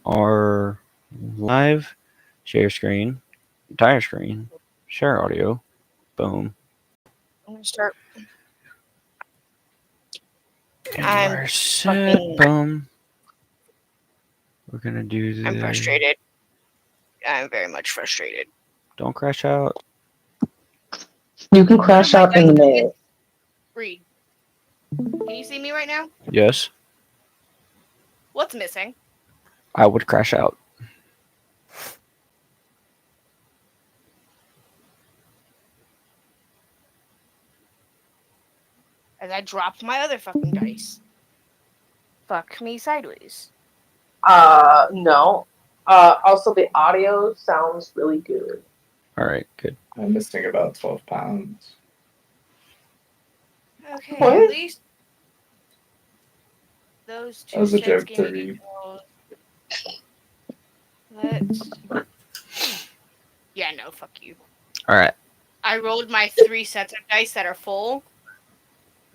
are live. Share screen. Entire screen. Share audio. Boom. I'm gonna start. And I'm we're set. fucking. Boom. We're gonna do the. I'm frustrated. I'm very much frustrated. Don't crash out. You can crash out in the mail. Read. Can you see me right now? Yes. What's missing? I would crash out. As I dropped my other fucking dice. Fuck me sideways. No. Also, the audio sounds really good. All right. Good. I'm missing about 12 pounds. Okay, What? at least those two That was a sets joke gave to me read. Let's. Yeah, no, fuck you. All right. I rolled my 3 sets of dice that are full.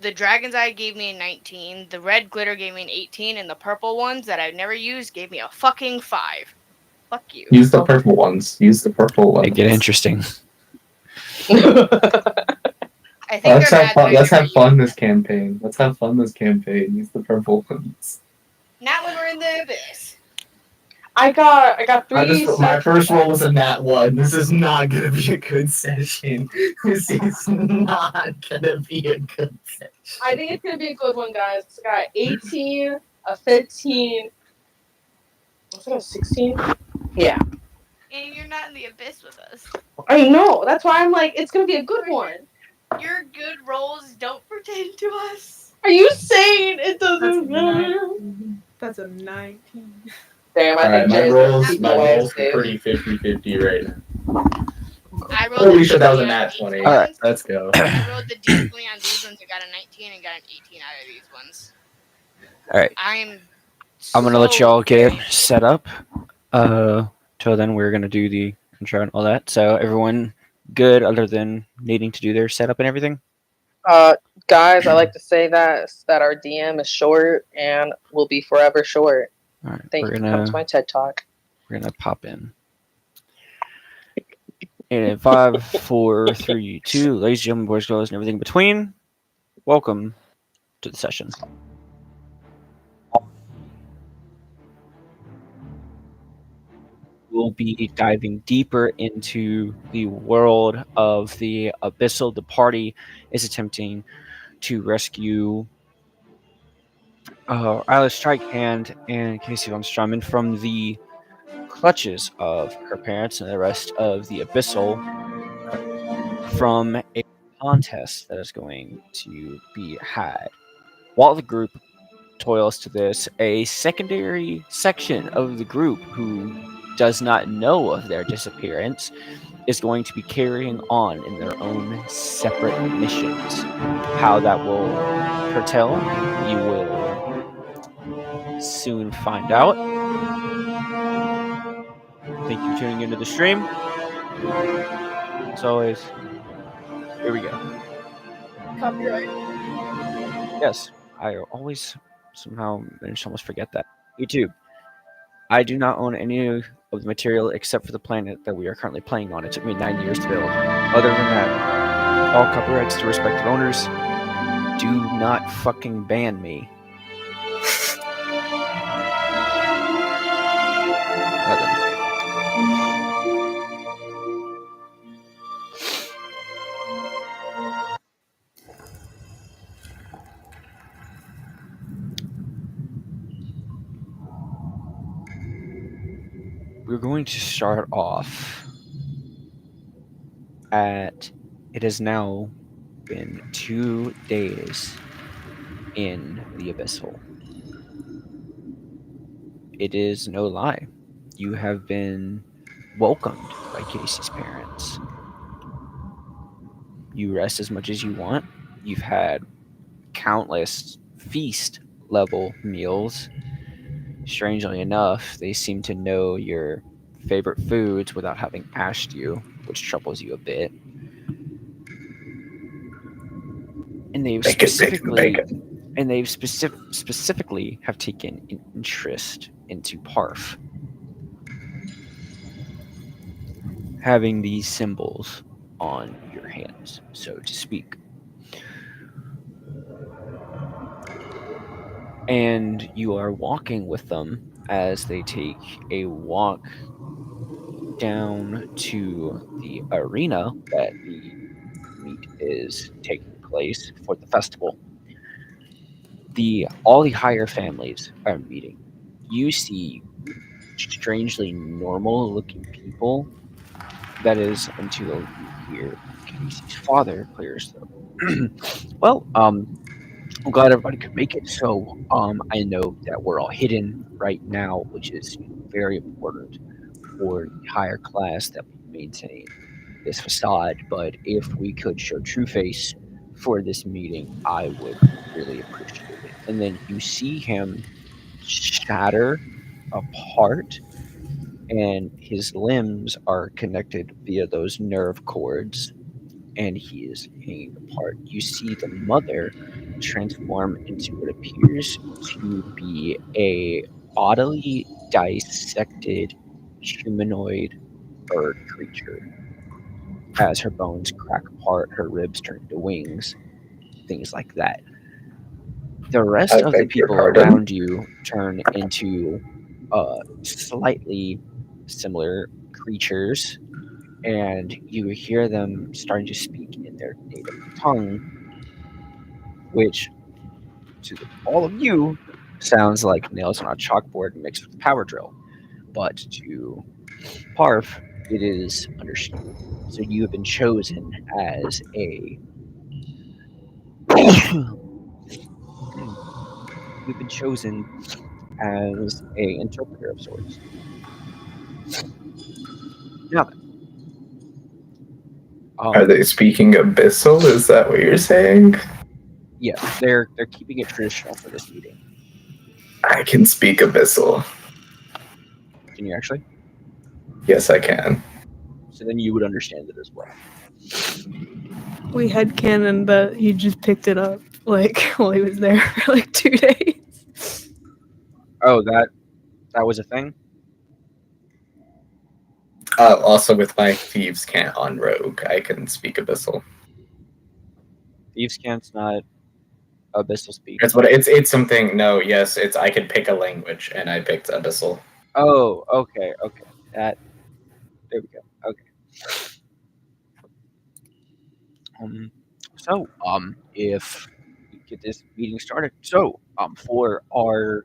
The Dragon's Eye gave me a 19, the red glitter gave me an 18, and the purple ones that I've never used gave me a fucking 5. Fuck you. Use the purple ones. Use the purple ones. It get interesting. I think Let's they're have mad fun. that I Let's never have fun used this campaign. Let's have fun this campaign. Use the purple ones. Not when we're in the abyss. I got 3 My sets. first roll was a nat 1. This is not gonna be a good session. This is not gonna be a good session. I think it's gonna be a good one, guys. It's got 18, a 15. What's that? 16? Yeah. And you're not in the abyss with us. I know. That's why I'm like, it's gonna be a good one. Your good rolls don't pertain to us. Are you saying it doesn't matter? That's a 19. Damn, I Alright, think my Jay's rolls gonna are beat pretty 50-50 right now. I rolled Holy the shit, that was a D20 nat on these 20. ones. Alright. Let's go. I rolled the D20 on these ones. I got a 19 and got an 18 out of these ones. All right. I'm gonna let y'all get set up. Till then, we're gonna do the intro and all that. So everyone good, other than needing to do their setup and everything. Guys, I like to say that our DM is short and will be forever short. All right. Thank you for coming to my TED Talk. We're gonna pop in. And in 5, 4, 3, 2, ladies and gentlemen, boys, girls, and everything in between, welcome to the session. We'll be diving deeper into the world of the Abyssal. The party is attempting to rescue Alice Strikehand and Casey von Strummen from the clutches of her parents and the rest of the Abyssal from a contest that is going to be had. While the group toils to this, a secondary section of the group who does not know of their disappearance is going to be carrying on in their own separate missions. How that will curtail, you will soon find out. Thank you for tuning into the stream. As always, here we go. Copyright. Yes, I always somehow manage to almost forget that. YouTube. I do not own any of the material except for the planet that we are currently playing on. It took me 9 years to build. Other than that, all copyrights to respective owners. Do not fucking ban me. We're going to start off at, it has now been 2 days in the Abyssal. It is no lie. You have been welcomed by Casey's parents. You rest as much as you want. You've had countless feast level meals. Strangely enough, they seem to know your favorite foods without having asked you, which troubles you a bit. And they've specifically have taken an interest into Parf. having these symbols on your hands, so to speak. And you are walking with them as they take a walk down to the arena that the meet is taking place for the festival. All the higher families are meeting. You see strangely normal looking people. That is until you hear Casey's father clear his throat. Well, I'm glad everybody could make it. So, I know that we're all hidden right now, which is very important for the higher class that we maintain this facade. But if we could show true face for this meeting, I would really appreciate it. And then you see him shatter apart, and his limbs are connected via those nerve cords, and he is hanging apart. You see the mother transform into what appears to be a bodily dissected humanoid bird creature. As her bones crack apart, her ribs turn into wings, things like that. The rest I of the beg your people pardon. around you turn into slightly similar creatures, and you hear them starting to speak in their native tongue, which all of you sounds like nails on a chalkboard mixed with a power drill. But to Parf, it is understandable. So you have been chosen as a you've been chosen as a interpreter of sorts. Now then, Are they speaking Abyssal? Is that what you're saying? yes, they're keeping it traditional for this meeting. I can speak Abyssal. Can you actually? Yes, I can. So then you would understand it as well. We had canon that he just picked it up like while he was there for like 2 days. Oh, that was a thing. Also, with my thieves' cant on Rogue, I can speak Abyssal. Thieves' Cant's not abyssal speak. It's what it's something. No, yes, it's I could pick a language, and I picked Abyssal. Oh, okay. That there we go. Okay. Um, if we get this meeting started, for our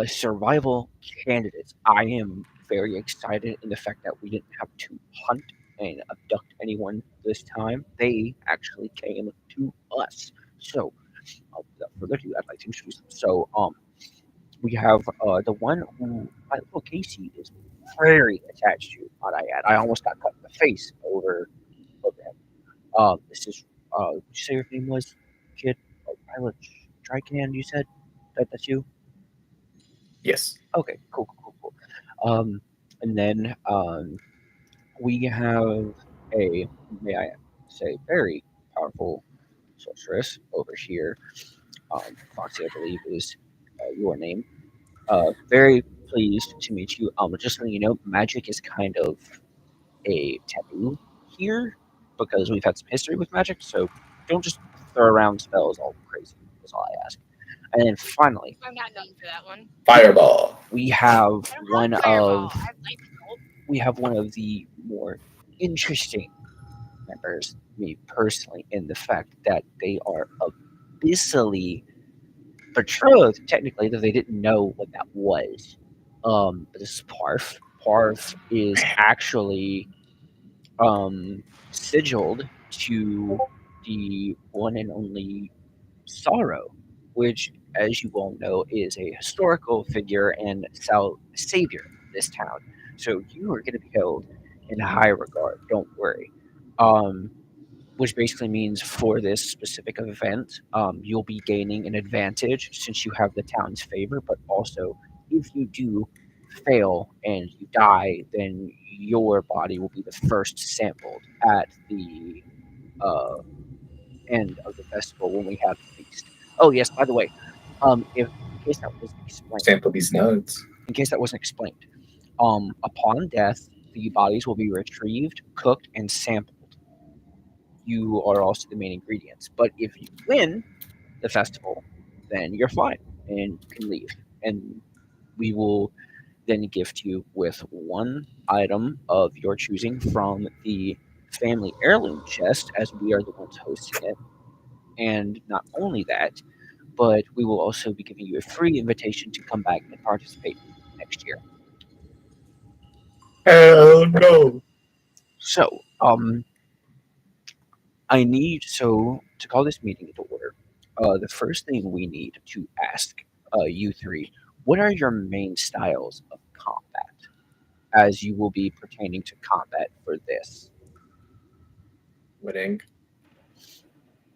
survival candidates, I am very excited in the fact that we didn't have to hunt and abduct anyone this time. They actually came to us. So, without further ado, I'd like to introduce them. So, we have the one who my little Casey is very attached to. Might I add? I almost got cut in the face over him. This is did you say your name was Kid Pilot Trican? You said that's you. Yes. Okay, cool. And then we have a, may I say, very powerful sorceress over here. Foxy, I believe, is your name. Very pleased to meet you. Just letting you know, magic is kind of a taboo here because we've had some history with magic. So don't just throw around spells all crazy. Is all I ask. And then finally, I'm not known for that one. Fireball. we have I don't one have fireball. of I have lightning bolt. we have one of the more interesting members, me personally, in the fact that they are abyssally betrothed, technically, though they didn't know what that was. But this is Parf. Parf is actually sigiled to the one and only Sorrow, which, as you all know, is a historical figure and savior of this town. So you are going to be held in high regard. Don't worry. Um, which basically means for this specific event, you'll be gaining an advantage since you have the town's favor. But also, if you do fail and you die, then your body will be the first sampled at the uh, end of the festival when we have the feast. Oh yes, by the way, if in case that wasn't explained, Sample these notes. in case that wasn't explained, upon death, the bodies will be retrieved, cooked, and sampled. You are also the main ingredients. But if you win the festival, then you're fine and you can leave. And we will then gift you with one item of your choosing from the family heirloom chest, as we are the ones hosting it. And not only that, but we will also be giving you a free invitation to come back and participate next year. Hell no. So, I need to call this meeting into order. The first thing we need to ask you three, what are your main styles of combat, as you will be pertaining to combat for this? Winning.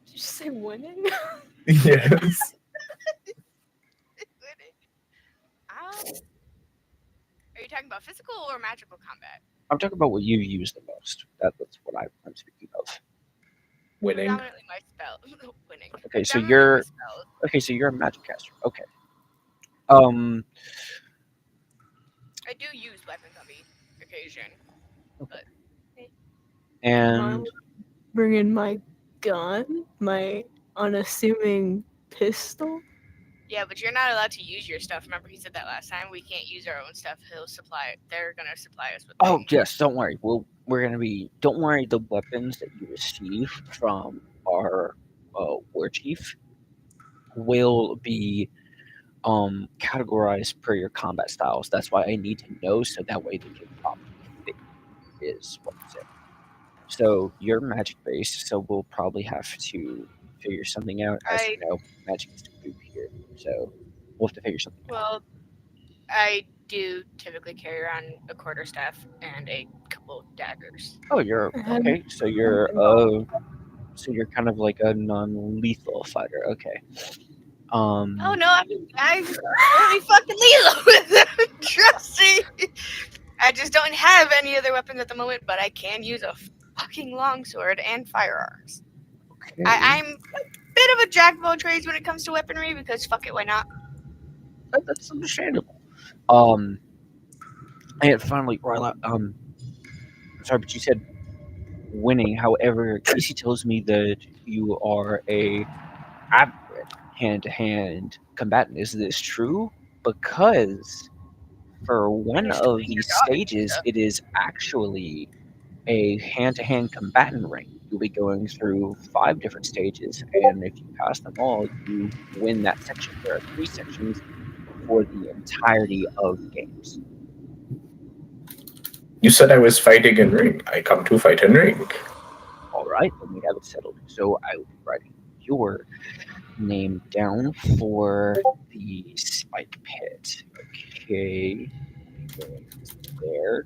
Did you say winning? Yes. Are you talking about physical or magical combat? I'm talking about what you use the most. That's what I'm speaking of. Winning. Predominantly my spell. Winning. Okay, so Predominantly my you're spells. okay. So you're a magic caster. Okay. Um. I do use weapons on the occasion. And Bring in my gun, my unassuming pistol. Yeah, but you're not allowed to use your stuff. Remember, he said that last time. We can't use our own stuff. They're gonna supply us with. oh things. yes, don't worry. We're gonna be. Don't worry. The weapons that you receive from our war chief will be categorized per your combat styles. That's why I need to know, so that way they can properly fit you, is what I'm saying. So you're magic based, so we'll probably have to figure something out. As you know, magic is a group here, so we'll have to figure something out. Well, I do typically carry around a quarterstaff and a couple daggers. Oh, you're okay. So you're kind of like a non-lethal fighter. Okay. Oh no, I'm really fucking lethal with them. Trust me. I just don't have any other weapons at the moment, but I can use a fucking longsword and firearms. Okay. I'm a bit of a jack of all trades when it comes to weaponry because fuck it, why not? That's understandable. And finally, Ryla, sorry, but you said winning. However, Casey tells me that you are a adequate hand-to-hand combatant. Is this true? Because for one Just of swing your these dog and stages, stuff. it is actually a hand-to-hand combatant ring. You'll be going through 5 different stages, and if you pass them all, you win that section. There are 3 sections for the entirety of the games. You said I was fighting in ring. I come to fight in ring. All right, then we have it settled. So I will be writing your name down for the spike pit. Okay, going there.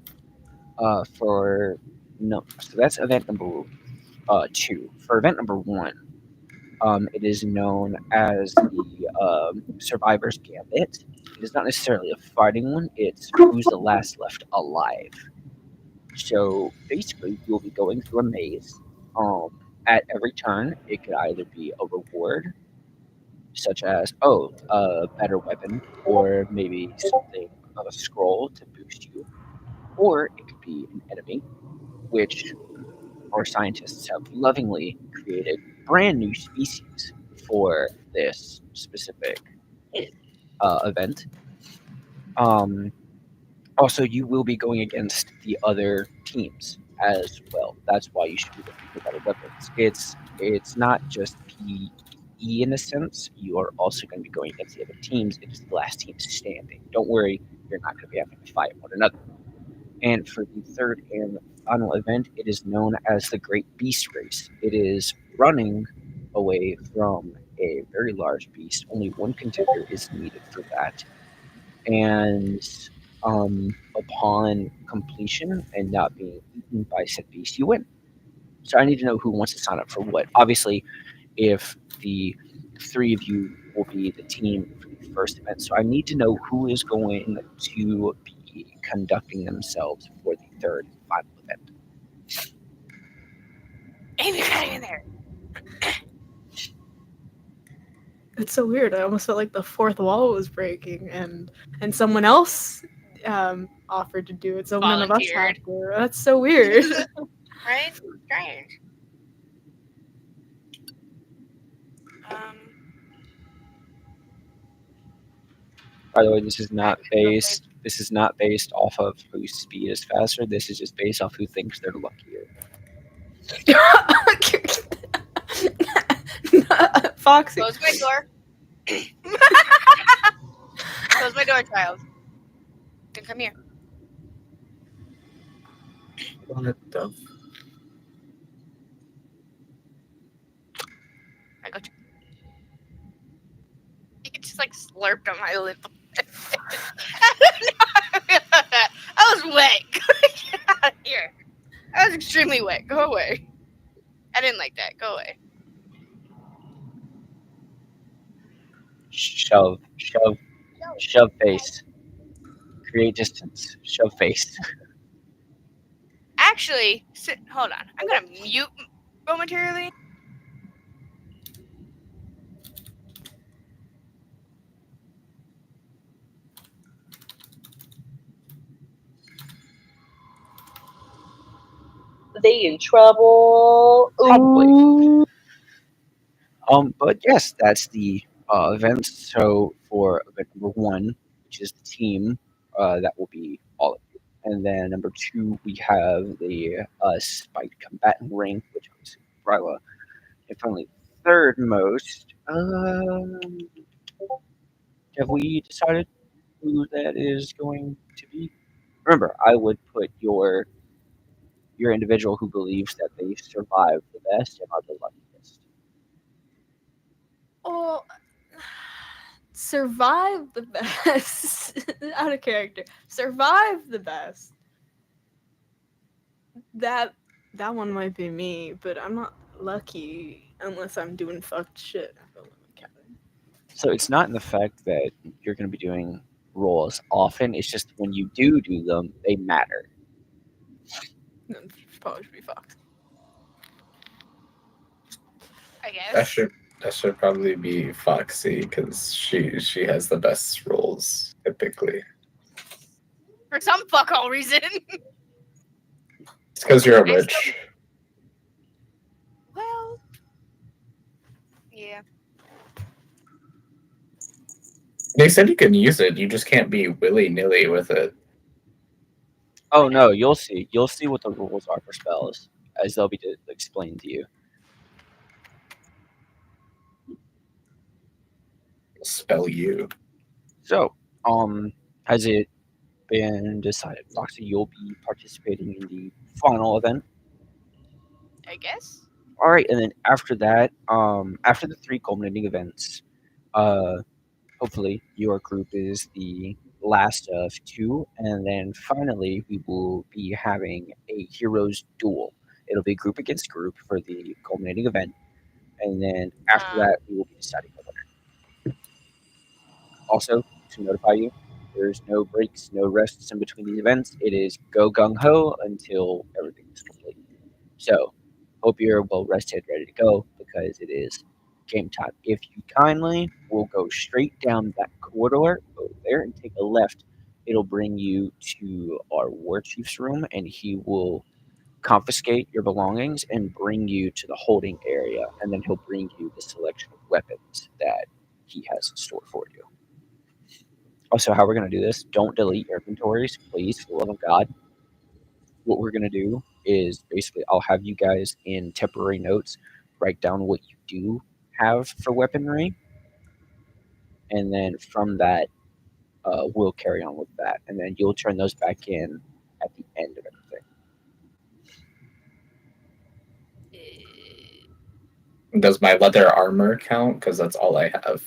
For no, so that's event number 2. For event number 1, it is known as the Survivor's Gambit. It is not necessarily a fighting one. It's who's the last left alive. So basically, you'll be going through a maze. At every turn, it could either be a reward, such as a better weapon, or maybe something of a scroll to boost you, or it could be an enemy, which our scientists have lovingly created brand new species for this specific event. Also, you will be going against the other teams as well. That's why you should be looking for better weapons. It's not just PvE in a sense. You are also going to be going against the other teams. It is the last team standing. Don't worry, you're not going to be having to fight one another. And for the third and final event, it is known as the Great Beast Race. It is running away from a very large beast. Only one contender is needed for that. And upon completion and not being eaten by said beast, you win. So I need to know who wants to sign up for what. Obviously, if the 3 of you will be the team for the first event, so I need to know who is going to be conducting themselves for the third and final event. Amy, got in there. It's so weird. I almost felt like the fourth wall was breaking, and someone else offered to do it, so none of us have Volunteered. to. That's so weird. Right? Strange. By the way, this is not I can based. This is not based off of whose speed is faster. This is just based off who thinks they're luckier. Foxy. Close my door. Close my door, child. Then come here. What the? I got you. You just like slurped on my lip. I was wet. Get out of here. I was extremely wet. Go away. I didn't like that. Go away. Shove face. Create distance. Shove face. Actually, hold on. I'm gonna mute momentarily. They in trouble. Probably. Ooh. But yes, that's the event. So for event number 1, which is the team, that will be all of you. And then number 2, we have the spiked combatant ring, which is Ryla. And finally, third most. Have we decided who that is going to be? Remember, I would put your individual who believes that they survive the best and are the luckiest. Oh, survive the best. Out of character. Survive the best. That one might be me, but I'm not lucky unless I'm doing fucked shit. So it's not in the fact that you're going to be doing rolls often. It's just when you do them, they matter. Then probably should be fucked. I guess. That should probably be Foxy because she has the best rolls typically. For some fuck all reason. It's because you're a witch. Well. Yeah. They said you can use it. You just can't be willy-nilly with it. Oh no, you'll see. You'll see what the rules are for spells as they'll be explained to you. Spell you. So, has it been decided, Foxy, you'll be participating in the final event? I guess. All right, and then after that, after the 3 culminating events, hopefully your group is the last of 2, and then finally we will be having a heroes duel. It'll be group against group for the culminating event, and then after that we will be deciding the winner. Also, to notify you, there's no breaks, no rests in between these events. It is go gung ho until everything is complete. So, hope you're well rested, ready to go, because it is game time. If you kindly will go straight down that corridor over there and take a left, it'll bring you to our war chief's room, and he will confiscate your belongings and bring you to the holding area, and then he'll bring you the selection of weapons that he has in store for you. Also, how we're going to do this, don't delete your inventories, please, for the love of God. What we're going to do is basically I'll have you guys in temporary notes write down what you do have for weaponry, and then from that, we'll carry on with that, and then you'll turn those back in at the end of everything. Does my leather armor count? Because that's all I have.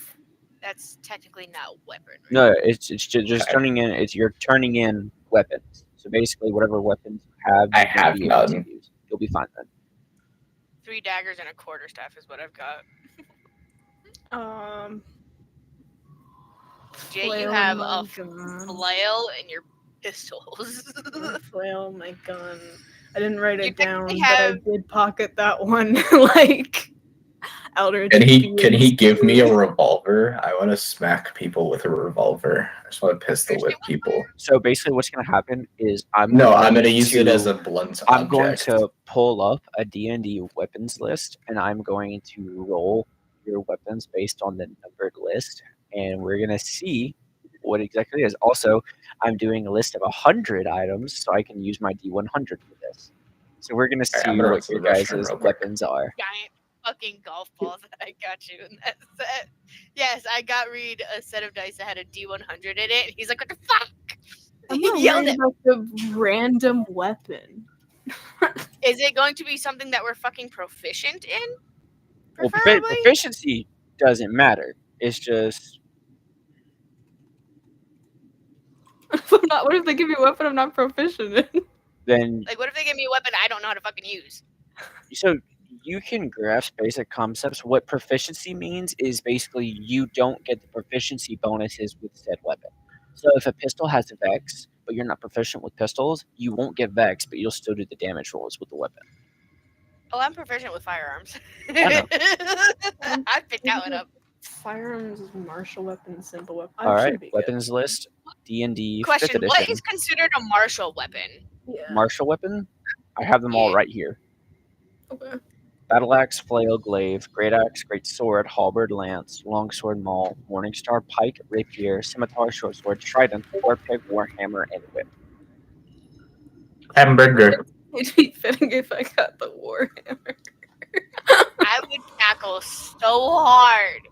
That's technically not weapon. Right? No, it's just Okay. turning in. You're turning in weapons. So basically, whatever weapons you have, I you're gonna have be able to none. use. You'll be fine then. 3 daggers and a quarterstaff is what I've got. Jay, you Flail have my a gun. flail and your pistols. Flail my gun. I didn't write You it down, technically but I have- did pocket that one. Like, Eldritch. Can he give me a revolver? I want to smack people with a revolver. I just want to pistol whip people. So basically, what's going to happen is I'm gonna use it as a blunt I'm object. going to pull up a D&D weapons list, and I'm going to roll your weapons based on the numbered list, and we're going to see what exactly it is. Also, I'm doing a list of 100 items, so I can use my D100 for this. So we're going to Alright, I'm see gonna run what to your the restroom guys' real quick. weapons are. Giant fucking golf balls that I got you in that set. Yes, I got Reed a set of dice that had a D100 in it. And he's like, "What the fuck?" I'm He not yelled worried at me. about the random weapon. Is it going to be something that we're fucking proficient in? Well, Preferably. proficiency doesn't matter. It's just What if they give me a weapon I'm not proficient in? then Like, what if they give me a weapon I don't know how to fucking use? so you can grasp basic concepts. What proficiency means is basically you don't get the proficiency bonuses with said weapon. So if a pistol has a vex, but you're not proficient with pistols, you won't get vex, but you'll still do the damage rolls with the weapon. Oh, I'm proficient with firearms. I know. I picked that one up. Firearms, martial weapon, simple weapon. All right, weapons list, D&D 5th Question: edition. what is considered a martial weapon? Yeah. Martial weapon? I have them all Yeah. right here. Okay. Battle axe, flail, glaive, great axe, great sword, halberd, lance, longsword, maul, morningstar, pike, rapier, scimitar, short sword, trident, warpig, warhammer, and whip. Hamburger. It'd be fitting if I got the warhammer. I would tackle so hard.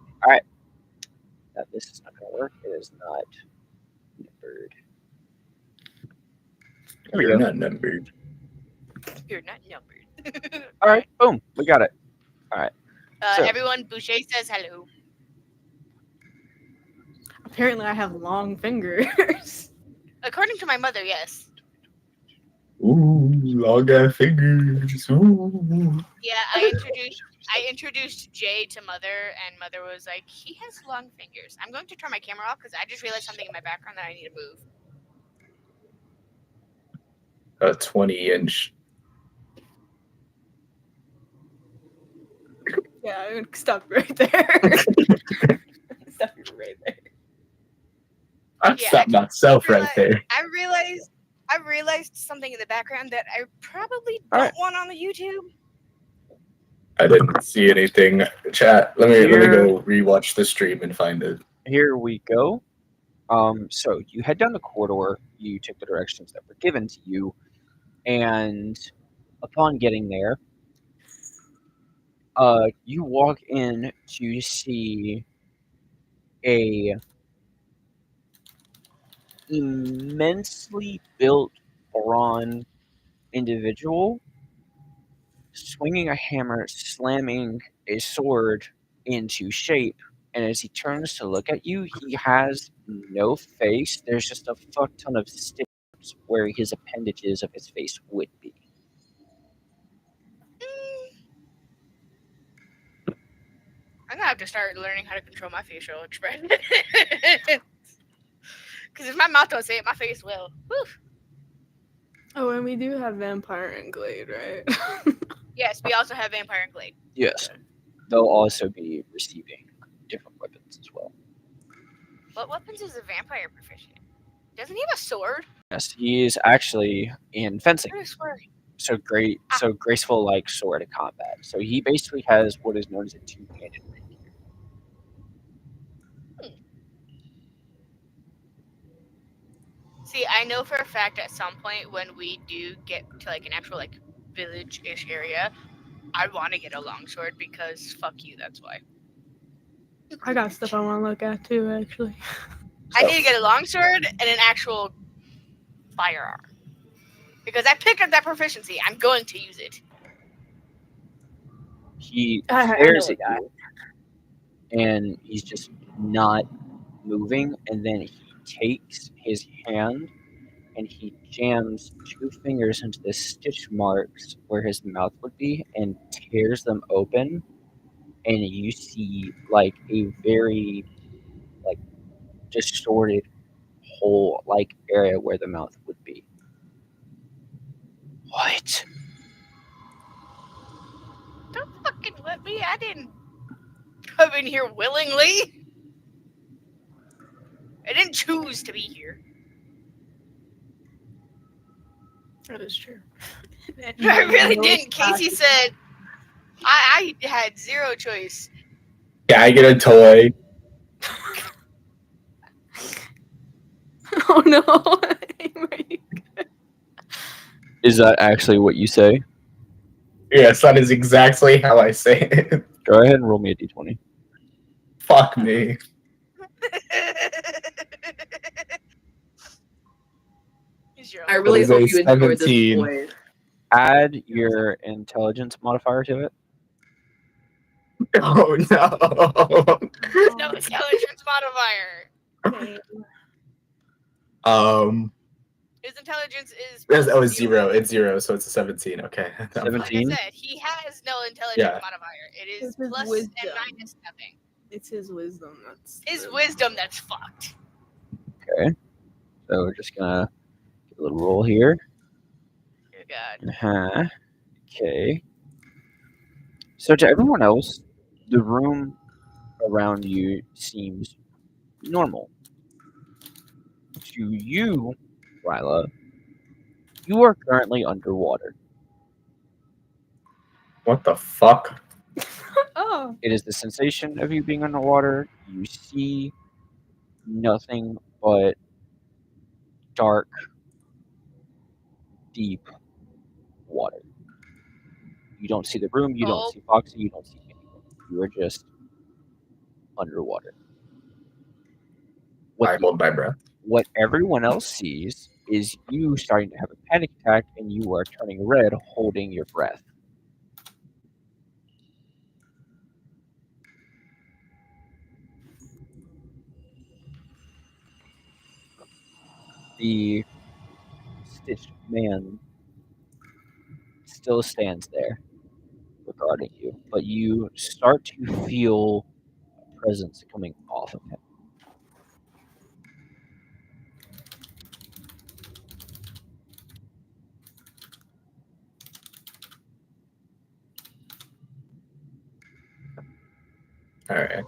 This is not going to work. It is not numbered. There we You're go. not numbered. You're not numbered. All right, boom, we got it. So- Everyone, Boucher says hello. Apparently, I have long fingers. According to my mother, yes. Ooh, long ass fingers. Ooh. Yeah, I introduced Jay to Mother, and Mother was like, "He has long fingers." I'm going to turn my camera off because I just realized something in my background that I need to move. A 20-inch. Yeah, I would stop right there. Stop you right there. I Yeah, stopped myself right there. I realized something in the background that I probably All don't right. want on the YouTube. I didn't see anything. Chat. Let me Here. go rewatch the stream and find it. Here we go. So you head down the corridor, you take the directions that were given to you, and upon getting there, you walk in to see a immensely built bronze individual swinging a hammer, slamming a sword into shape. And as he turns to look at you, he has no face. There's just a fuck ton of stitches where his appendages of his face would be. I'm gonna have to start learning how to control my facial expression. Because if my mouth don't say it, my face will. Woo. Oh, and we do have Vampire and Glade, right? Yes, we also have Vampire and Glade. Yes. They'll also be receiving different weapons as well. What weapons is a vampire proficient? Doesn't he have a sword? Yes, he is actually in fencing. What is a sword? So graceful like sword combat. So he basically has what is known as a two-handed rapier. See, I know for a fact at some point when we do get to like an actual like village-ish area, I want to get a longsword because fuck you, that's why. I got stuff I want to look at too, actually. I need to get a longsword and an actual firearm. Because I picked up that proficiency, I'm going to use it. He I stares know at that. you, and he's just not moving. And then he takes his hand and he jams two fingers into the stitch marks where his mouth would be and tears them open. And you see like a very like distorted hole like area where the mouth would be. What? Don't fucking let me, I didn't come in here willingly. I didn't choose to be here. That is true. I really didn't. Casey said I had zero choice. Yeah, I get a toy. Oh no. Is that actually what you say? Yes, that is exactly how I say it. Go ahead and roll me a d20. Fuck me. I really It hope is you enjoyed this 17. boy. Add your intelligence modifier to it. Oh no. No intelligence modifier. His intelligence is. Oh, it's 0. It's 0, so it's a 17. Okay. Like I 17. said, he has no intelligence Yeah. modifier. It is It's his plus wisdom. and minus nothing. It's his wisdom. That's His wisdom that's fucked. Okay. So we're just gonna get a little roll here. Oh god. Uh-huh. Okay. So to everyone else, the room around you seems normal. To you, Ryla, you are currently underwater. What the fuck? Oh. It is the sensation of you being underwater. You see nothing but dark, deep water. You don't see the room, you don't Oh. see Foxy, you don't see anything. You are just underwater. I hold my breath. What everyone else sees is you starting to have a panic attack and you are turning red, holding your breath. The stitched man still stands there regarding you, but you start to feel a presence coming off of him. Alright.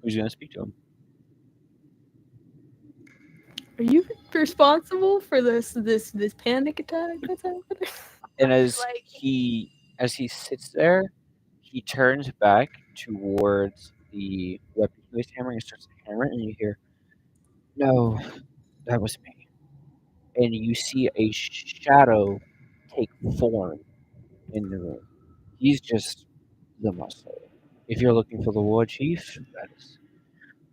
Who's going to speak to him? Are you responsible for this panic attack that's happening? And as Like- he sits there, he turns back towards the weapon he was hammering and starts to hammer it, and you hear, "No, that was me." And you see a shadow take form in the room. He's just the muscle. If you're looking for the war chief, that is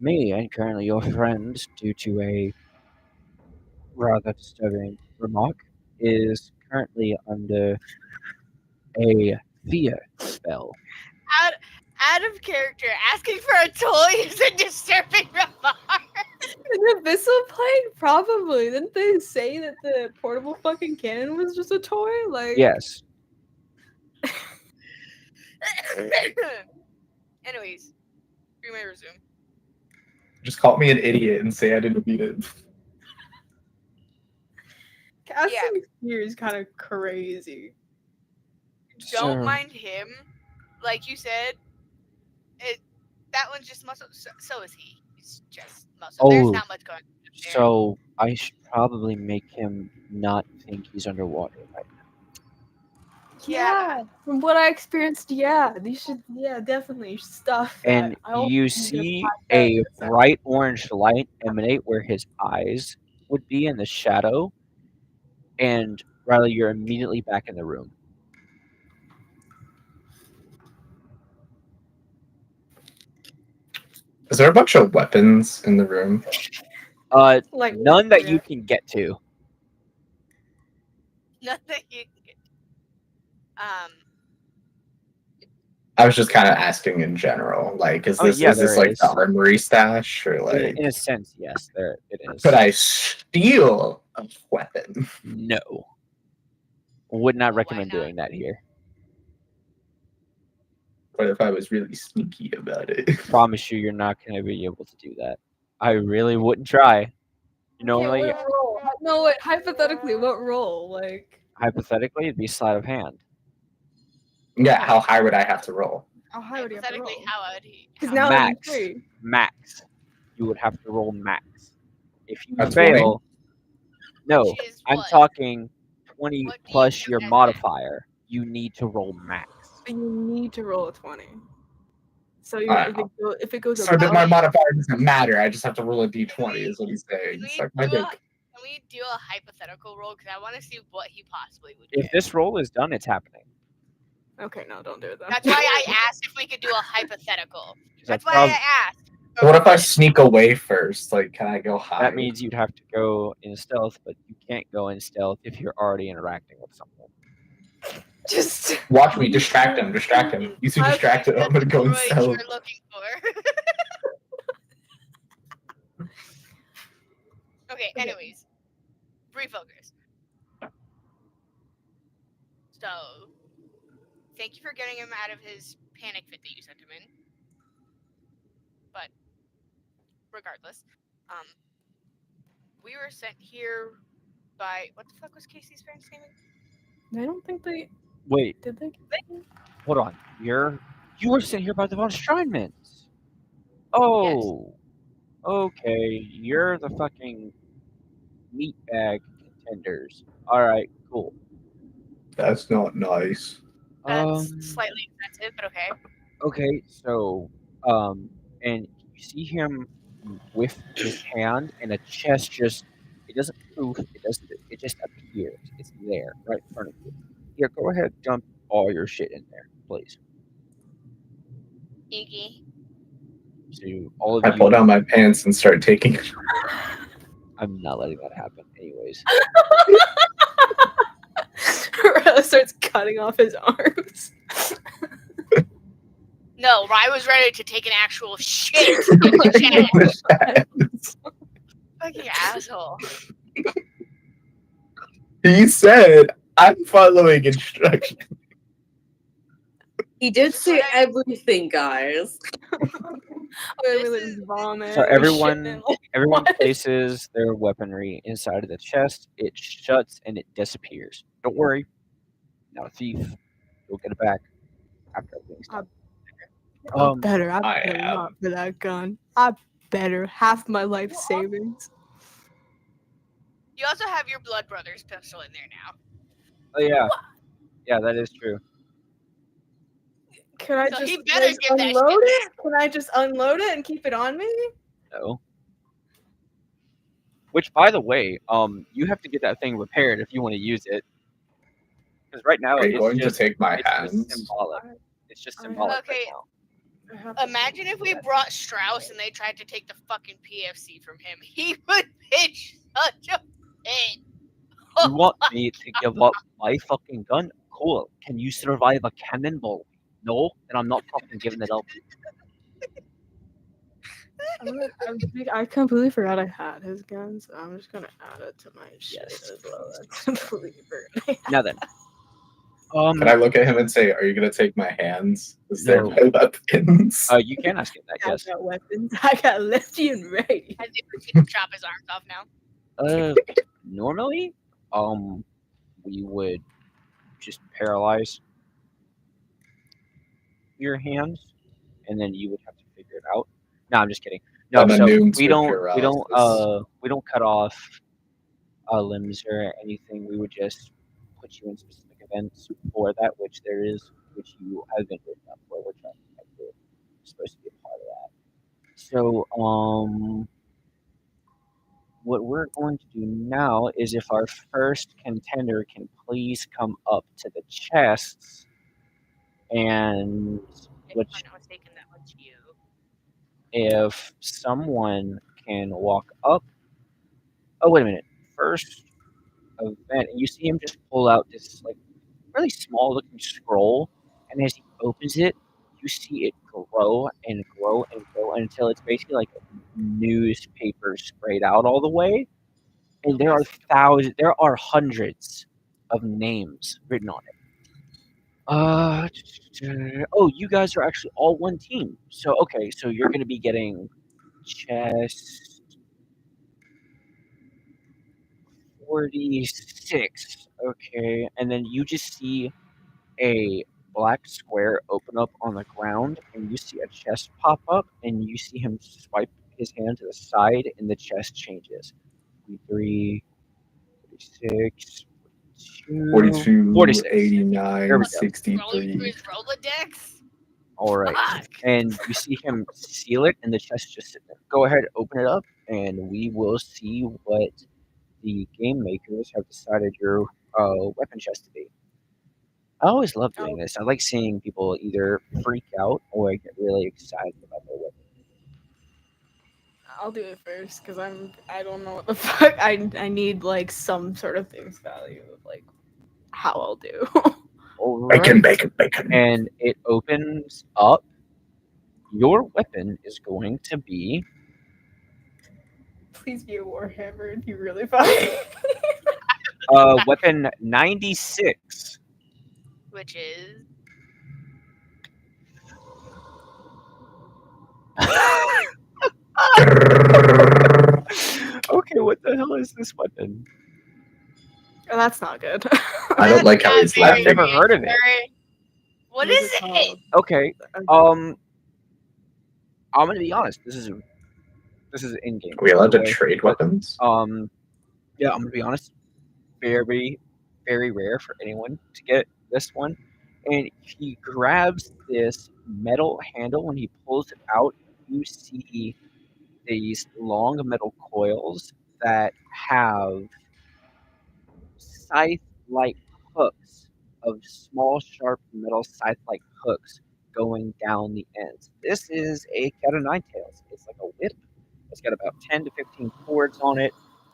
me, and currently your friend, due to a rather disturbing remark, is currently under a fear spell. Out of character, asking for a toy is a disturbing remark. An abyssal plane? Probably. Didn't they say that the portable fucking cannon was just a toy? Like, Yes. Anyways, you may resume. Just call me an idiot and say I didn't beat it. casting fear is kind of crazy. Don't So- mind him. Like you said, that one's just muscle. So is he. He's just muscle. There's Oh, not much going on there. So I should probably make him not think he's underwater right now. Yeah. From what I experienced, definitely stuff. that And I also you need to see find a out. bright orange light emanate where his eyes would be in the shadow. And Riley, you're immediately back in the room. Is there a bunch of weapons in the room? Like, None that yeah. you can get to. Nothing you can get. I was just kind of asking in general. Like, is Oh, this yeah, is this there like is. the armory stash or like? In a sense, yes, there it is. Could I steal a weapon? No. Would not Why recommend not? doing that here. What if I was really sneaky about it? Promise you, you're not going to be able to do that. I really wouldn't try. Normally, what role? No, wait, hypothetically, what role? Like, hypothetically, it'd be sleight of hand. Yeah, how high would I have to roll? How high would you have to roll? Hypothetically, how would he? Because how- now that Max. you're free. Max. You would have to roll max. If you That's fail, no, Which is I'm what? talking 20 What do you plus count your as max? modifier. You need to roll max. But you need to roll a 20. So you, Alright. if it goes So that above, my modifier doesn't matter. I just have to roll a d20, Can we- is what he's saying. Can we, Suck my do a, dick. can we do a hypothetical roll? Because I want to see what he possibly would If get. this roll is done, it's happening. okay, no, don't do it then. That's why I asked if we could do a hypothetical. 'Cause That's I why prob- I asked. What if I sneak away first? Like, can I go high? that means you'd have to go in stealth, but you can't go in stealth if you're already interacting with someone. Just Watch me, distract him. You see distracted, I'm gonna go and Droids sell. you're looking for. Okay, anyways. Refocus. So, thank you for getting him out of his panic fit that you sent him in. But, regardless, we were sent here by, what the fuck was Casey's parents' name? I don't think they Wait, did they. hold on. You were sent here by the von Steinmans. Oh, okay. You're the fucking meatbag contenders. All right, cool. That's not nice. That's slightly offensive, but okay. Okay, so and you see him with his hand, and a chest it doesn't poof, it just appears. It's there, right in front of you. Yeah, go ahead, dump all your shit in there, please. Iggy. So all of I you, pull down my pants and start taking. I'm not letting that happen, anyways. Rose starts cutting off his arms. No, I was ready to take an actual shit in the chat. Fucking asshole. He said, "I'm following instructions." He did say everything, guys. Literally This is- vomit. So or everyone- shit, like, Everyone what? places their weaponry inside of the chest. It shuts and it disappears. Don't worry, not a thief. You'll get it back after everything's done. I better I not for that gun. I better half my life savings. You also have your blood brother's pistol in there now. Oh yeah, yeah, that is true. Can I So just he better like, give that unload shit it? Can I just unload it and keep it on me? No. Which, by the way, you have to get that thing repaired if you want to use it. Because right now Are you it's going just to take my it's just hands? symbolic. It's just Alright. symbolic Okay. right now. I have to- Imagine if we brought Strauss and they tried to take the fucking PFC from him. He would pitch such a fit. You want me to give up my fucking gun? Cool. Can you survive a cannonball? No, then I'm not fucking giving it up. I completely forgot I had his gun, so I'm just gonna add it to my shit Yes. as well. I completely forgot. Now then, Can I look at him and say, "Are you gonna take my hands? Is there No. my weapons?" you can ask it that. I Yes. got weapons. I got lefty and right. Has he proceeded to chop his arms off now? Normally, we would just paralyze your hands, and then you would have to figure it out. No, I'm just kidding. No, I'm so immune we to don't paralysis. cut off limbs or anything. We would just put you in specific events for that, which you have been written up for, which I think you're supposed to be a part of that. So, what we're going to do now is if our first contender can please come up to the chests, and If which I'm not mistaken, that was you. if someone can walk up. Oh, wait a minute. First event, and you see him just pull out this like really small looking scroll, and as he opens it, you see it grow and grow and grow until it's basically like newspaper sprayed out all the way. And there are hundreds of names written on it. Oh, you guys are actually all one team. So okay, so you're gonna be getting chest 46. Okay, and then you just see a black square open up on the ground, and you see a chest pop up, and you see him swipe his hand to the side, and the chest changes. 43, 46, 42, 46. 89, There we go. Rolling through 63. his Rolodex. All right. Fuck. And you see him seal it, and the chest just sit there. Go ahead, open it up, and we will see what the game makers have decided your weapon chest to be. I always love doing this. I like seeing people either freak out or get really excited about their weapon. I'll do it first because I don't know what the fuck I need like some sort of face value of like how I'll do. All Bacon, right. bacon, bacon. And it opens up. Your weapon is going to be Please be a warhammer and you really fine. weapon 96. Which is Okay, what the hell is this weapon? Oh, that's not good. I don't like how Not he's very I've never laughing. heard of it. very- What is it? called? Okay, I'm gonna be honest. This is in game. Are we allowed to trade weapons? Yeah, I'm gonna be honest. Very, very rare for anyone to get this one. And he grabs this metal handle. When he pulls it out, you see these long metal coils that have scythe-like hooks of small, sharp metal scythe-like hooks going down the ends. This is a cat o' nine tails. It's like a whip. It's got about 10 to 15 cords on it,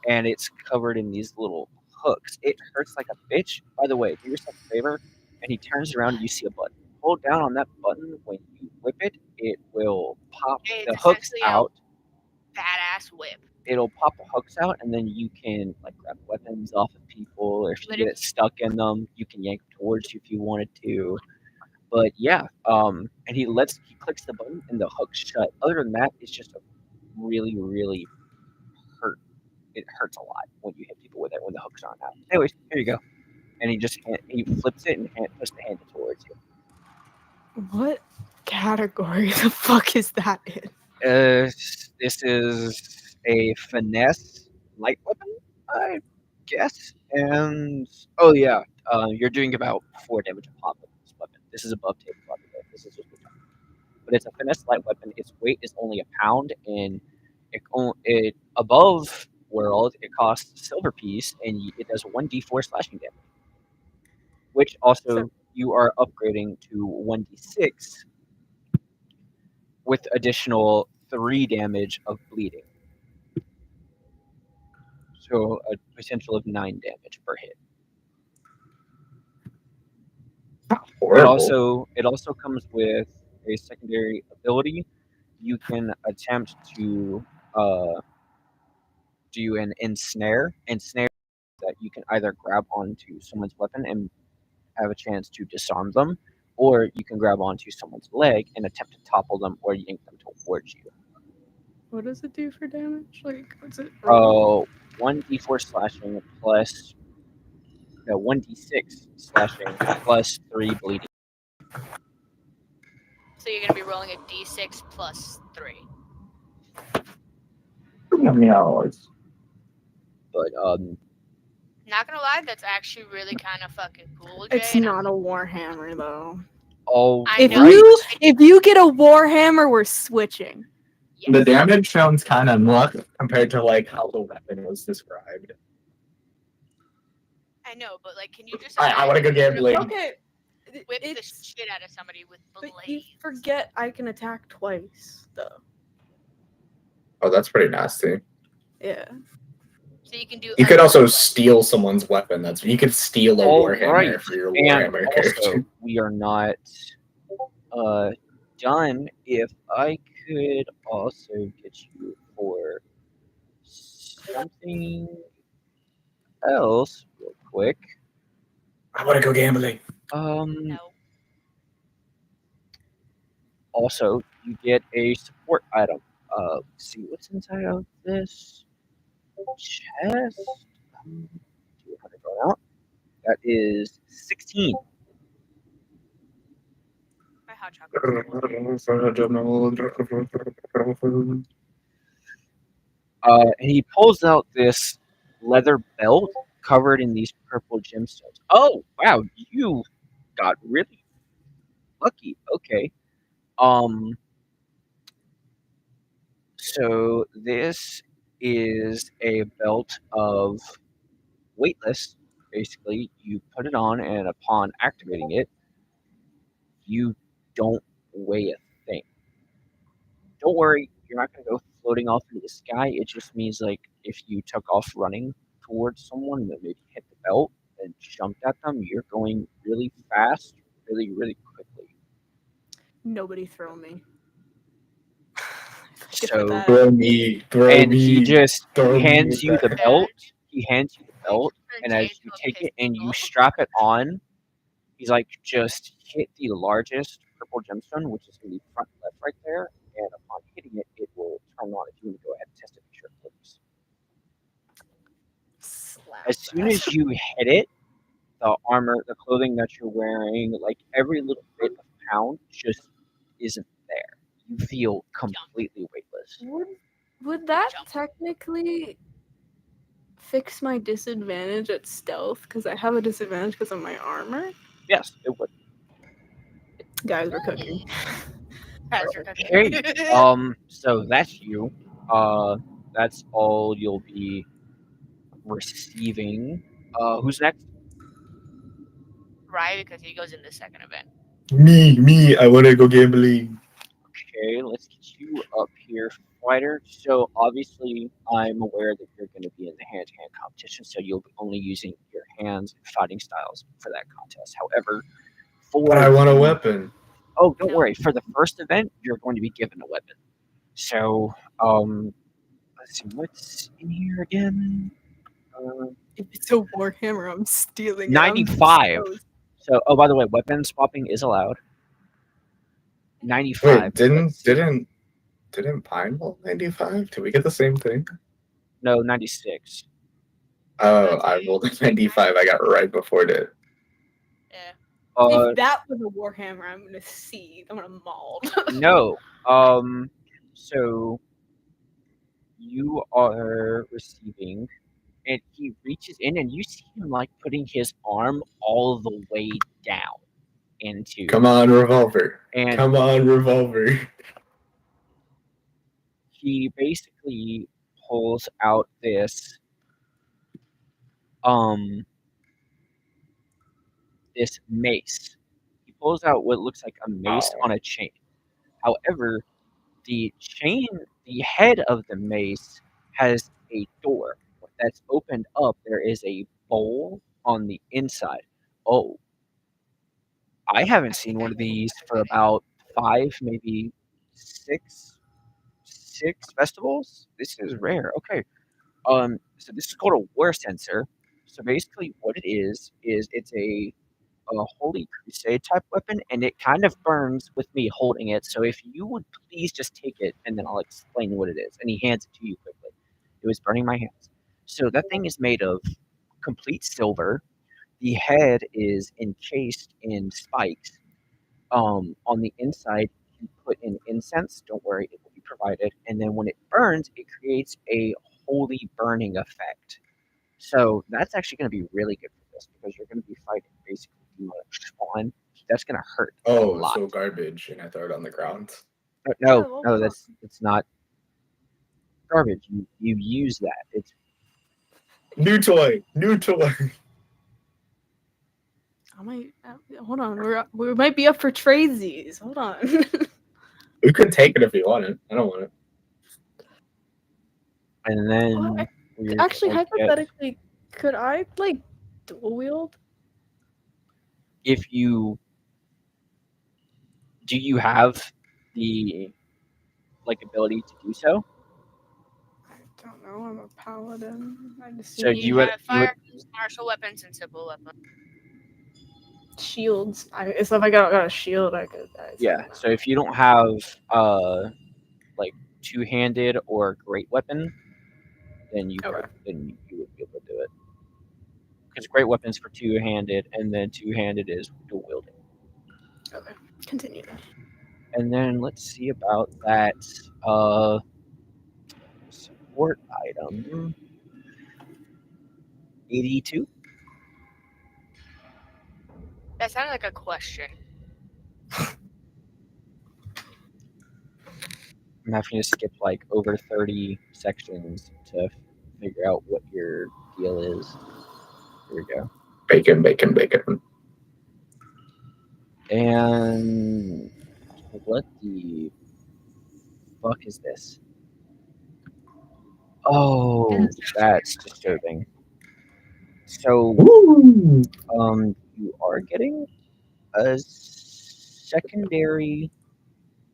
and it's covered in these little hooks. It hurts like a bitch. By the way, do yourself a favor, and he turns around and you see a button. Hold down on that button. When you whip it, it will pop It's the hooks essentially a- out. Badass whip. It'll pop the hooks out, and then you can like grab weapons off of people, or if you But get it stuck in them, you can yank them towards you if you wanted to. But yeah, and he clicks the button, and the hooks shut. Other than that, it's just a really, really hurt. It hurts a lot when you hit people with it when the hooks aren't out. Anyways, here you go. And he flips it and puts the handle towards you. What category the fuck is that in? This is a finesse light weapon, I guess. And oh yeah, you're doing about 4 damage a pop with this weapon. This is above table, by the way. This is just a time. But it's a finesse light weapon. Its weight is only a pound, and it above world it costs a silver piece, and it does 1d4 slashing damage, which also you are upgrading to 1d6 with additional 3 damage of bleeding. So a potential of 9 damage per hit. Horrible. It also comes with a secondary ability. You can attempt to do an ensnare. Ensnare that you can either grab onto someone's weapon and have a chance to disarm them, or you can grab onto someone's leg and attempt to topple them or yank them towards you. What does it do for damage? Like, what's it? 1d4 slashing plus 1d6 slashing plus 3 bleeding. So you're gonna be rolling a d6 plus 3. Meows. But Not gonna lie, that's actually really kind of fucking cool, Jay. It's not a warhammer though. all I If know. you if you get a warhammer, we're switching. Yes. The damage sounds kind of much compared to like how the weapon was described. I know, but like, can you just? I want to go gambling. Okay, Whip the it's shit out of somebody with but blades. you forget I can attack twice though. Oh, that's pretty nasty. Yeah. So you can do. You could also steal someone's weapon. You could steal a All warhammer right. for your And warhammer also, character. we are not done. If I could also get you for something else, real quick. I want to go gambling. No. Also, you get a support item. Let's see what's inside of this chest. 200 going out. That is 16. hot chocolate. And he pulls out this leather belt covered in these purple gemstones. Oh, wow, you got really lucky. Okay. Um, so this is a belt of weightless. Basically, you put it on, and upon activating it, you don't weigh a thing. Don't worry, you're not going to go floating off into the sky. It just means like if you took off running towards someone and then maybe hit the belt and jumped at them, you're going really fast, really, really quickly. Nobody throw me. Get So, that. Throw me, and he just throw hands me you the back. belt. He hands you the belt, and as you take it and you strap it on, he's like, just hit the largest purple gemstone, which is going to be front left right there, and upon hitting it, it will turn on if you want to go ahead and test it, make sure it works. Slap As soon that. as you hit it, the armor, the clothing that you're wearing, like every little bit of pound just isn't there. You feel completely weightless. Would that technically fix my disadvantage at stealth? Because I have a disadvantage because of my armor. Yes, it would. Guys, we're cooking. Okay. So that's you. That's all you'll be receiving. Who's next? Right, because he goes in the second event. Me, I want to go gambling. Okay, let's get you up here, fighter. So obviously, I'm aware that you're going to be in the hand-to-hand competition, so you'll be only using your hands and fighting styles for that contest. However, for But I want a weapon. Oh, don't worry. For the first event, you're going to be given a weapon. So, let's see what's in here again. If it's a warhammer, I'm stealing it. 95. So, oh, by the way, weapon swapping is allowed. 95. Wait, didn't Pine roll 95? Did we get the same thing? No, 96. Oh, I rolled a 95. I got right before it. Yeah. If that was a warhammer, I'm gonna see. I'm gonna maul. No. So you are receiving, and he reaches in, and you see him like putting his arm all the way down into. Come on, revolver. And Come on, revolver. he basically pulls out this mace. He pulls out what looks like a mace on a chain. However, the head of the mace has a door that's opened up. There is a bowl on the inside. Oh, I haven't seen one of these for about 5, maybe 6 festivals. This is rare. Okay. So this is called a war sensor. So basically, what it is it's a holy crusade type weapon, and it kind of burns with me holding it. So if you would please just take it, and then I'll explain what it is. And he hands it to you quickly. It was burning my hands. So that thing is made of complete silver. The head is encased in spikes. On the inside, you put in incense. Don't worry, it will be provided. And then when it burns, it creates a holy burning effect. So that's actually going to be really good for this because you're going to be fighting basically demonic spawn. That's going to hurt a Oh, lot. so garbage, and I throw it on the ground. No, it's not garbage. You use that. It's New toy. I might hold on. We might be up for tradesies. Hold on. We could take it if you want it. I don't want it. and then Well, we're actually, gonna get- hypothetically, could I like dual wield? if you do, you have the ability to do so. I don't know. I'm a paladin. I just So need you would- have fire, martial weapons, and simple weapons. shields. So if I got a shield, I could. Yeah. So if you don't have like two-handed or great weapon, then you Okay. then you would be able to do it. Because great weapons for two-handed, and then two-handed is dual wielding. Okay. Continue. And then let's see about that support item. 82. That sounded like a question. I'm having to skip like over 30 sections to figure out what your deal is. Here we go. Bacon, bacon, bacon. And what the fuck is this? Oh, that's disturbing. So, Woo! you are getting a secondary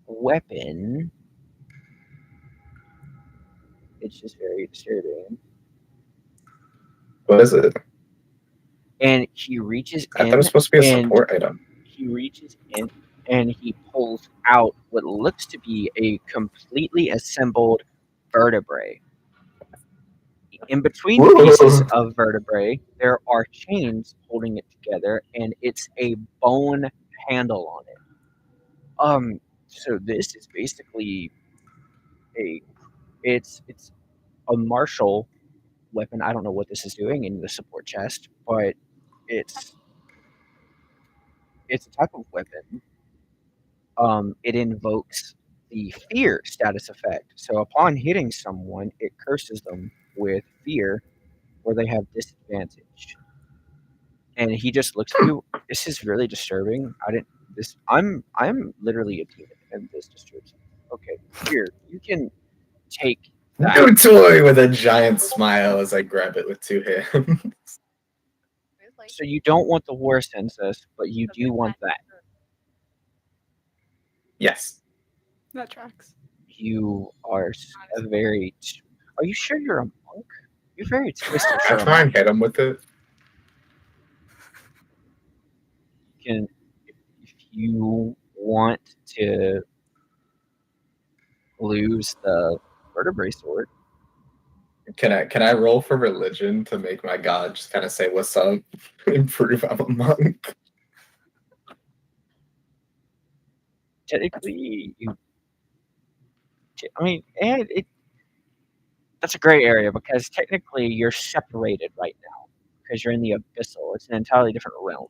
weapon. It's just very disturbing. What is it? And he reaches I thought it in was supposed to be a and support item. he reaches in and he pulls out what looks to be a completely assembled vertebrae. In between the pieces of vertebrae, there are chains holding it together, and it's a bone handle on it. So this is basically it's a martial weapon. I don't know what this is doing in the support chest, but it's a type of weapon. It invokes the fear status effect. So upon hitting someone, it curses them with fear, or they have disadvantage. And he just looks at you. This is really disturbing. I'm literally a demon, and this disturbs me. Okay, here you can take that. New toy with a giant smile as I grab it with two hands. So you don't want the war census, but you do want that. Yes. That tracks. You are a very. Are you sure you're a monk? You're very twisted. I try and hit him with it. Can, if you want to lose the vertebrae sword, Can I roll for religion to make my god just kind of say what's up and prove I'm a monk? technically, and that's a gray area because technically you're separated right now because you're in the abyssal. It's an entirely different realm.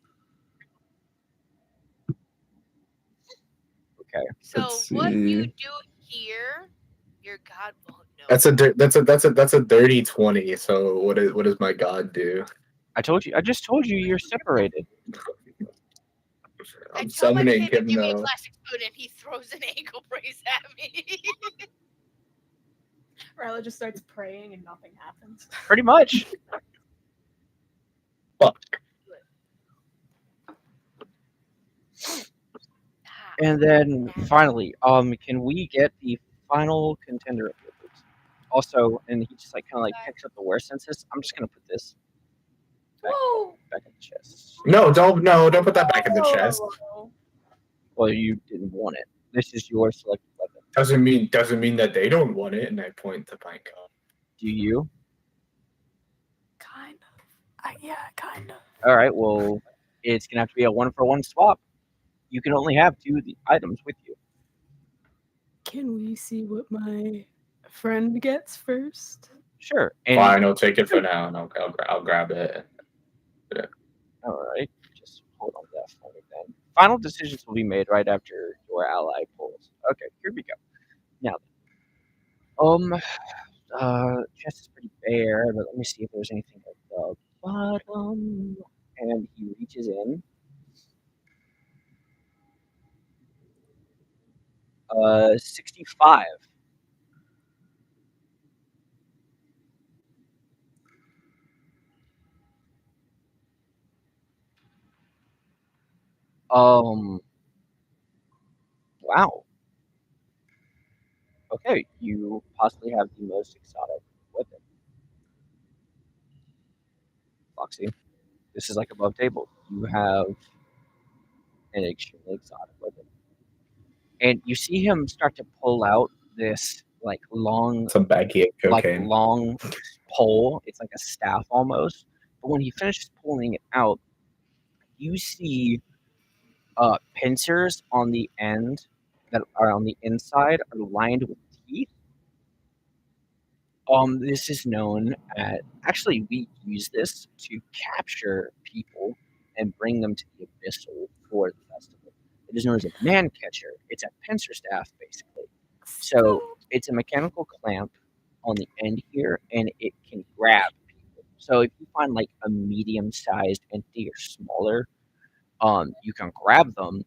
Okay. So Let's what you see. do here, your god won't know. That's a dirty 20. So what does my god do? I just told you you're separated. I I'm tell my summoning kid to him give me a now. plastic spoon and he throws an ankle brace at me. Ryla just starts praying and nothing happens. Pretty much. Fuck. And then finally, can we get the final contender of your please? Also, and he just kind of picks up the wear census. I'm just gonna put this back in the chest. No, don't put that back in the chest. Well, you didn't want it. This is your selected weapon. Doesn't mean that they don't want it, and I point to my god. Do you? Kind of. Yeah, kind of. All right. Well, it's gonna have to be a 1-for-1 swap. You can only have 2 of the items with you. Can we see what my friend gets first? Sure. And Fine, I'll take it for now, and I'll grab it. all right. Just hold on to that for me then. Final decisions will be made right after your ally pulls. Okay. Here we go. Now. Chest is pretty bare, but let me see if there's anything at the bottom. And he reaches in. 65. Wow. Okay, you possibly have the most exotic weapon. Foxy, this is above table. You have an extremely exotic weapon. And you see him start to pull out this long Some baggy cocaine. long pole. It's like a staff almost. But when he finishes pulling it out, you see pincers on the end that are on the inside are lined with teeth. This is known as, actually, we use this to capture people and bring them to the abyssal for the festival. It is known as a man catcher. It's a pincer staff, basically. So it's a mechanical clamp on the end here, and it can grab people. So if you find like a medium-sized entity or smaller, you can grab them,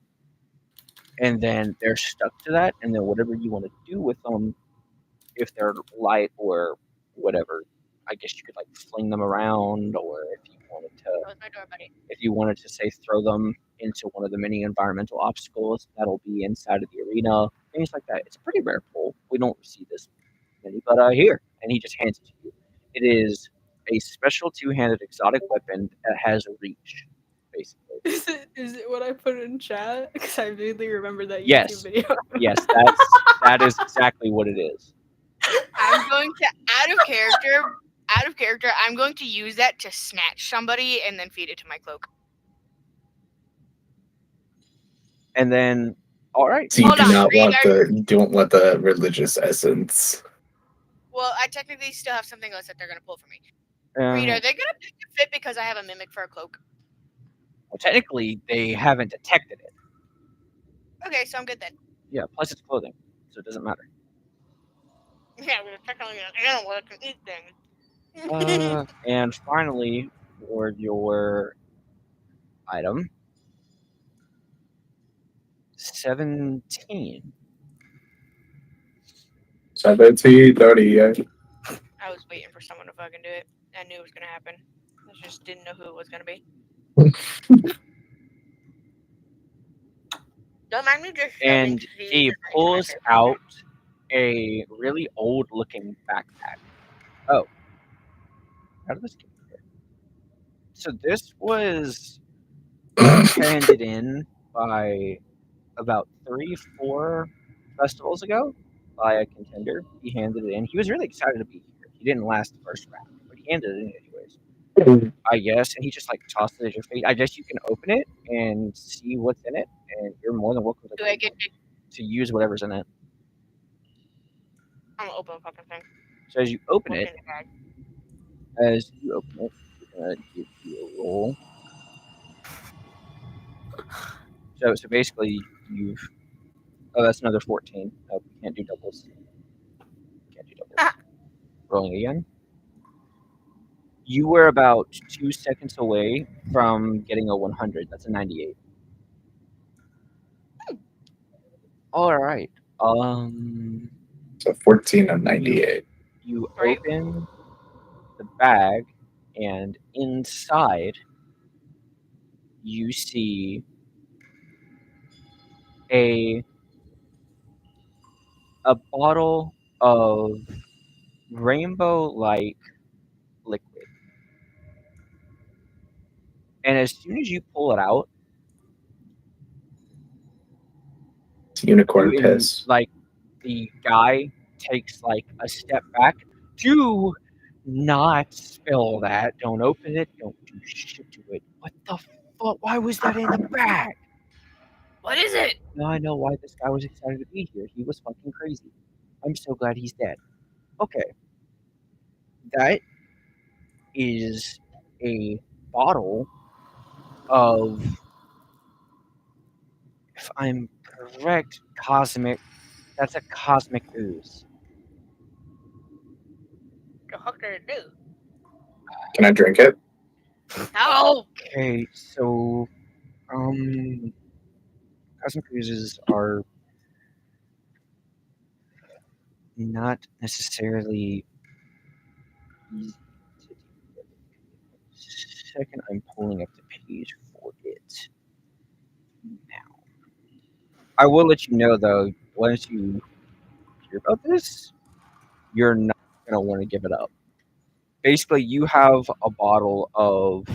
and then they're stuck to that, and then whatever you want to do with them, if they're light or whatever, I guess you could like fling them around, or Close my door, buddy. if you wanted to say throw them into one of the many environmental obstacles that'll be inside of the arena, things like that. It's a pretty rare pull. We don't see this many, but here, and he just hands it to you. It is a special two-handed exotic weapon that has reach, basically. Is it what I put in chat? Because I vaguely remember that Yes. YouTube video. Yes, that is exactly what it is. I'm going to out of character. I'm going to use that to snatch somebody and then feed it to my cloak. And then, all right. So you Hold do on, not want Reader. you don't want the religious essence. Well, I technically still have something else that they're gonna pull from me. Uh, Reed, are they gonna pick a fit because I have a mimic for a cloak? well, technically, they haven't detected it. Okay, so I'm good then. Yeah, plus it's clothing, so it doesn't matter. Yeah, we're technically an animal that can eat things. And finally, for your item, 17. 1738. I was waiting for someone to fucking do it. I knew it was gonna happen. I just didn't know who it was gonna be. Don't mind me just And shoving he these pulls in out a really old-looking backpack. Oh, how did this get here? So this was handed in by about 3-4 festivals ago by a contender. He handed it in. He was really excited to be here. He didn't last the first round, but he handed it in anyways. I guess, and he just like tossed it at your feet. I guess you can open it and see what's in it, and you're more than welcome Do I get to use whatever's in it. I'm gonna open the fucking thing. So as you open What's it, in the bag? we're gonna give you a roll. So basically, you've. Oh, that's another 14. Oh, we can't do doubles. Can't do doubles. Ah. Rolling again. You were about 2 seconds away from getting a 100. That's a 98. All right. So 14 of 98. You Right. open the bag, and inside you see a bottle of rainbow-like liquid. And as soon as you pull it out, It's unicorn you piss. like the guy takes like a step back. Do not spill that. Don't open it. Don't do shit to it. What the fuck? Why was that in the bag? What is it? Now I know why this guy was excited to be here. He was fucking crazy. I'm so glad he's dead. Okay. That is a bottle of, if I'm correct, cosmic. That's a cosmic ooze. The fuck did it do? Can I drink it? No. Okay, so cosmic oozes are not necessarily easy to deal with. Second, I'm pulling up the page for it now. I will let you know though, once you hear about this, you're not gonna want to give it up. Basically, you have a bottle of,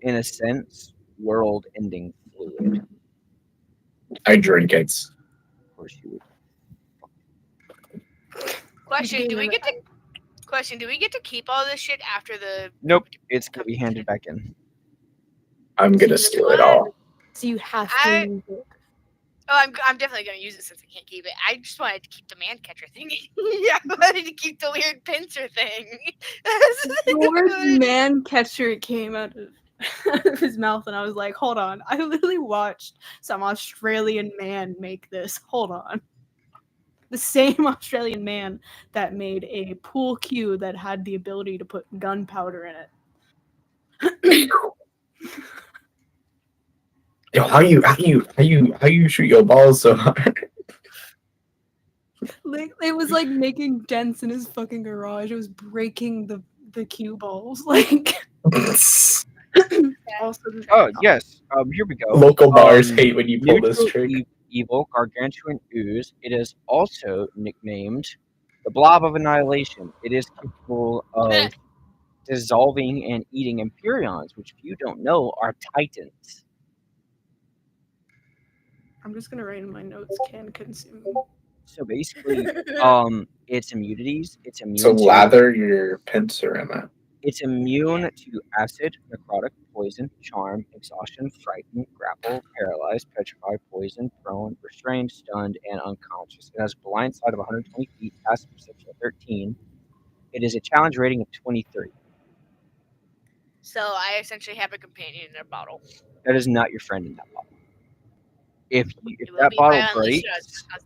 in a sense, world-ending fluid. I drink it. Of course, you would. Question: Do we get to keep all this shit after the? Nope, it's gonna be handed back in. I'm gonna steal it all. So you have I- to use it. Oh, I'm definitely gonna use it since I can't keep it. I just wanted to keep the man catcher thing. Yeah, I wanted to keep the weird pincer thing. The word man catcher came out of his mouth, and I was like, hold on. I literally watched some Australian man make this. Hold on. The same Australian man that made a pool cue that had the ability to put gunpowder in it. Yo, how you shoot your balls so hard? Like, it was like making dents in his fucking garage. It was breaking the cue balls. Like, also, Oh yes. Here we go. Local bars hate when you pull this Neutral trick. evil gargantuan ooze. It is also nicknamed the Blob of Annihilation. It is capable of dissolving and eating Empyreans, which, if you don't know, are Titans. I'm just gonna write in my notes, can consume. So basically, its immunities. It's immune So to lather your pincer in it. It's immune to acid, necrotic, poison, charm, exhaustion, frighten, grapple, paralyzed, petrified, poison, prone, restrained, stunned, and unconscious. It has a blind side of 120 feet, passive perception of 13. It is a challenge rating of 23. So I essentially have a companion in a bottle. That is not your friend in that bottle. If It will that be bottle my only breaks, shot.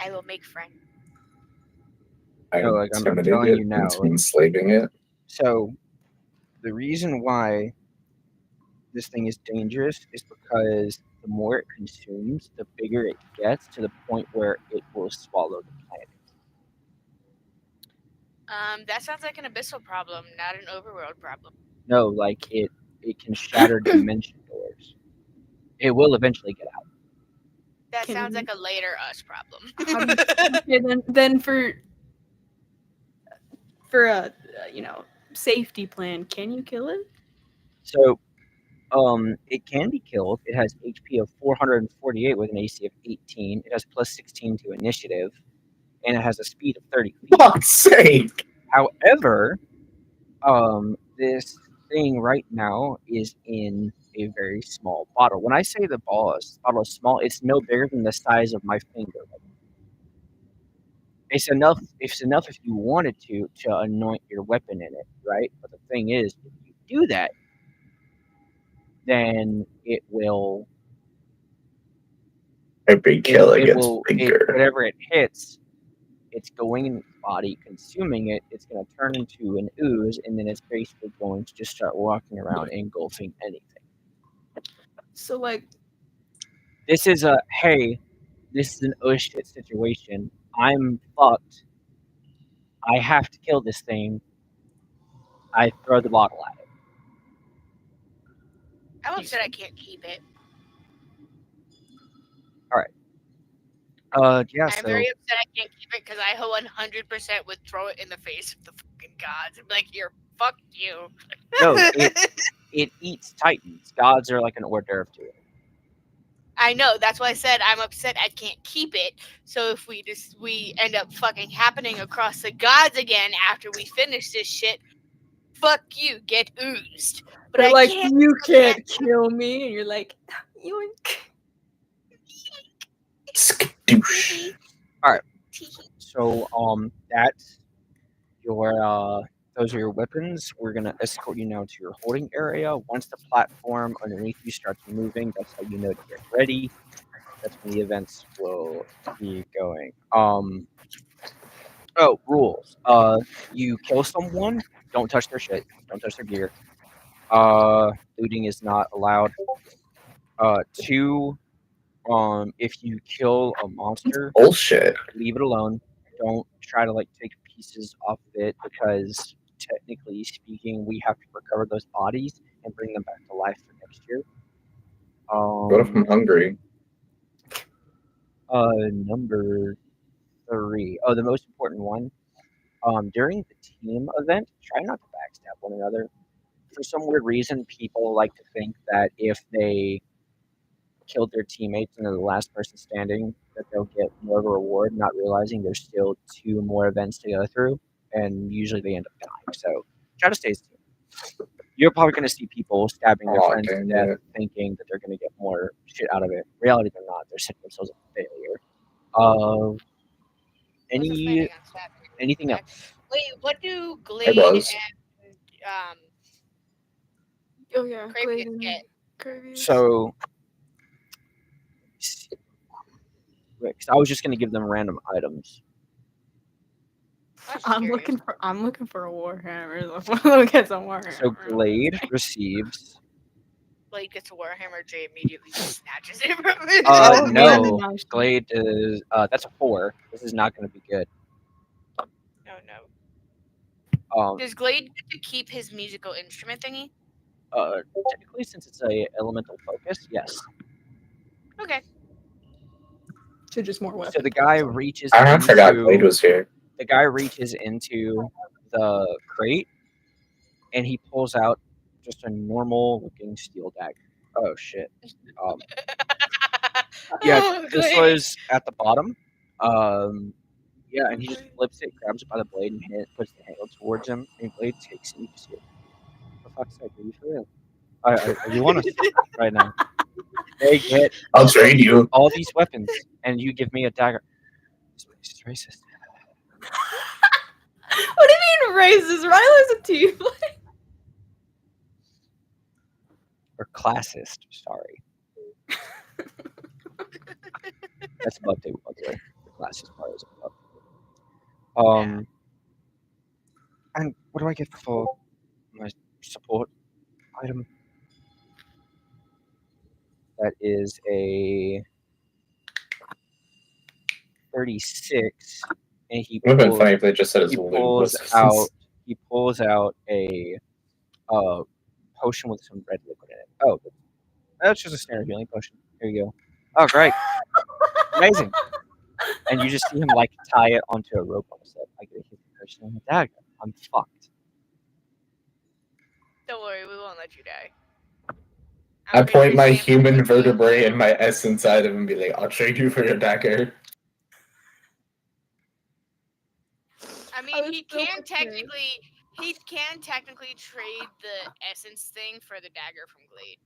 I will make friends. I'm No, like, I'm telling intimidated you now, into enslaving it. so the reason why this thing is dangerous is because the more it consumes, the bigger it gets to the point where it will swallow the planet. That sounds like an abyssal problem, not an overworld problem. No, like it can shatter dimension doors. It will eventually get out. That Can sounds you- like a later us problem. How do you, okay, then for a safety plan, can you kill it? So, it can be killed. It has HP of 448 with an AC of 18. It has plus 16 to initiative, and it has a speed of 30 feet. Fuck's sake! However, this thing right now is in a very small bottle. When I say the bottle is small, it's no bigger than the size of my finger. It's enough. It's enough if you wanted to anoint your weapon in it, right? But the thing is, if you do that, then it will. Every kill It against will. finger. Whatever it hits, it's going in its body, consuming it. It's going to turn into an ooze, and then it's basically going to just start walking around, engulfing anything. So like, This is a hey. This is an oh shit situation. I'm fucked. I have to kill this thing. I throw the bottle at it. I'm upset I can't keep it. Yeah. I'm So very upset I can't keep it because I 100% would throw it in the face of the fucking gods and be like, "Here, fuck you." no, it eats titans. Gods are like an hors d'oeuvre to it. I know. That's why I said I'm upset I can't keep it. So if we end up fucking happening across the gods again after we finish this shit, fuck you, get oozed. But they're I like, can't. you can't kill me, and you're like, yoink. Skadoosh. So that's your those are your weapons. We're gonna escort you now to your holding area. Once the platform underneath you starts moving, that's how you know to get ready. That's when the events will be going. Oh, rules. You kill someone, don't touch their shit, don't touch their gear. Looting is not allowed. Two, if you kill a monster, Bullshit. leave it alone. Don't try to like take pieces off of it because technically speaking, we have to recover those bodies and bring them back to life for next year. What if I'm hungry? Number 3. Oh, the most important one. During the team event, try not to backstab one another. For some weird reason, people like to think that if they killed their teammates and they're the last person standing, that they'll get more of a reward, not realizing there's still 2 more events to go through, and usually they end up dying. So try to stay as a team. You're probably going to see people stabbing their Aw, friends to dang death, it. thinking that they're going to get more shit out of it. In reality, they're not. They're setting themselves up for failure. What's this man Any against stabbing? anything Okay. else? Wait, what do I Glade was. and Oh yeah, Cravius Glade and get? Cravius. So, because I was just going to give them random items. I was just I'm curious. looking for a Warhammer. Look at some Warhammer. So Glade receives. Glade gets a Warhammer, Jay immediately snatches it from him. Oh, No, man, nice. Glade is. That's a 4. This is not going to be good. No, no. Um, Does Glade get to keep his musical instrument thingy? Technically, since it's a elemental focus, yes. Okay. To just more weapons. So the guy reaches I forgot Blade into was here. the guy reaches into the crate, and he pulls out just a normal looking steel dagger. Oh shit! Yeah, Oh, this Glade. was at the bottom. Yeah, and he just flips it, grabs it by the blade, and puts the handle towards him. And Blade takes it. And you just hear, for fuck's sake, are you for real? Are you on us right now? They get I'll trade you. all these weapons, and you give me a dagger. This place is racist. What do you mean racist? Riley's a team. Or classist. Sorry. That's above table, by the way. The classist part is above. And what do I get for my support item? That is a 36, and he It would have been pulls, funny if they just said his he loot pulls was. out a potion with some red liquid in it. Oh, that's just a standard healing potion. Here you go. Oh, great. Amazing. And you just see him like tie it onto a rope on his head. I get a hit person on the dagger. I'm fucked. Don't worry, we won't let you die. I pretty point sure my Sam human would be like, vertebrae and my S inside of him and be like, I'll trade you for your dagger. I mean, I was he so can prepared. technically trade the essence thing for the dagger from Glade.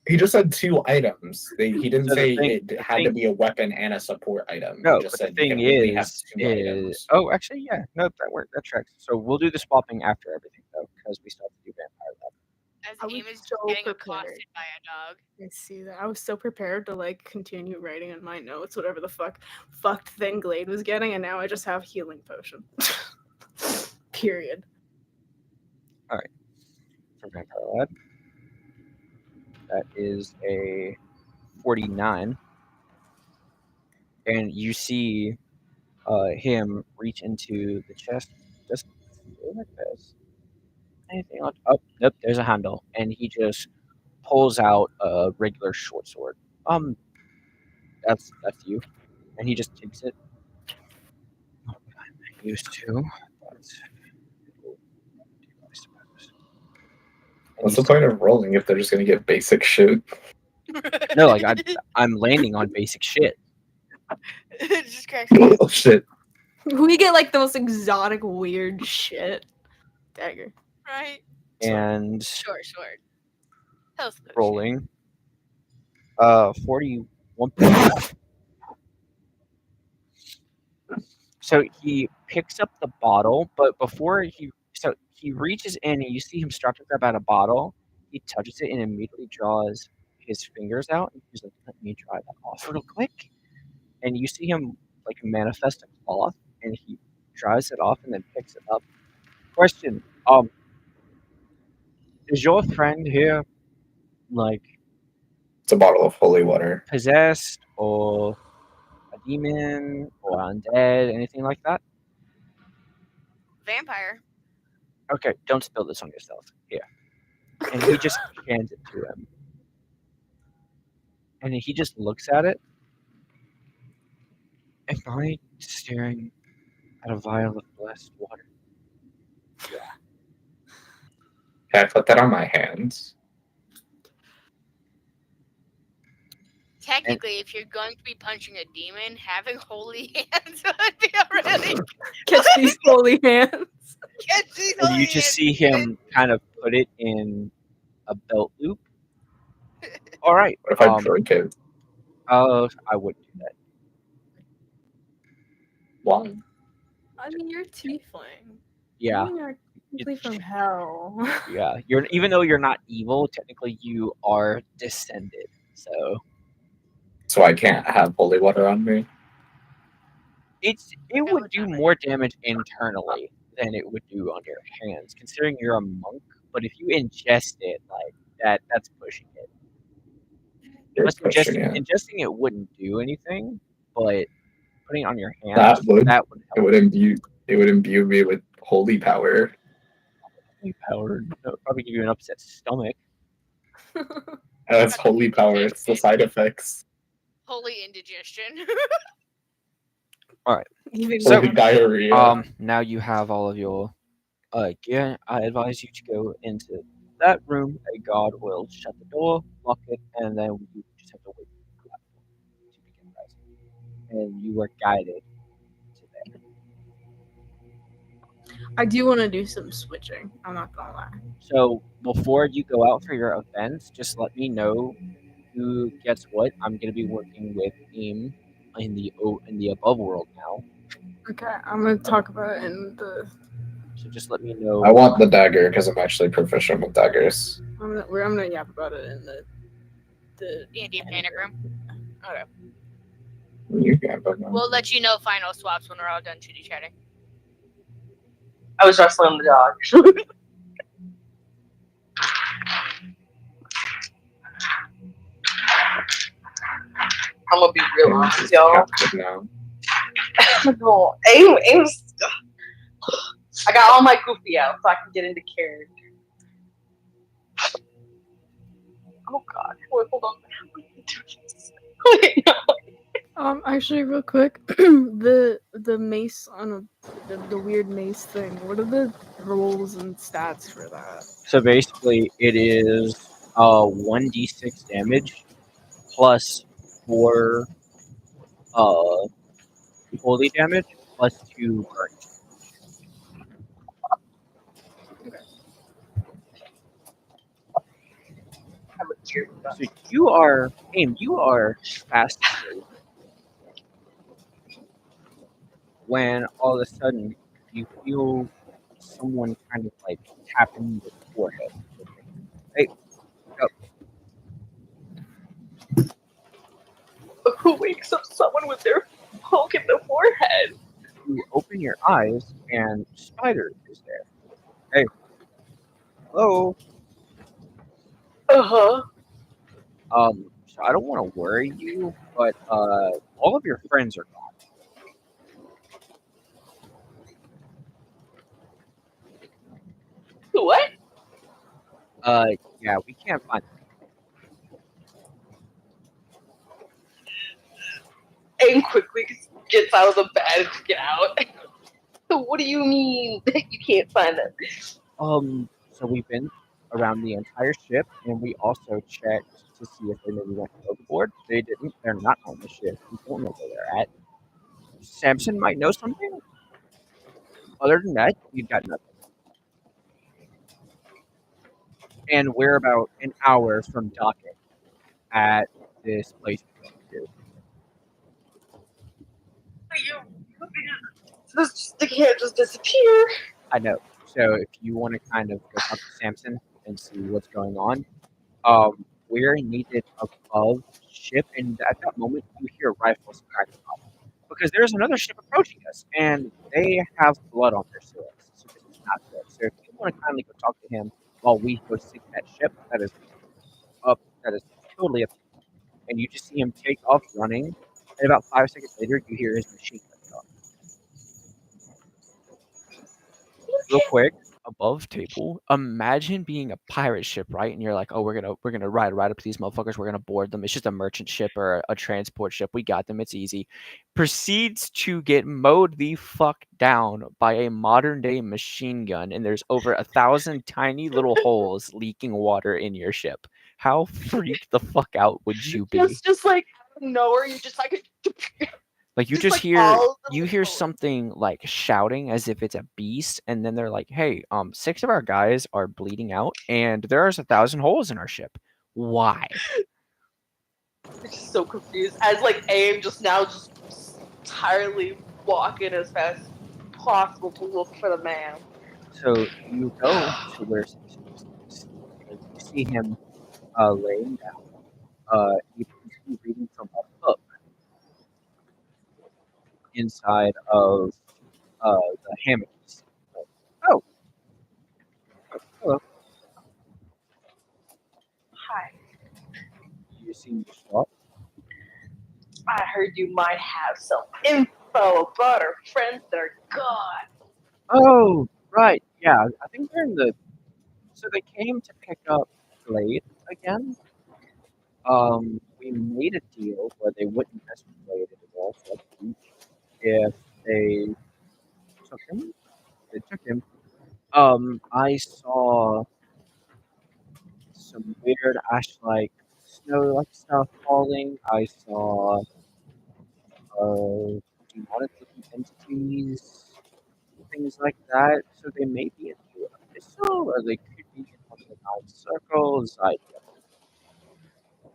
He just said 2 items. He didn't So say the it had to be a weapon and a support item. No, he just but the said you thing can only have is, 2 items. oh, actually, yeah, no, that worked. That tracks. So we'll do the swapping after everything, though, because we still have to do vampire lab. As I was Aim is so getting prepared. accosted by a dog. I see that. I was so prepared to like continue writing in my notes whatever the fucked thing Glade was getting, and now I just have healing potion. Period. For vampire lab. That is a 49, and you see him reach into the chest, just like this. Anything else? Oh, nope, there's a handle, and he just pulls out a regular short sword. That's you, and he just takes it. Not what I'm used to, but I suppose. And What's you the point of rolling if they're just gonna get basic shit? No, like I'm landing on basic shit. It just cracks me. Oh shit. We get like the most exotic, weird shit. Dagger. Right? And Short sword. Health potion. rolling 41. So he picks up the bottle, but before he reaches in and you see him start to grab out a bottle. He touches it and immediately draws his fingers out. And he's like, "Let me dry that off real quick." And you see him like manifest a cloth, and he dries it off and then picks it up. Question: is your friend here like It's a bottle of holy water. possessed or a demon or undead, anything like that? Vampire. Okay, don't spill this on yourself. Here. And he just hands it to him. And he just looks at it. Am I staring at a vial of blessed water? Can I put that on my hands? Technically, if you're going to be punching a demon, having holy hands would be a really Catch these holy hands. Can't see And you my just hand. see him kind of put it in a belt loop. All right. What if I break it? I wouldn't do that. Why? I mean, you're tiefling. Yeah, You are technically from hell. yeah. You're even though you're not evil, technically you are descended. So I can't have holy water on me. it would do more damage internally than it would do on your hands, considering you're a monk. But if you ingest it, like that's pushing it. You're Plus, pushing it. ingesting it wouldn't do anything, but putting it on your hands That would. help. It would imbue me with holy power. Holy power. That would probably give you an upset stomach. That's holy power. It's the side effects. Holy indigestion. Even So, Holy diarrhea. now you have all of your gear. I advise you to go into that room. A guard will shut the door, lock it, and then you just have to wait for the platform to begin rising. And you are guided to there. I do want to do some switching. I'm not gonna lie. So before you go out for your events, just let me know who gets what. I'm gonna be working with Aim in the above world now. Okay, I'm gonna talk about it in the. So just let me know. I want the dagger because I'm actually proficient with daggers. I'm gonna yap about it in the D&D panic room. Okay. You can, but no. We'll let you know final swaps when we're all done chitty chatting. I was wrestling the dog. I'm gonna be real honest, y'all. Now. No, aim's. I got all my goofy out so I can get into character. Oh God! Wait, hold on. Wait, no. Actually, real quick, the mace on the weird mace thing. What are the rolls and stats for that? So basically, it is 1d6 damage plus 4 holy damage plus 2 burn. I'm a cheer. So you are Aim. You are fast asleep when all of a sudden you feel someone kind of like tapping your forehead. Hey, Who wakes up someone with their poke in the forehead? you open your eyes and Spider is there. Hey, hello. Uh-huh. So I don't want to worry you, but all of your friends are gone. What? Yeah, we can't find them. Aim quickly gets out of the bed to get out. What do you mean you can't find them? So we've been around the entire ship, and we also checked to see if they maybe went overboard. They didn't. They're not on the ship. We don't know where they're at. Samson might know something. Other than that, we've got nothing. And we're about an hour from docking at this place we're going to. They can't just disappear. I know. So if you want to kind of go talk to Samson and see what's going on, we're needed above ship, and at that moment you hear rifles cracking off because there's another ship approaching us, and they have blood on their sails. So this is not good. So if you want to kindly go talk to him while we go seek that ship, that is up. That is totally up to you. And you just see him take off running, and about 5 seconds later, you hear his machine gun go. Real quick, above table, imagine being a pirate ship, right? And you're like, oh, we're gonna ride right up to these motherfuckers. We're gonna board them. It's just a merchant ship or a transport ship. We got them. It's easy. Proceeds to get mowed the fuck down by a modern day machine gun, and there's over 1,000 tiny little holes leaking water in your ship. How freaked the fuck out would you be? Just like out of nowhere, you just like Like you Just, just like, hear all the you hear little- something like shouting as if it's a beast, and then they're like, "Hey, 6 of our guys are bleeding out, and there's 1,000 holes in our ship. Why?" It's just so confused. As like AIM just now just entirely walking as fast as possible to look for the man. So you go to where 666 and you see him laying down. He's reading from a book inside of the hammock. Oh, hello. Hi. You seem distraught. I heard you might have some info about our friends that are gone. Oh, right. Yeah, I think they're in the. So they came to pick up Blade again. We made a deal where they wouldn't mess with Blade anymore for like a week if they took him. They took him. I saw some weird ash-like snow-like stuff falling. I saw demonic-looking entities, things like that. So they may be in the abyssal, or they could be in one of the 9 circles. I don't know.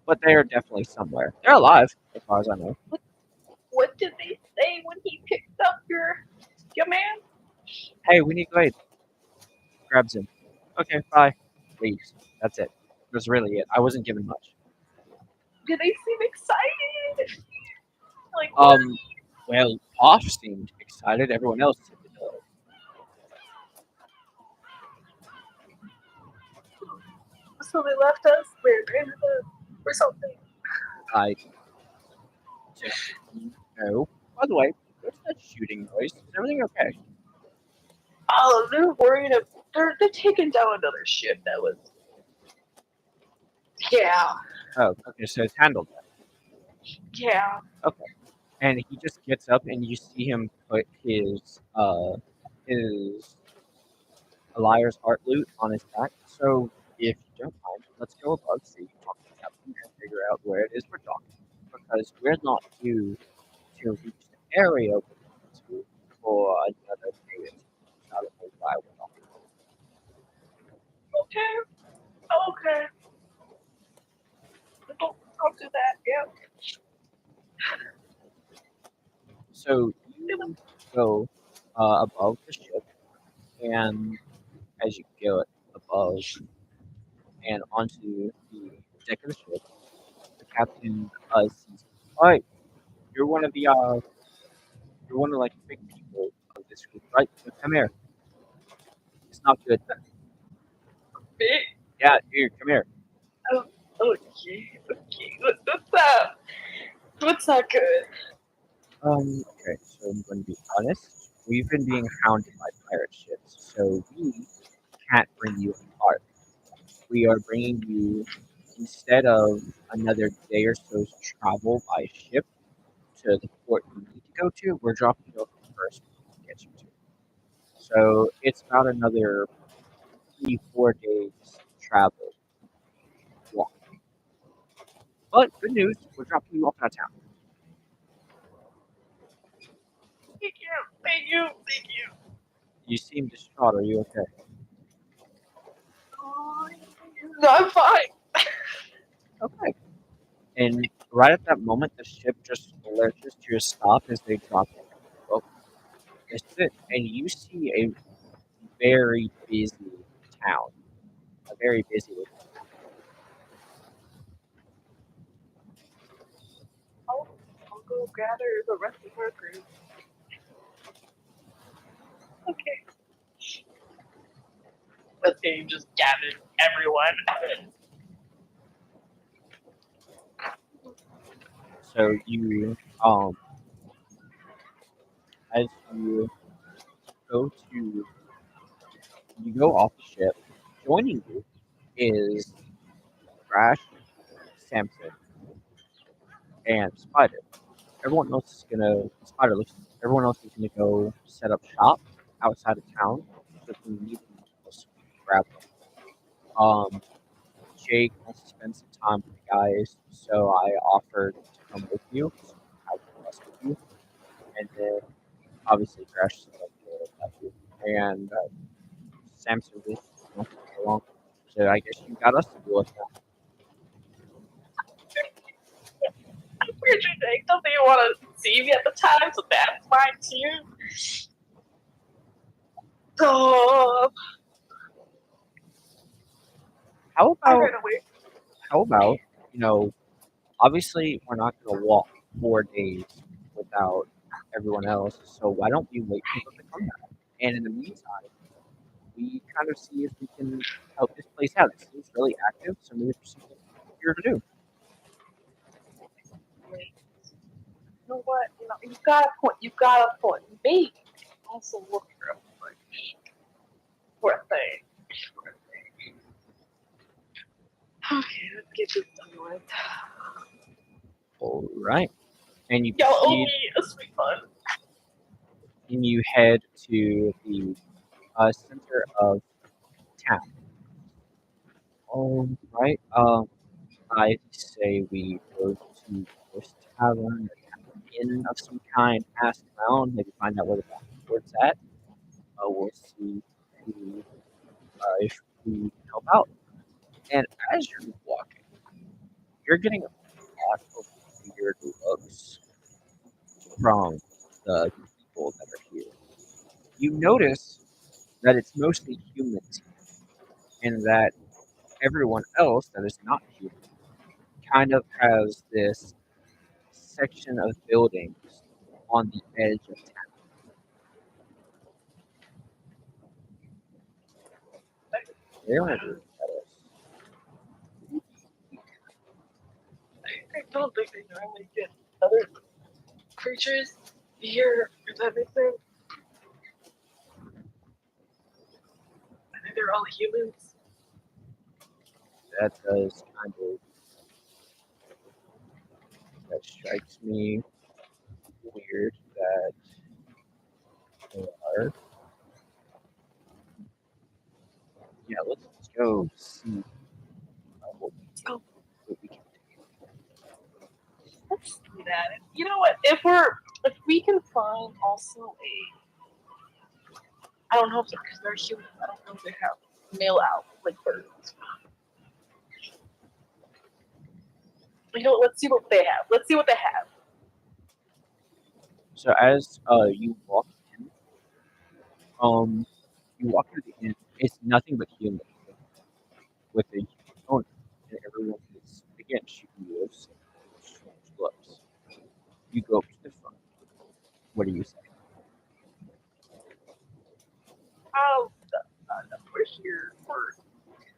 But they are definitely somewhere. They're alive, as far as I know. What did they say when he picked up your man? Hey, we need Glade. Grabs him. Okay, bye. Leaves. That's it. That's really it. I wasn't given much. Did they seem excited? Like Well, Posh seemed excited. Everyone else seemed annoyed. so they left us? We're in or something. I don't know. By the way, what's that shooting noise? Is everything okay? Oh, they're worried. They're taking down another ship that was. Yeah, Oh, okay, so it's handled then. yeah. Okay. And he just gets up and you see him put his liar's heart loot on his back. So if you don't mind, let's go above so you can talk to the captain and figure out where it is we're talking. Because we're not due to reach the area we're going to for another day or two. So I don't know why we're not. Okay. Okay. I'll do that. Yeah. So you go above the ship, and as you go above and onto the deck of the ship, the captain sees, "Alright, you're one of the you're one of like the big people of this group, right? So come here. It's not good. Big. Yeah, here, come here." Oh, okay. Okay. What's up? What's not good? Okay, so I'm going to be honest. We've been being hounded by pirate ships, so we can't bring you apart. We are bringing you, instead of another day or so's travel by ship to the port you need to go to, we're dropping you off the first port to get you to. So it's about another 3-4 days travel walk. But good news, we're dropping you off out of town. Thank you. Thank you. Thank you. You seem distraught. Are you okay? No, I'm fine. Okay. And right at that moment, the ship just lurches to a stop as they drop in. Well, this is it. And you see a very busy town. A very busy looking town. I'll go gather the rest of our group. Okay. The team just gathered everyone. So you, as you go off the ship, joining you is Crash, Samson, and Spider. Everyone else is gonna Spider looks. Everyone else is gonna go set up shop outside of town. So if you need them, just grab them. Jake wants to spend some time with the guys, so I offered to come with you. So you, and then obviously crashes into you. And Samson was not for long. So I guess you got us to deal with that. Weird thing. Don't they want to see me at the time? So that's fine too. Oh, How I about ran away. obviously we're not going to walk 4 days without everyone else. So why don't we wait for them to come back? And in the meantime, we kind of see if we can help this place out. It seems really active, so maybe there's something here to do. Wait. You know what? You got a point. You got a point. Maybe also look for a push. For a thing. Okay, let's get this done with. All right, and you Y'all owe proceed me a sweet fun. and you head to the center of town. All right. I say we go to this tavern, or inn of some kind, ask around, maybe find out where the back door's at. We'll see who, if we can help out. And as you're walking, you're getting a lot of weird looks from the people that are here. You notice that it's mostly humans, and that everyone else that is not human kind of has this section of buildings on the edge of town. They're gonna do I don't think they normally get other creatures here. Does that make sense? I think they're all humans. that does kind of that strikes me weird that they are. Yeah, let's go see what we can do. Let's do that. You know what? If we can find also a, I don't know if because they're humans. I don't know if they have mail out like birds. You know, let's see what they have. Let's see what they have. So as you walk in, you walk through the inn. It's nothing but humans with a human owner, and everyone is again shooting you with strange looks. You go up to the front. What do you say? We're here for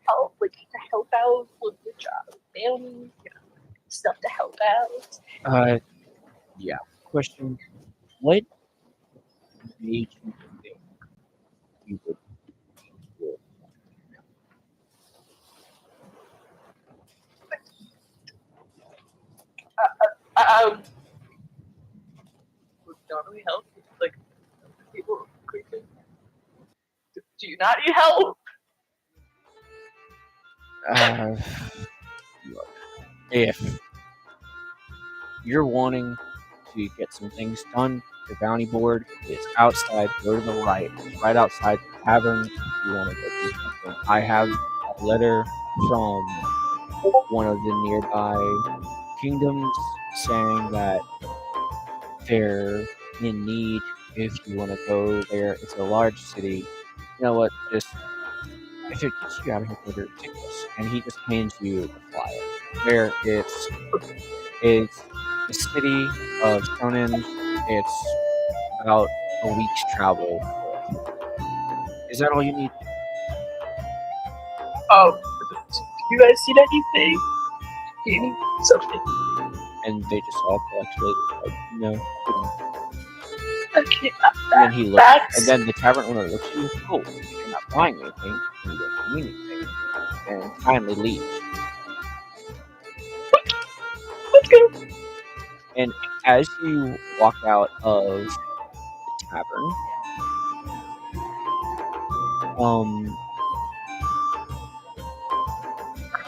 help, like to help out with the job, family, stuff to help out. Yeah. Question: what made you think you would do it? Um, don't we help like people creatures? Do you not need help? Uh, look, if you're wanting to get some things done, your bounty board is outside. Go to the right. It's right outside the tavern. If you want to go do something, I have a letter from one of the nearby kingdoms saying that they're in need. If you want to go there, it's a large city. You know what? Just if it gets you out of here, it's ridiculous. And he just hands you the flyer where it's the city of Stonehenge. It's about a week's travel. Is that all you need? Do you guys see anything? Do you need something? And they just all collectively like, no. Okay, And then he looks, that's and then the tavern owner looks at you. Cool. If you're not buying anything, you don't need anything, and kindly leave. let's go. And as you walk out of the tavern,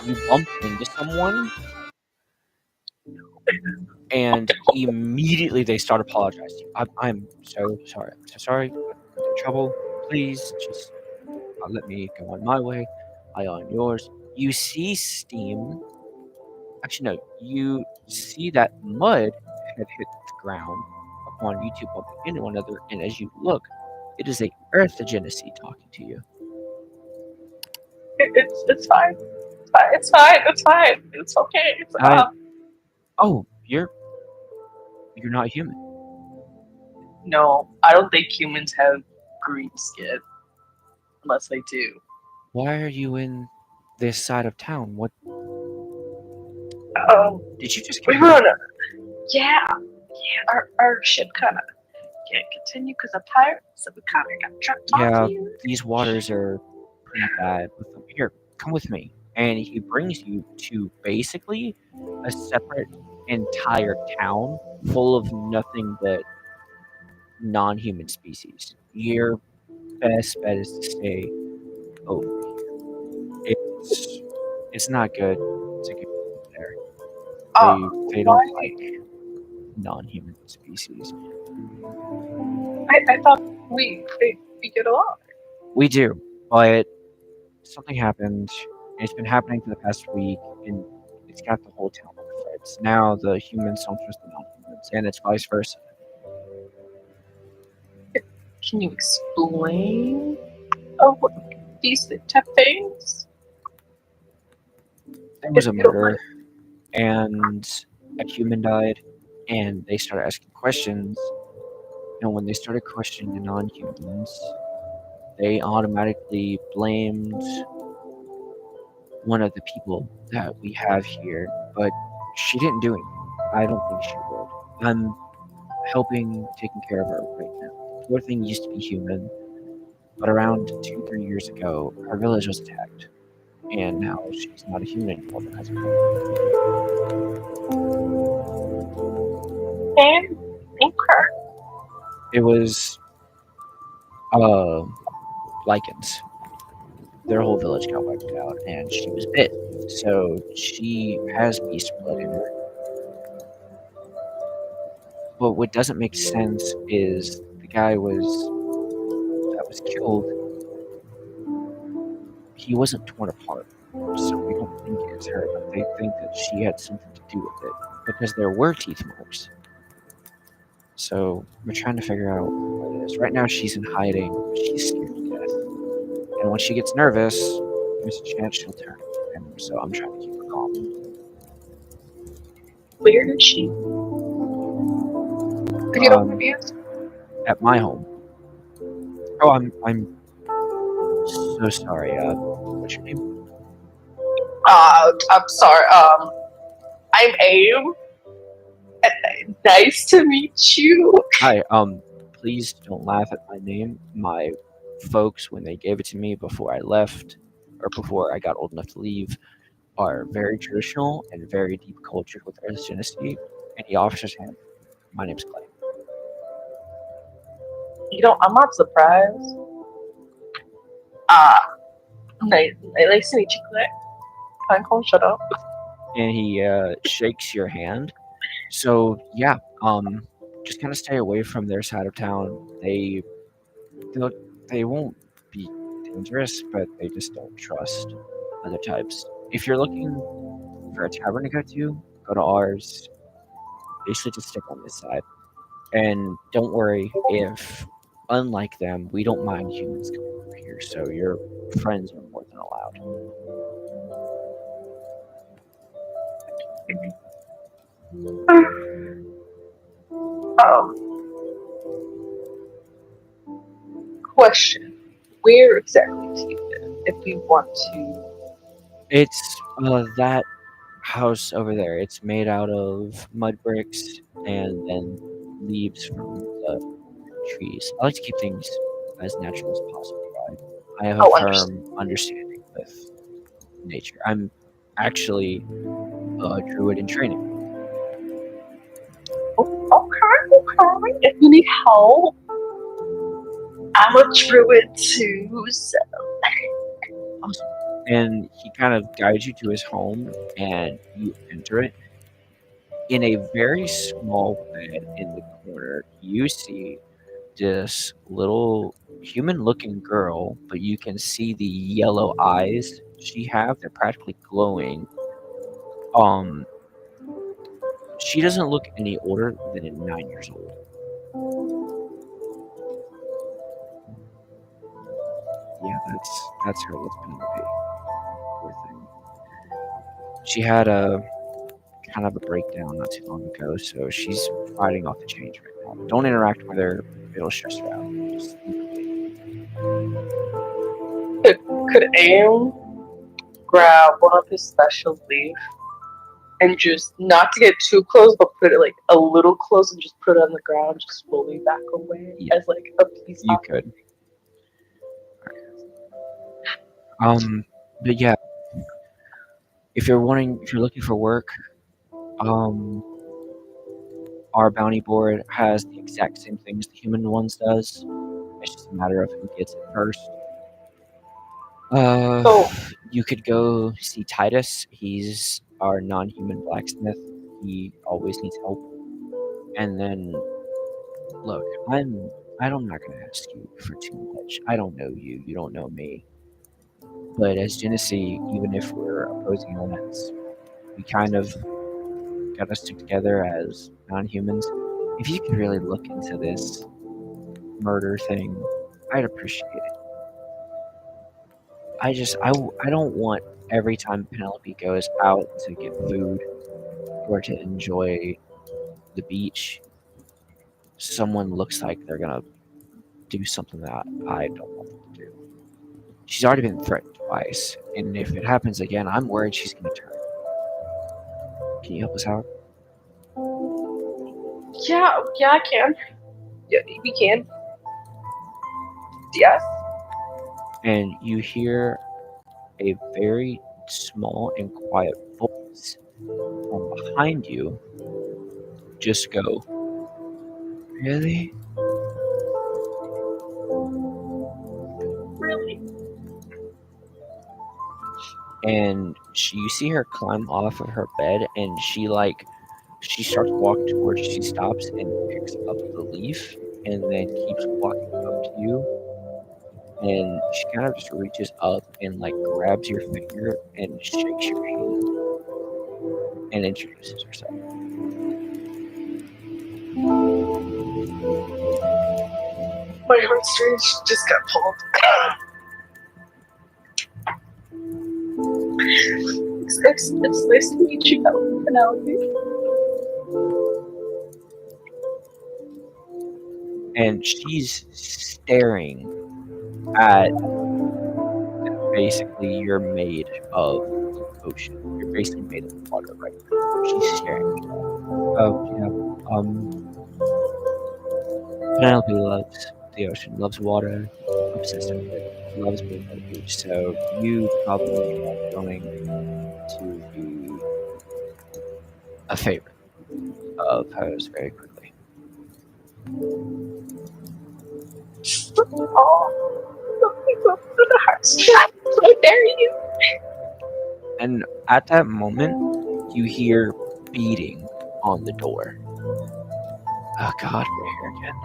you bump into someone, and immediately they start apologizing. I'm so sorry. I'm so sorry. I'm in trouble. Please just let me go on my way. I on yours. You see steam. Actually, no. You see that mud had hit the ground upon you two bumping into one another, and as you look, it is a Earth Genesee talking to you. It's fine. It's fine. It's fine. It's okay. It's Oh, you're not human. No, I don't think humans have green skin. Unless they do. Why are you in this side of town? What did you just We get were hit? on a. Yeah. Our ship kind of can't continue because of pirates, so we kind of got trapped Yeah, off here. these waters are pretty bad with them. Here, come with me. And he brings you to basically a separate entire town full of nothing but non-human species. Your best bet is to stay over here. It's not good to go there. They Why? don't like non-human species. I thought we get along. We do, but something happened. And it's been happening for the past week, and it's got the whole town on the fritz. Now the humans don't trust the non-humans, and it's vice versa. Can you explain what these type of things? There was a If you don't murder, and a human died, and they started asking questions. And when they started questioning the non-humans, they automatically blamed one of the people that we have here, but she didn't do anything. I don't think she would. I'm helping taking care of her right now. The poor thing used to be human, but around 2-3 years ago, her village was attacked, and now she's not a human anymore. But has a And okay. It was lichens. Their whole village got wiped out, and she was bit. So she has beast blood in her. But what doesn't make sense is the guy that was killed. He wasn't torn apart, so we don't think it's her. But they think that she had something to do with it because there were teeth marks. So we're trying to figure out what it is. Right now, she's in hiding. She's scared to death, and when she gets nervous, there's a chance she'll turn. And so I'm trying to keep her calm. Where is she? If you don't mind me asking. At my home. Oh, I'm so sorry. What's your name? I'm sorry. I'm Abe. Nice to meet you. Hi. Please don't laugh at my name. My folks, when they gave it to me before I left, or before I got old enough to leave, are very traditional and very deep cultured with Earth Genesee. And he offers his hand. My name's Clay. You know, I'm not surprised. Nice to meet you, Clay. Fine, shut up. And he shakes your hand. So yeah, just kind of stay away from their side of town. They won't be dangerous, but they just don't trust other types. If you're looking for a tavern to go to ours. Basically, just stick on this side. And don't worry if, unlike them, we don't mind humans coming over here. So your friends are more than allowed. Question. Where exactly do you live if we want to? It's that house over there. It's made out of mud bricks and then leaves from the trees. I like to keep things as natural as possible. I have a firm understanding with nature. I'm actually a druid in training. Okay. If you need help, I'm a druid too, so. Awesome. And he kind of guides you to his home, and you enter it. In a very small bed in the corner, you see this little human-looking girl, but you can see the yellow eyes she have. They're practically glowing. Um, she doesn't look any older than 9 years old. Yeah, that's her. That's Penelope. Poor thing. She had a kind of a breakdown not too long ago, so she's fighting off the change right now. Don't interact with her; it'll stress her out. Just leave her be. Could Aim grab one of his special leaf and just not to get too close, but put it like a little close and just put it on the ground, just slowly back away Yeah. as like a peace You offering? could. But yeah, if you're looking for work, our bounty board has the exact same things the human ones does. It's just a matter of who gets it first. So- You could go see Titus. He's our non-human blacksmith. He always needs help. And then, look, I'm not gonna ask you for too much. I don't know you. You don't know me. But as Genesee, even if we're opposing elements, we kind of gotta stick together as non-humans. If you could really look into this murder thing, I'd appreciate it. I don't want every time Penelope goes out to get food or to enjoy the beach, someone looks like they're gonna do something that I don't want them to do. She's already been threatened twice, and if it happens again, I'm worried she's gonna turn. Can you help us out? Yeah, I can. Yeah, we can. Yes. And you hear a very small and quiet voice from behind you just go, "Really?" Really? And you see her climb off of her bed, and she starts walking towards you. She stops and picks up the leaf, and then keeps walking up to you. And she kind of just reaches up and like grabs your finger and shakes your hand and introduces herself. My heartstrings just got pulled. It's nice to meet you, Penelope. And she's staring at basically you're made of the ocean. You're basically made of water right now. She's staring at that. Oh, yeah. Penelope loves the ocean, loves water, obsessed with it, loves being on the beach. So you probably are going to be a favorite of hers very quickly. Oh, the heartstrings. How dare you? And at that moment, you hear beating on the door. Oh God, we're here again.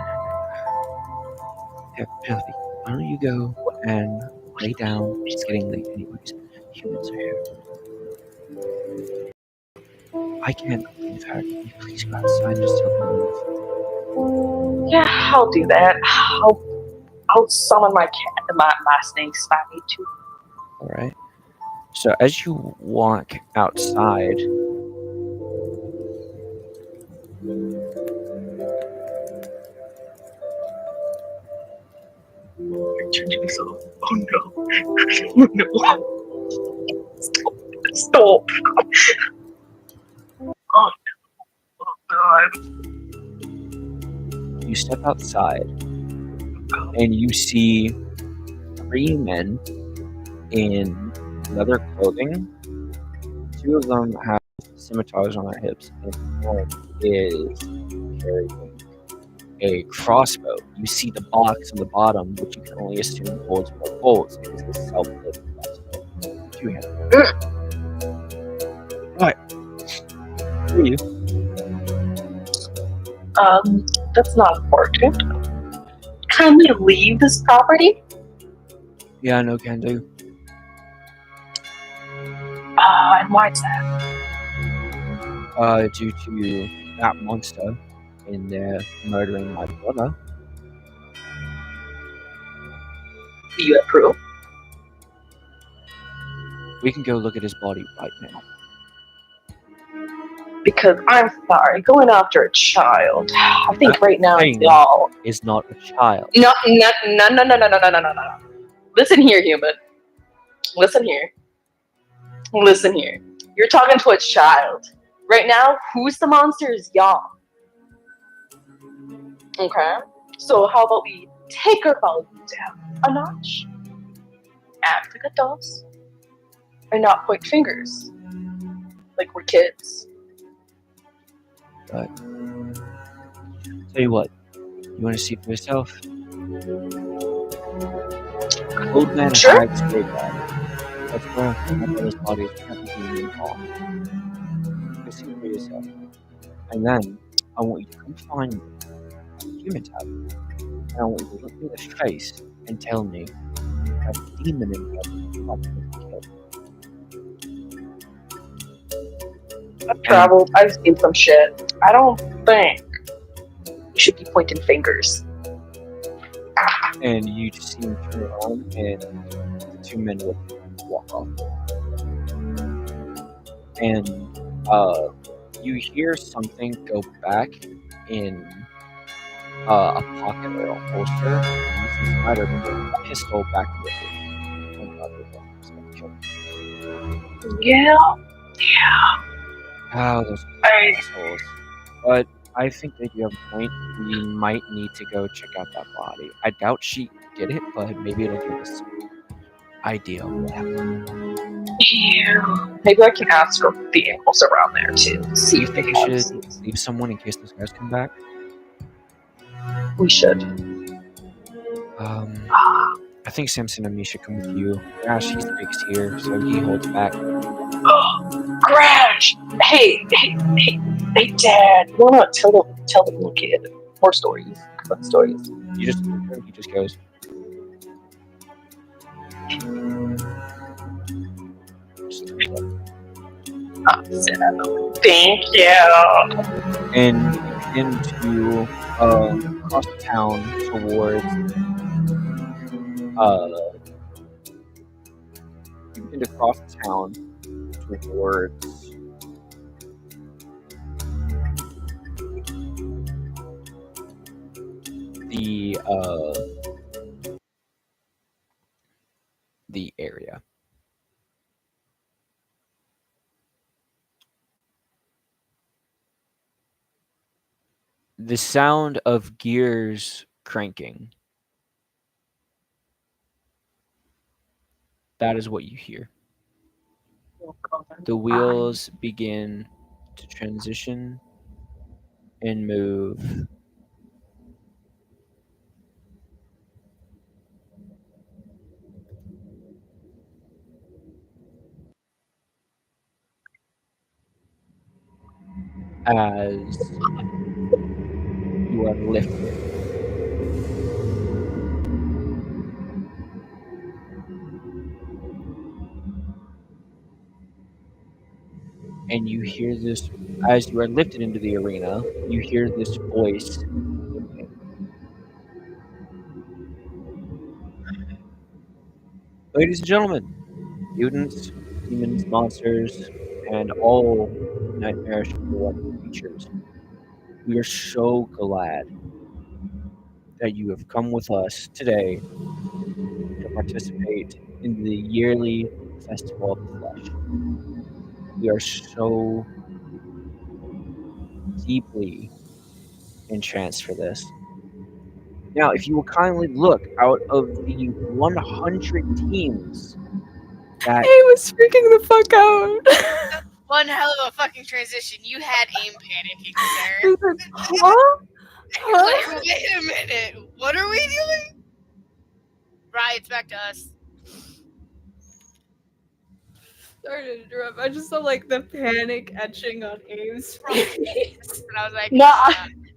Yeah, Penelope, why don't you go and lay down? It's getting late anyways. Humans are here. I can't leave her. Can you please go outside and just tell them to leave? Yeah, I'll do that. I'll summon my cat, my snakes if I need to. Alright. So as you walk outside, You're changing yourself. Oh no. Oh no. Stop. Oh no. Oh god. you step outside and you see 3 men in leather clothing. 2 of them have scimitars on their hips, and one is carrying a crossbow. You see the box on the bottom, which you can only assume holds more bolts because it's a self-loading crossbow. 2-handed. Right. Who are you? That's not important. Can we leave this property? Yeah, no can do. And why is that? Due to that monster in there murdering my brother. Do you approve? We can go look at his body right now. Because I'm sorry, going after a child. I think That right now it's thing all. is not a child. No. Listen here, human. Listen here. Listen here. You're talking to a child. Right now, who's the monster is y'all. Okay? So how about we take our volume down a notch? Act like adults. And not point fingers. Like we're kids. Tell you what, you want to see for yourself? Old man Sure. hides great body. That's where my brother's body is currently involved. Go see for yourself. And then I want you to come find me, human type, and I want you to look me in the face and tell me that demon in there about to kill. I've traveled. I've seen some shit. I don't think you should be pointing fingers. And you just see him turn around and the two men would walk off. And you hear something go back in a pocket or a holster, and you see Snyder with a pistol back with it. Yeah. Oh, those I assholes. But I think that you have a point. We might need to go check out that body. I doubt she did it, but maybe it'll give us some idea of what happened. Yeah. Maybe I can ask for vehicles around there too. Do See you if they think we have. should leave someone in case those guys come back? We should. I think Samson and me should come with you. Ash, he's the biggest here, so he holds back. Crash! Hey, Dad! Why not tell the little kid more stories? Fun stories. You just he just goes. Thank you. And into across town towards you begin to cross town towards the area. The sound of gears cranking. That is what you hear. The wheels begin to transition and move. As you are lifted. And you hear this, as you are lifted into the arena, you hear this voice. Ladies and gentlemen, mutants, demons, monsters, and all nightmarish creatures, we are so glad that you have come with us today to participate in the yearly Festival of the Flesh. We are so deeply entranced for this. Now, if you will kindly look out of the 100 teams that He was freaking the fuck out. One hell of a fucking transition. You had aim panicking, He sir. was like, huh? Like, wait a minute. What are we doing? Right, it's back to us. Sorry to interrupt. I just saw like the panic etching on Abe's face. And I was like, No,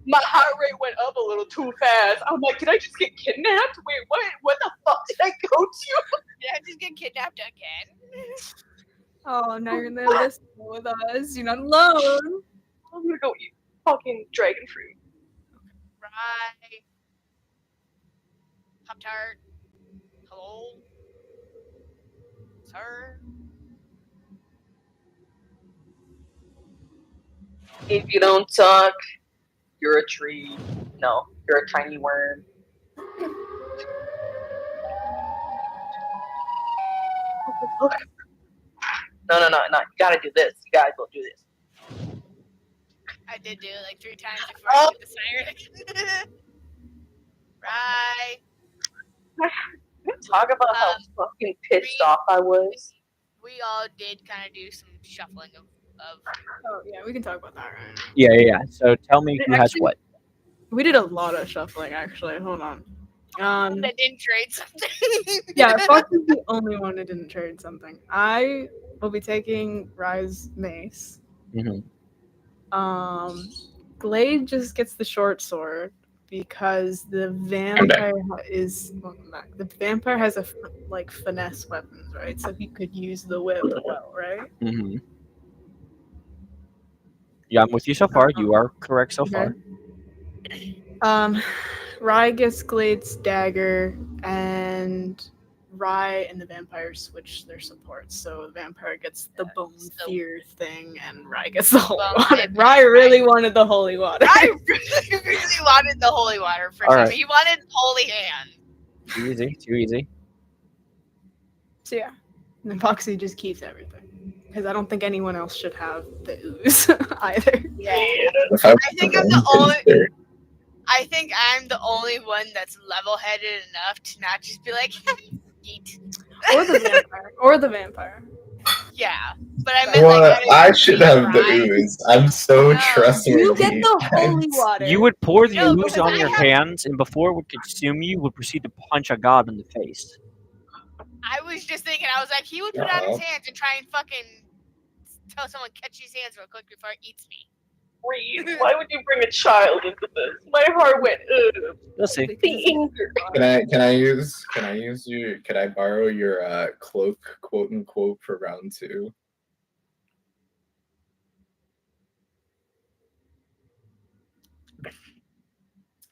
my heart rate went up a little too fast. I'm like, did I just get kidnapped? Wait, what? What the fuck did I go to? Did I just get kidnapped again? Oh, now you're in the abyss with us. You're not alone. I'm gonna go eat fucking dragon fruit. Right. Pop Tart. Hello? Sir? If you don't talk, you're a tree. No, you're a tiny worm. No. You gotta do this. You guys will do this. I did do it like 3 times before I hit the siren. Right. Can we talk about how fucking pissed off I was? We all did kind of do some shuffling of Oh yeah, we can talk about that right now. Yeah. So tell me who has Actually- what. We did a lot of shuffling actually. Hold on. that didn't trade something. Yeah, Fox is the only one who didn't trade something. I will be taking Rise Mace. Mhm. Glade just gets the short sword because the vampire the vampire has a like finesse weapons, right? So he could use the whip well, right? Mm-hmm. Yeah, I'm with you so far. You are correct so far. Rye gets Glade's dagger, and Rye and the vampire switch their supports. So the vampire gets the bone fear thing, and Rye gets the holy water. Rye really wanted the holy water. I really wanted the holy water for All him. right. He wanted holy hand. Too easy. So yeah, and then Foxy just keeps everything because I don't think anyone else should have the ooze either. Yeah. If I think I'm the only. there. I think I'm the only one that's level-headed enough to not just be like, eat. Or the vampire. Yeah, but I meant What? like I should have the Rye. ooze. I'm so No. trustworthy. You get the holy water. You would pour the No, ooze because on I your have- hands, and before it would consume you, would proceed to punch a god in the face. I was just thinking, I was like, he would put out his Uh-oh. hands and try and fucking tell someone catch his hands real quick before it eats me. Reed, why would you bring a child into this? My heart went, ugh. You'll see. The anger. Can I borrow your cloak, quote unquote, for round 2?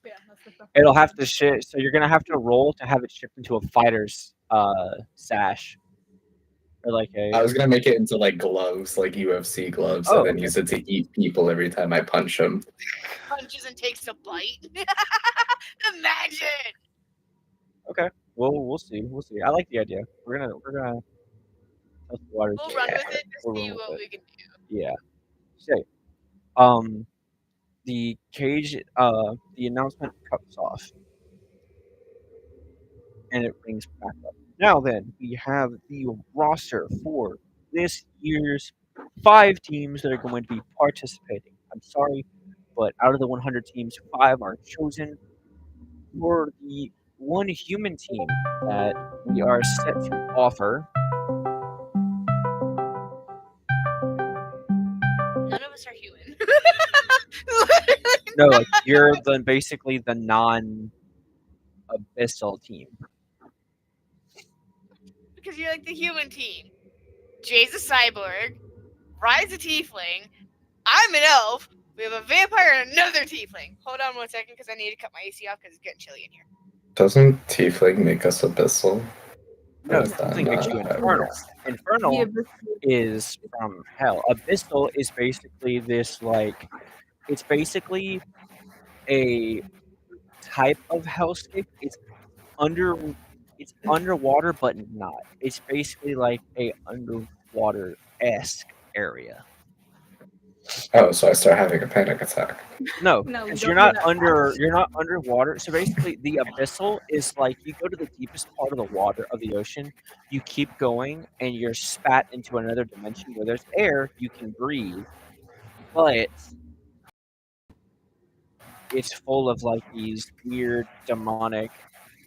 Yeah, that's the stuff. It'll have to shit. So you're gonna have to roll to have it shipped into a fighter's sash, or like a. I was gonna make it into like gloves, like UFC gloves, Oh, and then okay. use it to eat people every time I punch them. Punches and takes a bite. Imagine. Okay. We'll see. I like the idea. We're gonna test the waters. We'll run with it to We'll see run with what it. we can do. Yeah. So, the cage, the announcement cuts off, and it rings back up. Now then, we have the roster for this year's 5 teams that are going to be participating. I'm sorry, but out of the 100 teams, 5 are chosen. For the one human team that we are set to offer, None of us are human. no, like you're basically the non-abyssal team. Because you're like the human team. Jay's a cyborg. Rye's a tiefling. I'm an elf. We have a vampire and another tiefling. Hold on 1 second, because I need to cut my AC off because it's getting chilly in here. Doesn't Tiefling make us abyssal? No, Is that something makes you not- infernal. Infernal The abyss- is from hell. Abyssal is basically this like, it's basically a type of hellscape. It's underwater, but not. It's basically like a underwater-esque area. Oh, so I start having a panic attack. No, No, we because don't you're do not that. you're not underwater. So basically, the abyssal is like you go to the deepest part of the water of the ocean. You keep going, and you're spat into another dimension where there's air. You can breathe, but it's full of like these weird, demonic,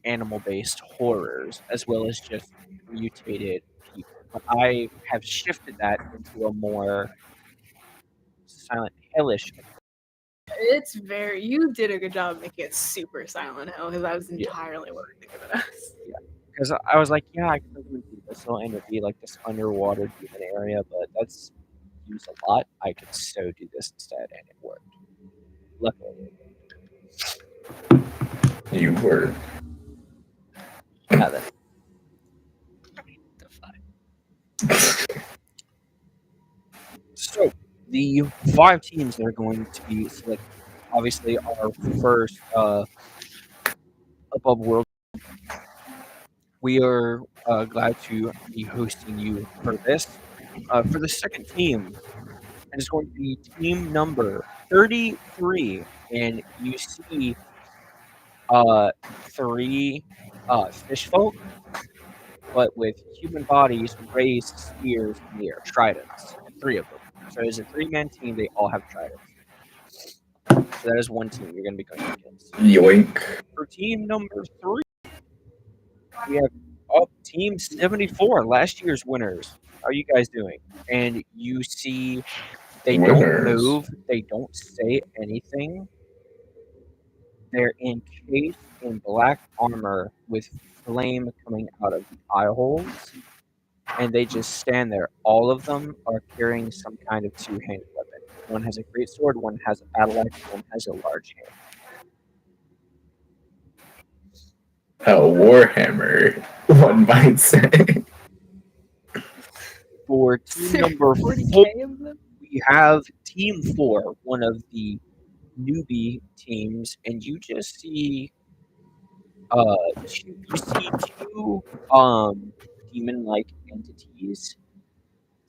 animal-based horrors, as well as just mutated people. But I have shifted that into a more silent, hellish. It's very. You did a good job making it super Silent Hill because that was Yeah. entirely what I think of it as. Because I was like, yeah, I could put them into the abyssal and it'd be like this underwater demon area, but that's used a lot. I could so do this instead, and it worked. Luckily, You were. now then, The fuck? so the 5 teams that are going to be selected, obviously, our first above world. We are glad to be hosting you for this. For the second team, it is going to be team number 33, and you see 3 fish folk, but with human bodies, raised spears in the air, tridents, 3 of them. So it's a 3-man team. They all have tridents. So that is one team you're going to be going up against. Yoink. For team number 3, we have team 74, last year's winners. How are you guys doing? And you see they don't Winners. move, they don't say anything. They're encased in black armor with flame coming out of the eye holes, and they just stand there. All of them are carrying some kind of two-handed weapon. One has a great sword, one has a battle axe, one has a large hammer. A warhammer, one might say. For team number 4, 40K of them. we have team 4, one of the newbie teams, and you just see two demon-like entities.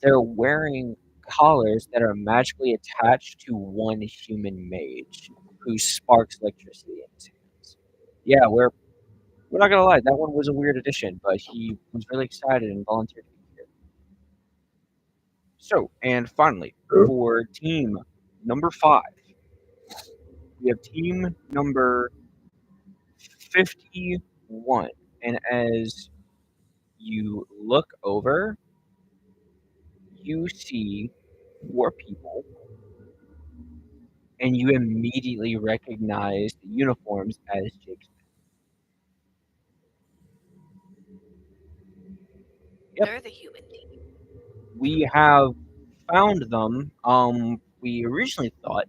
They're wearing collars that are magically attached to one human mage who sparks electricity in his hands. Yeah, we're not gonna lie, that one was a weird addition, but he was really excited and volunteered to be here. So, and finally, for team number 5, we have team number 51, and as you look over, you see 4 people, and you immediately recognize the uniforms as Jake's. Yep. They're the human team. We have found them. We originally thought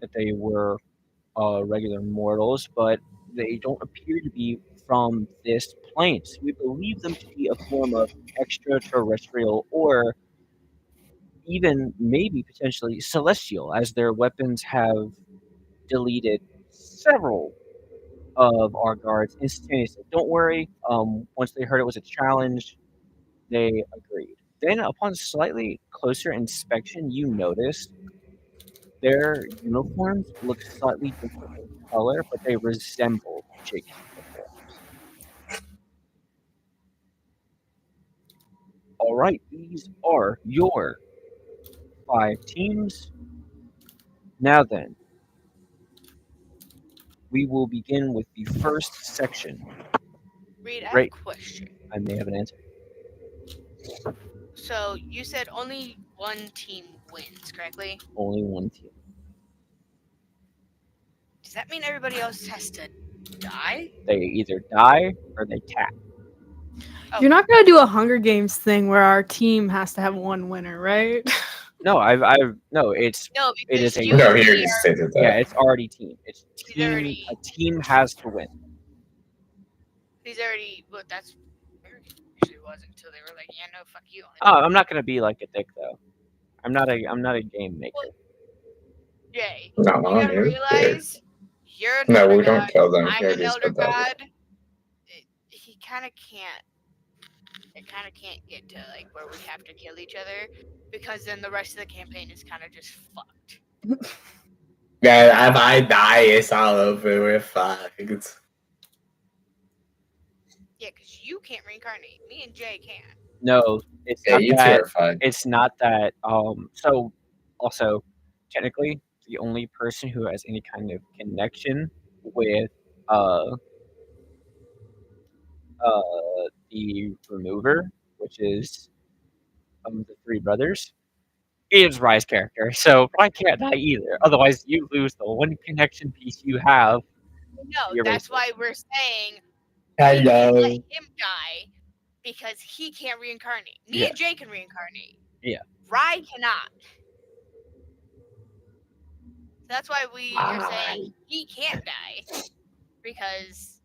that they were regular mortals, but they don't appear to be from this plane. So we believe them to be a form of extraterrestrial or even maybe potentially celestial, as their weapons have deleted several of our guards instantaneously. Don't worry. Once they heard it was a challenge, they agreed. Then, upon slightly closer inspection, you notice their uniforms look slightly different in color, but they resemble Jake's uniforms. All right, these are your 5 teams. Now then, we will begin with the first section. Reed, I have a Great. question. I may have an answer. So you said only one team wins, correctly? Only one team. Does that mean everybody else has to die? They either die or they tap. Oh, You're not gonna do a Hunger Games thing where our team has to have one winner, right? No, no. It no, is because a you No, and he me already are stated that. yeah. It's already team. It's He's team. already- A team has to win. he's already. Well, that's actually was until they were like, yeah, no, fuck you. I'm not gonna be like a dick though. I'm not a game maker. Jay, No, you gotta dude. realize you're an No, elder we don't god. kill them. I'm He an already elder said that. god. He kind of can't. It kind of can't get to like where we have to kill each other because then the rest of the campaign is kind of just fucked. Yeah, if I die, it's all over. We're fucked. Yeah, because you can't reincarnate. Me and Jay can. No, it's Yeah, not you two that. are fine. It's not that. So, also, technically, the only person who has any kind of connection with the remover, which is the 3 brothers, is Rye's character, so Rye can't die either. Otherwise, you lose the one connection piece you have. No, You're that's racist. why we're saying we can't let Hello. him die because he can't reincarnate. Me Yeah. and Jay can reincarnate. Yeah. Rye cannot. That's why we are saying he can't die because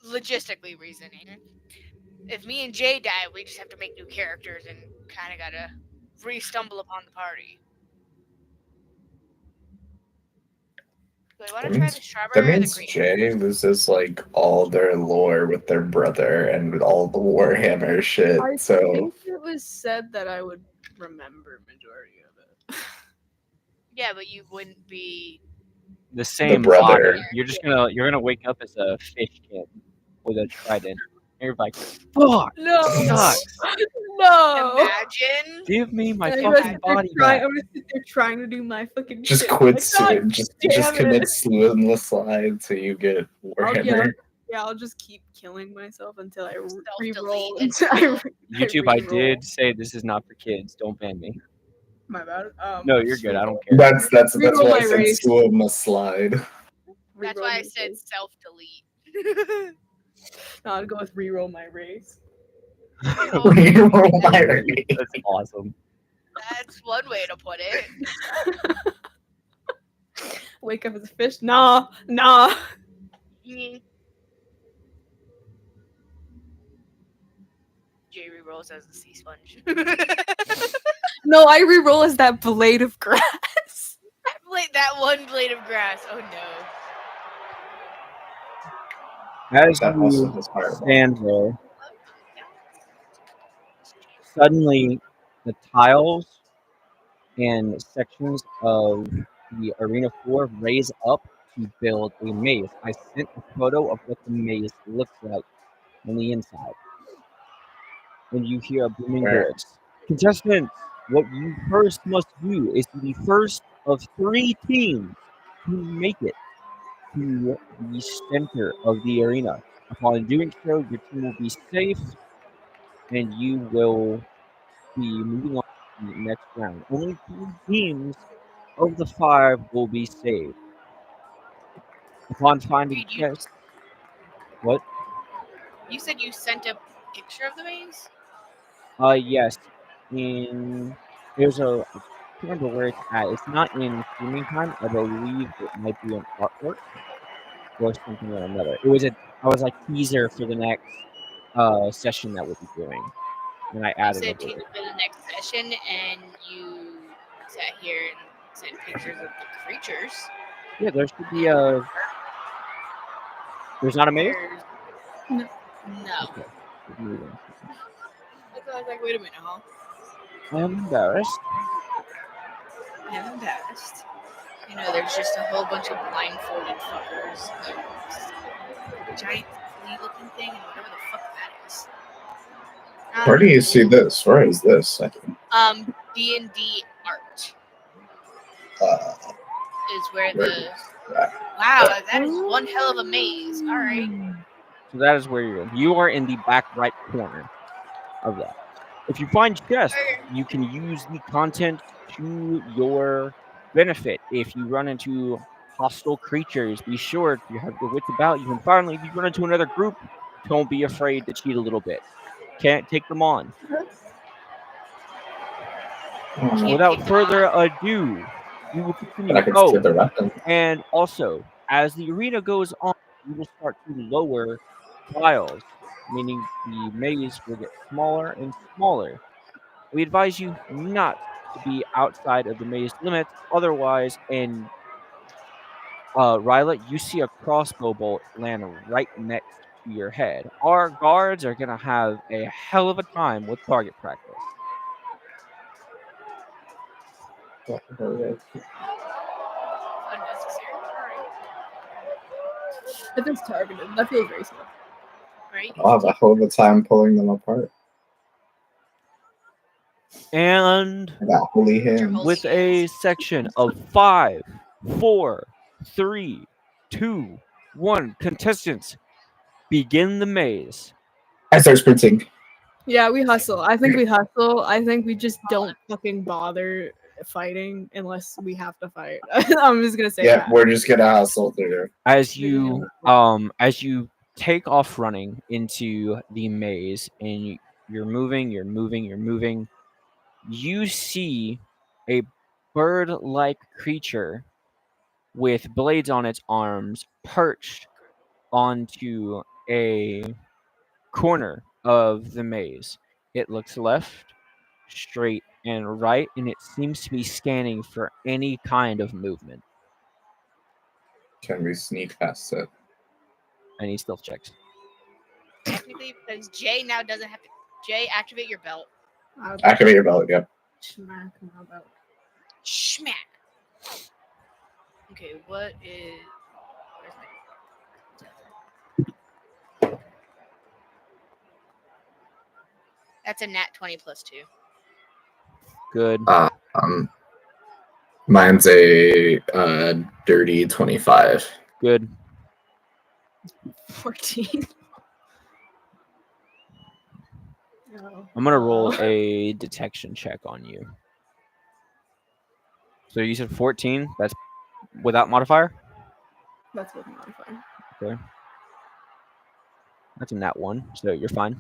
logistically reasoning. If me and Jay die, we just have to make new characters and kind of gotta re-stumble upon the party. Do I want to try the That strawberry or the means green? Jay loses like all their lore with their brother and with all the Warhammer shit. I So think it was said that I would remember majority of it. Yeah, but you wouldn't be. The same brother. body. You're gonna wake up as a fish kid with a trident. And you're like, fuck, No, sucks. no. Imagine. Give me my And I'm gonna fucking sit there body trying- back. I'm gonna sit there trying to do my fucking just shit. quit Like, swim. God Just damn commit it. swimless slide till you get Warhammer. I'll just keep killing myself until I Self-delete re-roll. and Until I YouTube, I re-roll. did say this is not for kids. Don't ban me. My bad. No, I'll you're just good. I re-roll. don't care. That's Reroll why I my said race. swimless slide. That's Reroll why I my said race. self-delete. No, I'll go with re-roll my race. Reroll my race. That's awesome. That's one way to put it. Wake up as a fish? Nah. Mm. Jay re-rolls as a sea sponge. No, I re-roll as that blade of grass. That one blade of grass. Oh no. As That also you has fireball. stand there, suddenly the tiles and sections of the arena floor raise up to build a maze. I sent a photo of what the maze looks like on the inside. And you hear a booming Where? voice. Contestants, what you first must do is be the first of 3 teams to make it to the center of the arena. Upon doing so, your team will be safe and you will be moving on to the next round. Only 3 teams of the 5 will be saved. Upon finding Reed, chests, what? You said you sent a picture of the maze? Yes. There's a, I can't remember where it's at. It's not in streaming time. I believe it might be an artwork or something or another. I was like teaser for the next session that we'll be doing, and I You added said it. teaser for the next session, and you sat here and sent pictures of the creatures. Yeah, there should be a. There's not a maze. No. Okay. keep moving. I was like, wait a minute, huh? I am embarrassed. I'm embarrassed. You know, there's just a whole bunch of blindfolded fuckers. A giant flea-looking thing, and whatever the fuck that is. Where do you see this? Where is this? D&D art Uh, is where Where the... Wow, that is one hell of a maze. All right. So that is where you're in. You are in the back right corner of that. If you find chests, you can use the content to your benefit. If you run into hostile creatures, be sure if you have your wits about you. And finally, if you run into another group, don't be afraid to cheat a little bit. Can't take them on. Without further ado, we will continue. I can skip the weapon. And also, as the arena goes on, we will start to lower tiles, meaning the maze will get smaller and smaller. We advise you not to be outside of the maze limits, otherwise, and Ryla, you see a crossbow bolt land right next to your head. Our guards are going to have a hell of a time with target practice. Unnecessary. All right. If it's targeted, that feels racist. Right? I'll have a hell of a time pulling them apart. And I got holy hands. with a section of 5, 4, 3, 2, 1, contestants, begin the maze. I start sprinting. Yeah, we hustle. I think we hustle. I think we just don't fucking bother fighting unless we have to fight. I'm just gonna say Yeah, that. we're just gonna hustle through. As you take off running into the maze and you're moving, you see a bird-like creature with blades on its arms perched onto a corner of the maze. It looks left, straight, and right, and it seems to be scanning for any kind of movement. Can we sneak past it? I need stealth checks. Technically, because Jay now doesn't have to. Jay, activate your belt. Activate your belt. Yep. Smack my belt. Schmack. Okay, what is? Where's my? That's a nat 20 plus 2. Good. Mine's a dirty 25. Good. 14. No. I'm gonna roll a detection check on you. So you said 14. That's without modifier. That's what I'm modifying. Okay. That's a nat 1, so you're fine.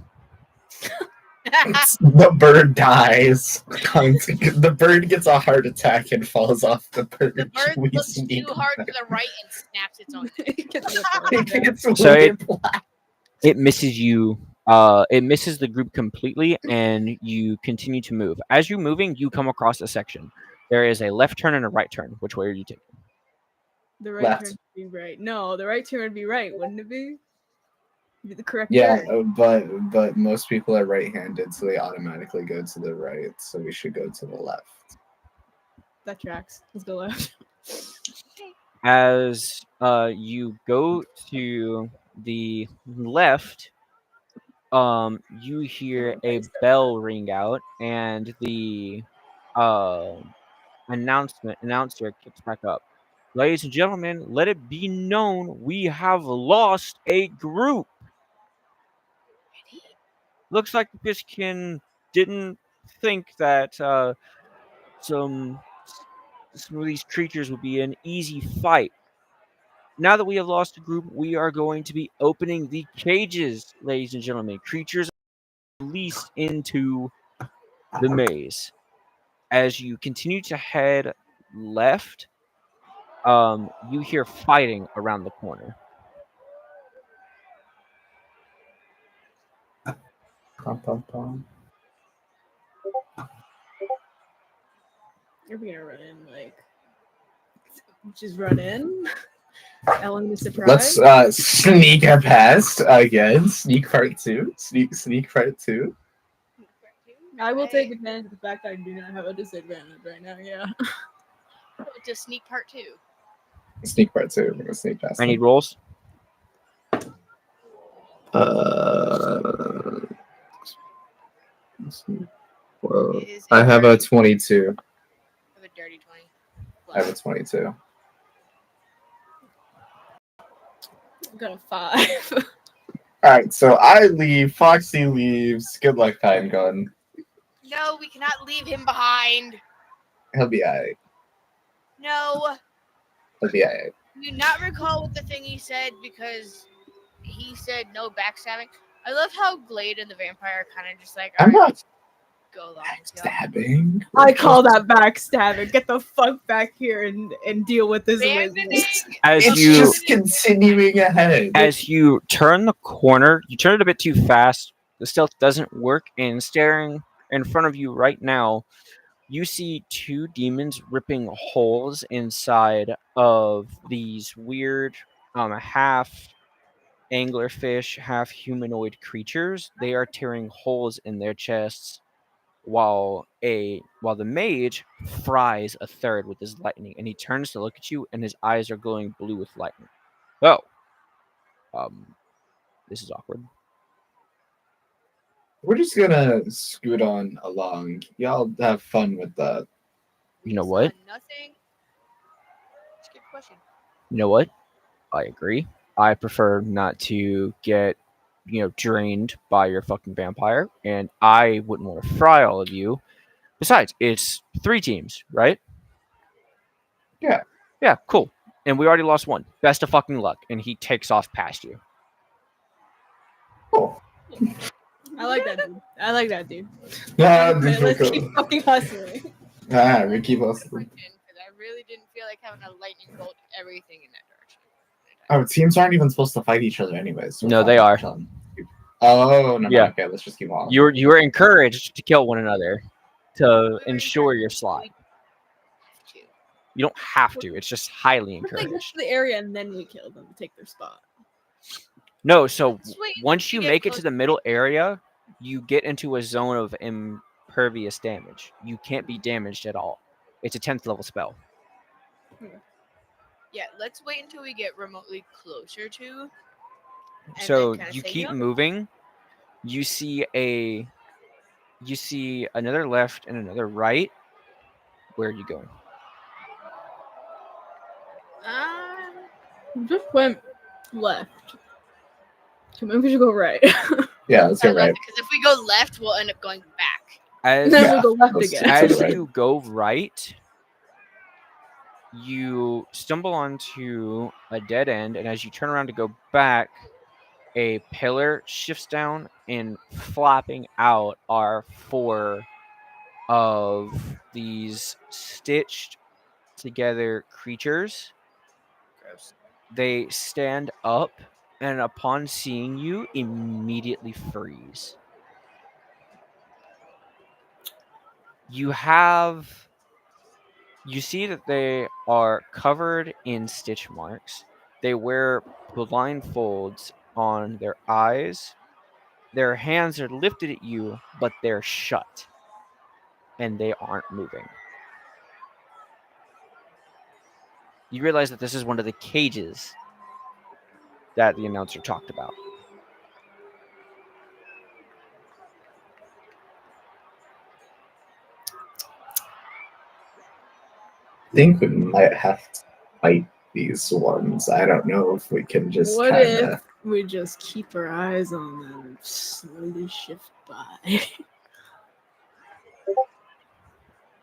The bird dies. The bird gets a heart attack and falls off the perch. The bird We looks sneak too hard to the right and snaps its own. It gets It gets So whiplash. it misses you. It misses the group completely, and you continue to move. As you're moving, you come across a section. There is a left turn and a right turn. Which way are you taking? The right Left. turn would be right. No, the right turn would be right, wouldn't it be? Be the correct Yeah, turn. but most people are right-handed, so they automatically go to the right. So we should go to the left. That tracks. Let's go left. As you go to the left, you hear a bell ring out, and the announcer kicks back up. Ladies and gentlemen, let it be known we have lost a group. Looks like the Fishkin didn't think that some of these creatures would be an easy fight. Now that we have lost a group, we are going to be opening the cages, ladies and gentlemen. Creatures are released into the maze. As you continue to head left, you hear fighting around the corner. Pum, pum, pum. You're gonna run in, like, just run in. Ellen is surprised. Let's sneak past again. Sneak part 2. Sneak part 2. I will take advantage of the fact that I do not have a disadvantage right now. Yeah. To sneak part 2. Sneak part 2. We're gonna sneak past. I need them. rolls. Whoa. Is I it have a dirty? 22. I have a dirty 20. I have a 22. I got a 5. All right, so I leave. Foxy leaves. Good luck, Time Gun. No, we cannot leave him behind. He'll be alright. No. He'll be alright. Do you not recall what the thing he said because he said no backstabbing? I love how Glade and the vampire kind of just like, I'm alright, not let's go along with you. stabbing. I call that backstabbing. Get the fuck back here and deal with this Abandoning. business. As It's you just continuing ahead. as you turn the corner, you turn it a bit too fast. The stealth doesn't work, and staring in front of you right now, you see two demons ripping holes inside of these weird half anglerfish, half humanoid creatures. They are tearing holes in their chests while the mage fries a third with his lightning, and he turns to look at you, and his eyes are glowing blue with lightning. Oh, this is awkward. We're just gonna scoot on along. Y'all have fun with that. You know what? Nothing. That's a good question. You know what? I agree. I prefer not to get drained by your fucking vampire, and I wouldn't want to fry all of you. Besides, it's 3 teams, right? Yeah. Yeah, cool. And we already lost one. Best of fucking luck. And he takes off past you. Cool. I like that dude. I like that dude. Yeah, Okay, let's keep fucking hustling. we keep us. Because I really didn't feel like having a lightning bolt everything in that direction. Our teams aren't even supposed to fight each other anyways. So No, it's they not are. fun. Oh no! Yeah. Okay, let's just keep on. You were encouraged to kill one another to ensure your slot. You don't have to. It's just highly But they get encouraged. to the area and then we kill them to take their spot. No, so Let's wait once till you we get make it to close the to middle area, you get into a zone of impervious damage. You can't be damaged at all. It's a 10th level spell. Yeah, let's wait until we get remotely closer to. and So then kinda you say, keep "Yup." moving. You see another left and another right. Where are you going? We just went left. So maybe we should go right. Yeah, let's go right. Because if we go left, we'll end up going back. As then Yeah, we go left let's again. take it. as right. you go right, you stumble onto a dead end, and as you turn around to go back, a pillar shifts down, and flapping out are 4 of these stitched together creatures. They stand up, and upon seeing you, immediately freeze. You see that they are covered in stitch marks. They wear blindfolds on their eyes. Their hands are lifted at you, but they're shut. And they aren't moving. You realize that this is one of the cages that the announcer talked about. I think we might have to fight these ones. I don't know if we can just What kind if of. we just keep our eyes on them and slowly shift by?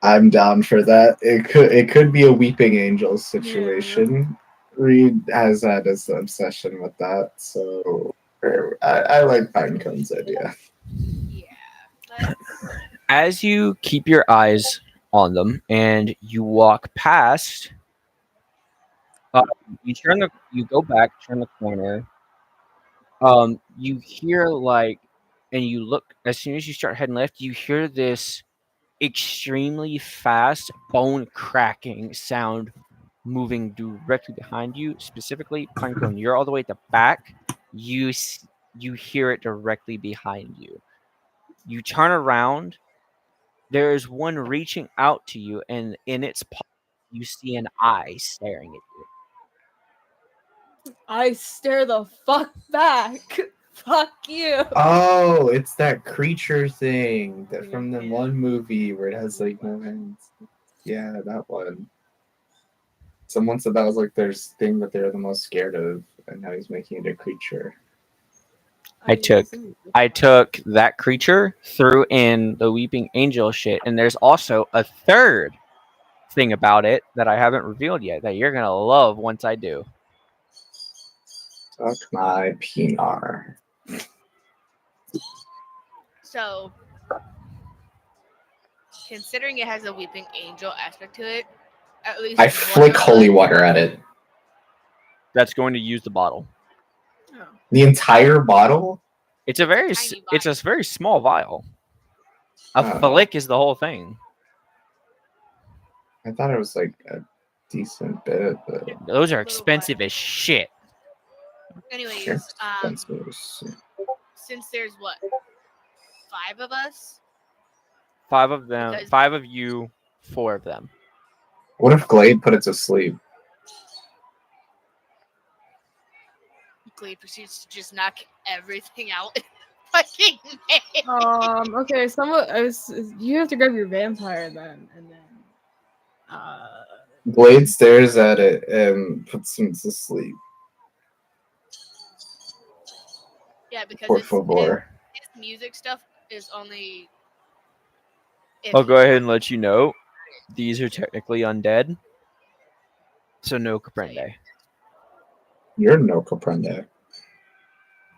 I'm down for that. It could be a weeping angel situation. Reed has had his obsession with that, so I like Pinecone's idea. Yeah. As you keep your eyes on them and you walk past, you go back, turn the corner. You hear and you look. As soon as you start heading left, you hear this extremely fast bone cracking sound moving directly behind you. Specifically, Pinecone, you're all the way at the back. You hear it directly behind you. You turn around. There is one reaching out to you, and in its paw, you see an eye staring at you. I stare the fuck back. Fuck you. Oh, it's that creature thing that from the Yeah. one movie where it has like no hands. Yeah, that one. Someone said that was like their thing that they're the most scared of, and now he's making it a creature. I took that creature, threw in the weeping angel shit, and there's also a third thing about it that I haven't revealed yet that you're gonna love once I do. Suck my penar. So, considering it has a weeping angel aspect to it, at least I one flick of holy us- water at it. That's going to use the bottle. Oh. The entire bottle? It's a very tiny it's a very small vial. A Oh. flick is the whole thing. I thought it was like a decent bit, but Those are Little expensive as shit. Anyways, sure, expensive. since there's what 5 of us, 5 of them, Because- 5 of you, 4 of them. What if Glade put it to sleep? Glade proceeds to just knock everything out. Fucking Okay, you have to grab your vampire then, and then Glade stares at it and puts him to sleep. Yeah, because Por his favor. music stuff is only. If I'll go ahead and let you know these are technically undead, so no comprende. You're no comprende.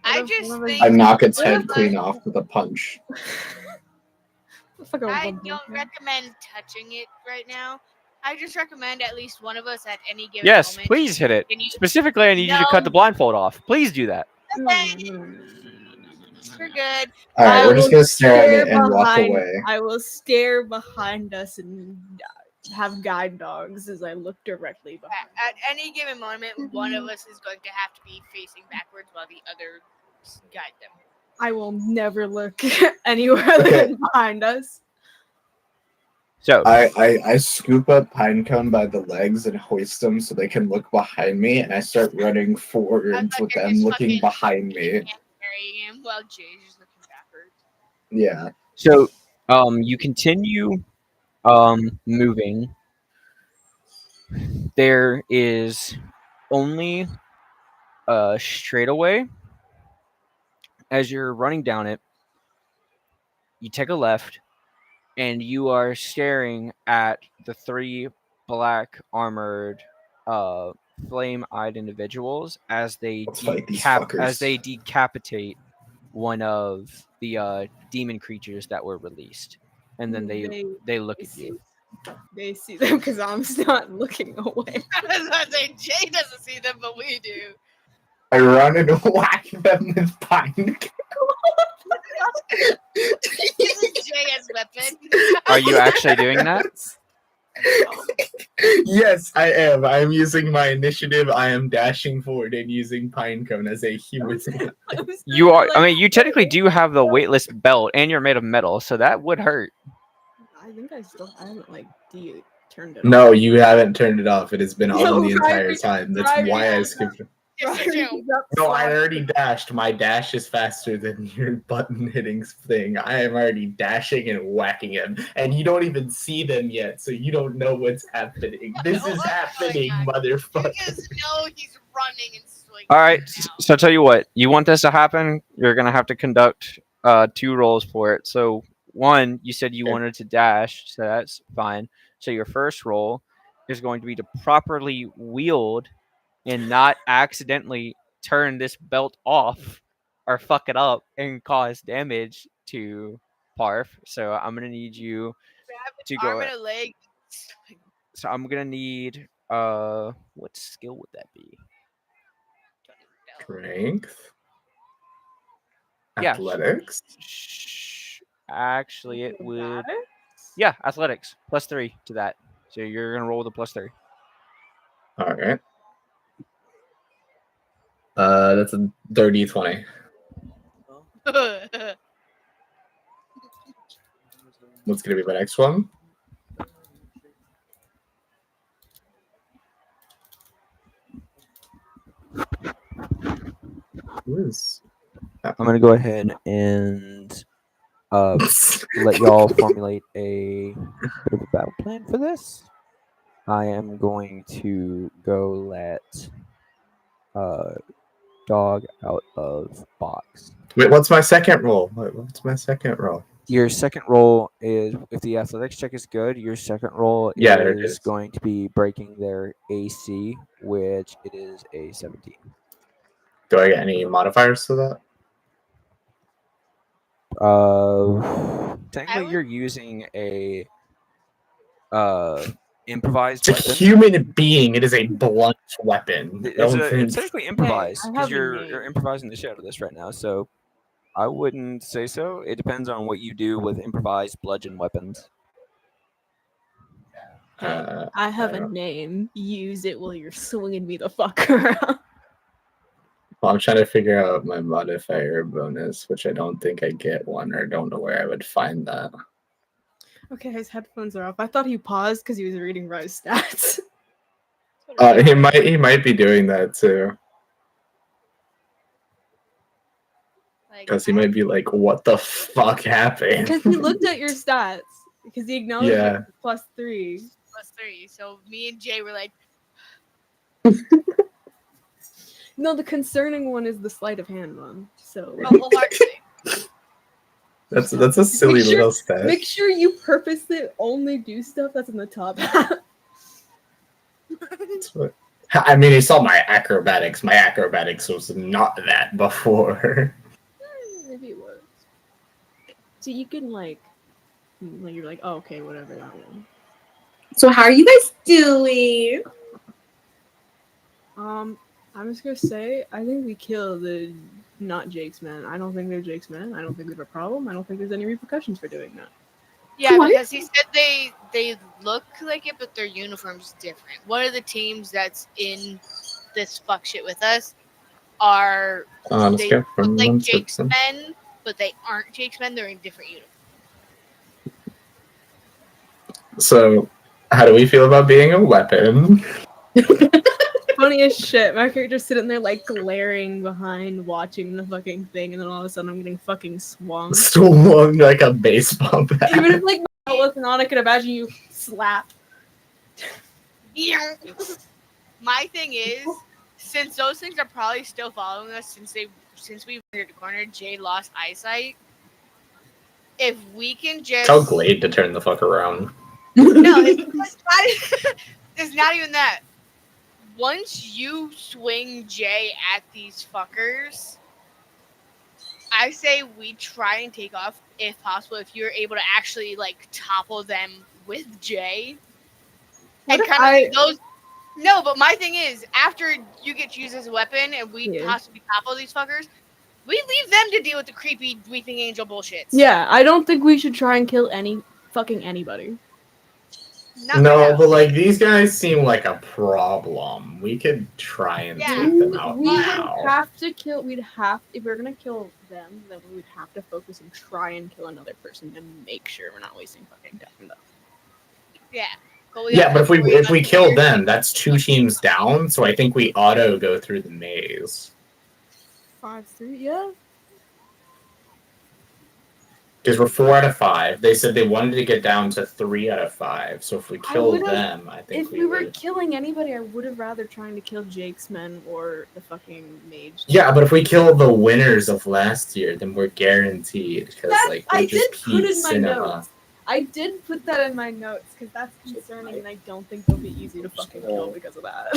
I What if just one of us- think I knock its What head if- clean off with a punch. Fucking I bum bum. don't recommend touching it right now. I just recommend at least one of us at any given Yes, moment. please hit it. Can you- Specifically, I need you to cut the No. blindfold off. Please do that. We're good. All right, I we're just will gonna stare at it and walk behind- away. I will stare behind us and have guide dogs as I look directly behind. At any given moment, one of us is going to have to be facing backwards while the other guide them. I will never look anywhere Okay. than behind us. So, I scoop up Pinecone by the legs and hoist them so they can look behind me, and I start running forwards with them looking behind me. Carrying him while Jay's just looking backwards. Yeah. so you continue moving. There is only a straightaway. As you're running down it, you take a left, and you are staring at the three black armored, flame-eyed individuals as they Let's fight these fuckers. decapitate one of the demon creatures that were released, and then they look at you. They see them because I'm not looking away. I was about to say, Jay doesn't see them, but we do. I run and whack them with Pinecone. Uses Jay as weapon. Are you actually doing that? Yes, I am. I am using my initiative. I am dashing forward and using Pinecone as a human. You are. I mean, you technically do have the weightless belt, and you're made of metal, so that would hurt. I think I haven't turned it No, off. you haven't turned it off. It has been No, on the entire Ryrie- time. That's Ryrie- why I skipped it. Just a joke. No, I already dashed. My dash is faster than your button hitting thing. I am already dashing and whacking him. And you don't even see them yet, so you don't know what's happening. This is happening, You motherfucker. just know he's running and swinging. All right. now. So I'll tell you what. You want this to happen? You're gonna have to conduct 2 rolls for it. So one, you said you Okay. wanted to dash, so that's fine. So your first roll is going to be to properly wield and not accidentally turn this belt off or fuck it up and cause damage to Parf. So I'm gonna need you Grab to an go. arm and a leg. So I'm gonna need what skill would that be? Strength. Yeah. Athletics. Actually, it would. Yeah, athletics +3 to that. So you're gonna roll with a +3. All right. That's a dirty 20. What's gonna be my next one? Who is? I'm gonna go ahead and let y'all formulate a bit of a battle plan for this. I am going to go let dog out of box. Wait, what's my second roll? What's my second roll? Your second roll is, if the athletics check is good, your second roll Yeah, there it is is. going to be breaking their AC, which it is a 17. Do I get any modifiers to that? Technically, would- you're using a improvised It's a weapon. human being. It is a blunt weapon. It's technically improvised I because have a you're name. improvising the shit out of this right now. So I wouldn't say so. It depends on what you do with improvised bludgeon weapons. I have a name. Use it while you're swinging me the fuck around. Well, I'm trying to figure out my modifier bonus, which I don't think I get one, or don't know where I would find that. Okay, his headphones are off. I thought he paused because he was reading Rose stats. He might be doing that too, Like, because he might be like, "What the fuck happened?" Because he looked at your stats. Because he acknowledged Yeah. +3. So me and Jay were like, No, the concerning one is the sleight of hand one. So Wholeheartedly. That's a silly Make sure- little stat. make sure you purposely only do stuff that's in the top half. I mean, he saw my acrobatics. My acrobatics was not that before. Maybe it was. So you can like you're like, oh, okay, whatever that one. So how are you guys doing? I'm just gonna say, I think we kill the not Jake's men. I don't think they're Jake's men. I don't think there's a problem. I don't think there's any repercussions for doing that. Yeah, What? because he said they look like it, but their uniform's different. One of the teams that's in this fuck shit with us are Let's they go look from like one Jake's system. men, but they aren't Jake's men. They're in different uniforms. So, how do we feel about being a weapon? Funny as shit. My character's sitting there like glaring behind, watching the fucking thing, and then all of a sudden I'm getting fucking swung. Swung like a baseball bat. Even if like my wasn't on, I could imagine you slap. Yeah. My thing is, since those things are probably still following us since we entered the corner, Jay lost eyesight. If we can just Tell Glade to turn the fuck around. no, it's not even that. Once you swing Jay at these fuckers, I say we try and take off if possible. If you're able to actually like topple them with Jay, What and if kind of I- like those. No, but my thing is, after you get used as a weapon and we Yeah. possibly topple these fuckers, we leave them to deal with the creepy weeping angel bullshit. Yeah, I don't think we should try and kill anybody. Not No, right now. but like these guys seem like a problem. We could try and Yeah. take them out We would now. have to kill. If we're gonna kill them, then we would have to focus and try and kill another person to make sure we're not wasting fucking time. Though. Yeah. But Yeah, but if we kill them, them, that's 2 teams down. So I think we auto go through the maze 5-3, yeah. because we're 4 out of 5. They said they wanted to get down to 3 out of 5. So if we kill would've- them, I think If we were would. killing anybody, I would have rather trying to kill Jake's men or the fucking mage. Yeah, but if we kill the winners of last year, then we're guaranteed because That- like I we're just did put peak in my cinema. notes. I did put that in my notes because that's concerning, and I don't think they'll be easy to fucking kill because of that.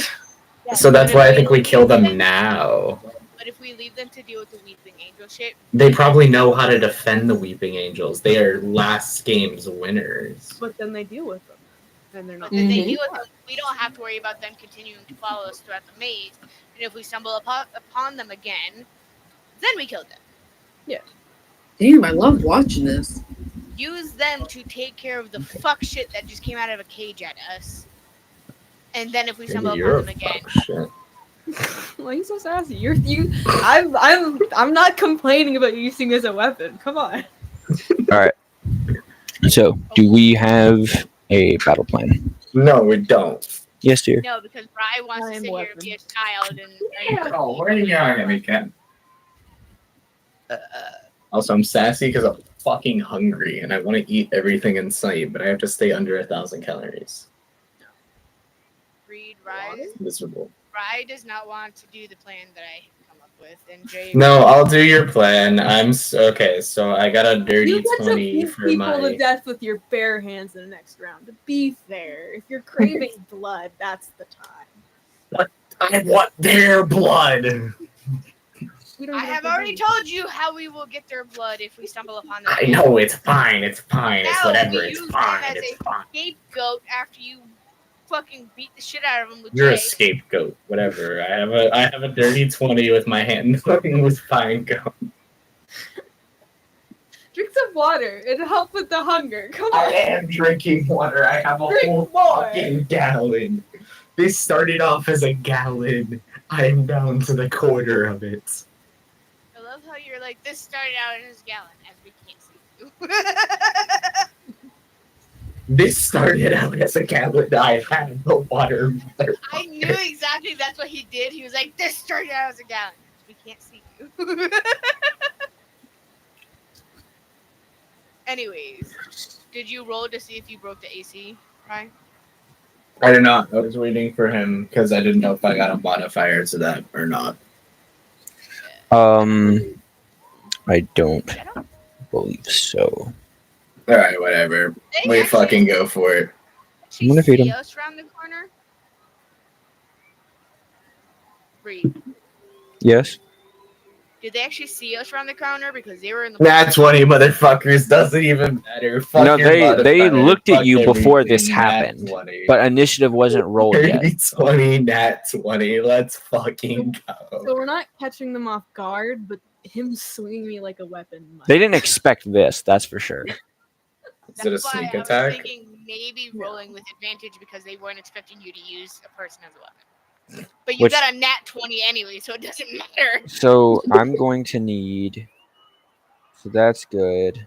yeah, So that's but why I if think we leave kill them now. But if we leave them to deal with the weeping angel shit, They probably know how to defend the Weeping Angels. They are last game's winners. But then they deal with them, and they're not. but then they Mhm. deal with them, we don't have to worry about them continuing to follow us throughout the maze. And if we stumble upon them again, then we kill them. Damn, I love watching this. Use them to take care of the fuck shit that just came out of a cage at us. And then if we stumble You're upon a them again, fuck shit. Why are you so sassy? I'm not complaining about using as a weapon. Come on. So, do we have a battle plan? No, we don't. Yes, dear. no, because Rye wants I to am sit here weapon. and be a child and Oh, where are you going at me, Ken? Also, I'm sassy because I'm fucking hungry and I want to eat everything in sight, but I have to stay under 1,000 calories. read Rye. Miserable. Rye does not want to do the plan that I come up with, and Jay. No, I'll do your plan. Okay. So I got a dirty You get to 20 beat for people to my. death with your bare hands in the next round. To be fair, if you're craving blood, that's the time. I want their blood. We don't I even have to already be- told you how we will get their blood if we stumble upon them. I know it's fine. It's fine. It's No, whatever. we It's use them fine. as It's a fine. scapegoat after you fucking beat the shit out of them with You're Jay. a scapegoat. Whatever. I have a dirty 20 with my hand fucking with fine gum. Drink some water. It'll help with the hunger. Come I on. am drinking water. I have a Drink whole more. fucking gallon. This started off as a gallon. I'm down to the quarter of it. I love how you're like, this started out as a gallon, as we can't see you. This started out as a gallon. I had the water. I knew exactly that's what he did. He was like, this started out as a gallon, as we can't see you. Anyways, did you roll to see if you broke the AC, Ryan? I did not. I was waiting for him because I didn't know if I got a modifier to that or not. I don't believe so. All right, whatever. They We actually- fucking go for it. Actually I'm gonna feed see him. us around the corner. Reed, Yes. did they actually see us around the corner? Because they were in the. Nat 20 motherfuckers doesn't even matter. Fuck No, your they modifier, looked at fuck you before this everything, Nat happened, 20. but initiative wasn't rolled yet. 20, Nat 20. Let's fucking So go. we're not catching them off guard, but him swinging me like a weapon. might- They didn't expect this, that's for sure. Is it a That's why sneak I was attack? thinking maybe Yeah. rolling with advantage because they weren't expecting you to use a person as a weapon. But you Which- got a nat 20 anyway, so it doesn't matter. So I'm going to need. So that's good.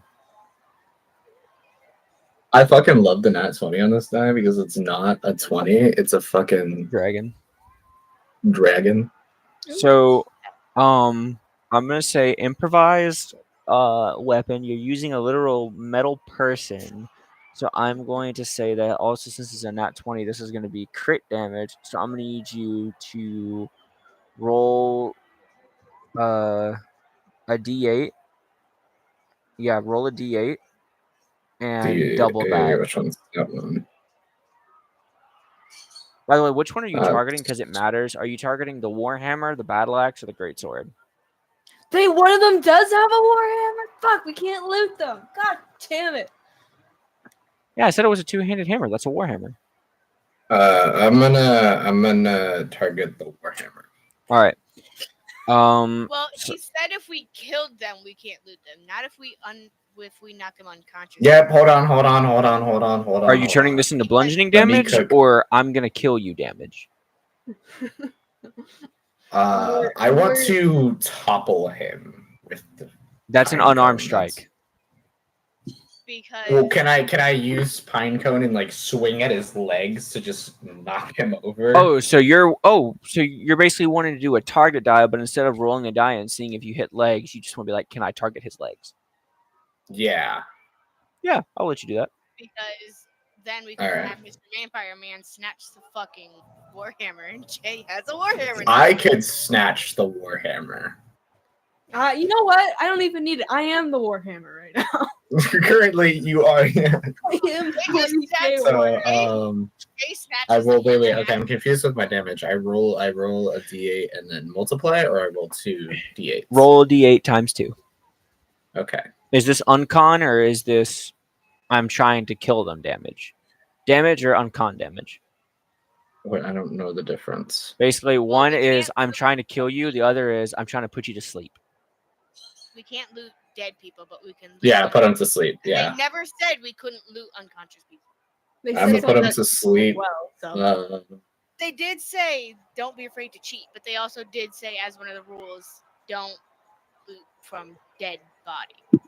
I fucking love the Nat 20 on this die because it's not a 20, it's a fucking Dragon. dragon. So, I'm gonna say improvised weapon. You're using a literal metal person. So I'm going to say that also since it's a nat 20, this is going to be crit damage. So I'm going to need you to roll a d8. Yeah, roll a d8 and double that. Which one's that one? By the way, which one are you Uh, targeting? Because it matters. Are you targeting the Warhammer, the Battle Axe, or the Greatsword? One of them does have a warhammer. Fuck, we can't loot them. God damn it. Yeah, I said it was a two-handed hammer. That's a Warhammer. I'm gonna target the Warhammer. All right. Well, so- he said if we killed them, we can't loot them. Not if we knock them unconscious. Yep, hold on. Are you turning this into bludgeoning Let me damage, cook. or I'm gonna kill you damage? I want to topple him with the. That's an Pine unarmed cone, strike. Because Well, can I use pine cone and like swing at his legs to just knock him over? So you're basically wanting to do a target die, but instead of rolling a die and seeing if you hit legs, you just want to be like, can I target his legs? Yeah. Yeah, I'll let you do that. because then we can Alright. have Mr. Vampire Man snatch the fucking Warhammer, and Jay has a Warhammer. I could snatch the Warhammer. You know what? I don't even need it. I am the warhammer right now. Currently, you are. I am fully Jay So, Jay snatches I roll. the Wait. hammer Okay, I'm confused with my damage. I roll a d8 and then multiply, or I roll 2 d8s. Roll a d8 times 2. Okay. Is this uncon or is this I'm trying to kill them damage? Damage or uncon damage? Wait, I don't know the difference. Basically, one we is can't I'm trying to kill you. The other is I'm trying to put you to sleep. We can't loot dead people, but we can loot Yeah, put him to sleep. Yeah. They never said we couldn't loot unconscious people. They I'm gonna said put him that to sleep. well, so. They did say don't be afraid to cheat, but they also did say as one of the rules, don't loot from dead body.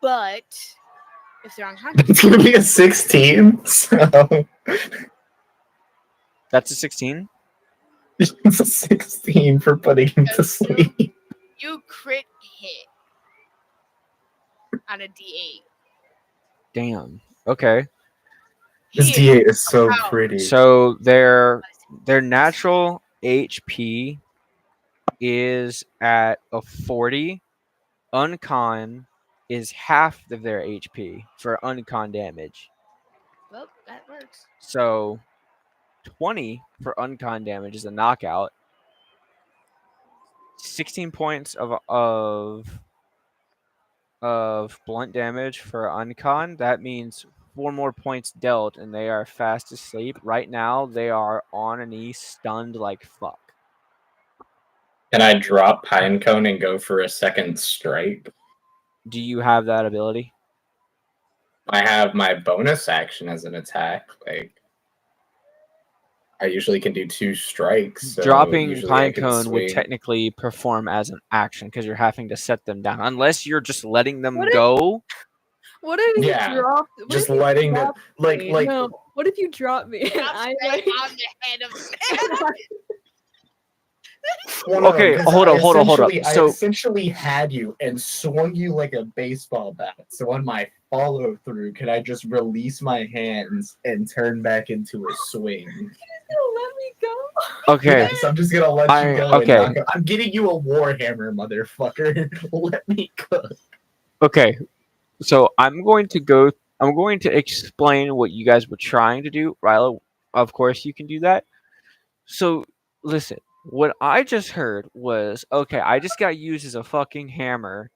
But if they're unconscious, It's gonna be a 16. So That's a 16. it's a 16 for putting him to sleep. you crit hit on a D8. Damn. Okay. This He is D8 is so proud. pretty. So their natural HP is at a 40. Uncon is half of their HP for uncon damage. Well, that works. So 20 for uncon damage is a knockout. 16 points of blunt damage for uncon. That means 4 more points dealt, and they are fast asleep. Right now, they are on a knee, stunned like fuck. Can I drop Pinecone and go for a second strike? Do you have that ability? I have my bonus action as an attack. Like, I usually can do 2 strikes. So Dropping usually I can Pinecone would swing. technically perform as an action because you're having to set them down. Unless you're just letting them What if- go. What if you Yeah, dropped? What just if you letting them dropped like me? like No. What if you drop me? And Drop I straight like. on the head of the man. Well, no, Okay, 'cause hold I up, hold up, hold up. essentially- So- I essentially had you and swung you like a baseball bat. So on my follow through, could I just release my hands and turn back into a swing? He's gonna let me me go. Okay. Yes, I'm just gonna let you go. Okay. And I'm getting you a warhammer, motherfucker. Let me cook. Okay. So I'm going to explain what you guys were trying to do. Rilo, of course you can do that. So listen, what I just heard was, okay, I just got used as a fucking hammer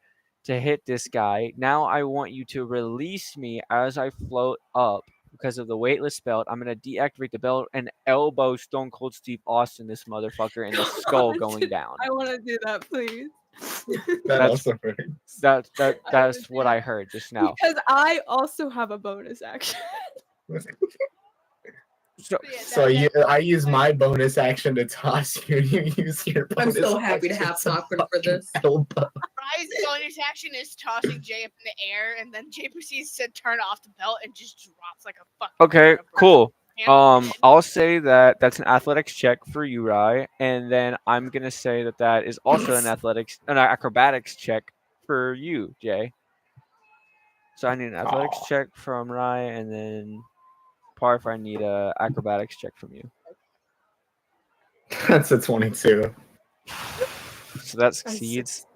to hit this guy. Now I want you to release me as I float up because of the weightless belt. I'm gonna deactivate the belt and elbow Stone Cold Steve Austin this motherfucker in the skull going down. I want to do that, please. That That's- also hurts. That's what I heard just now. Because I also have a bonus action. So, Yeah, So I use my bonus action to toss you. You use your I'm bonus so happy to action have Sakura for fucking this. elbow. Rye's bonus action is tossing Jay up in the air, and then Jay proceeds to turn off the belt and just drops like a fucking. okay, ton of cool. bricks. I'll say that that's an athletics check for you, Rye, and then I'm gonna say that that is also an acrobatics check for you, Jay. So I need an athletics Aw. check from Rye, and then Parf, I need a acrobatics check from you. That's a 22. So that succeeds.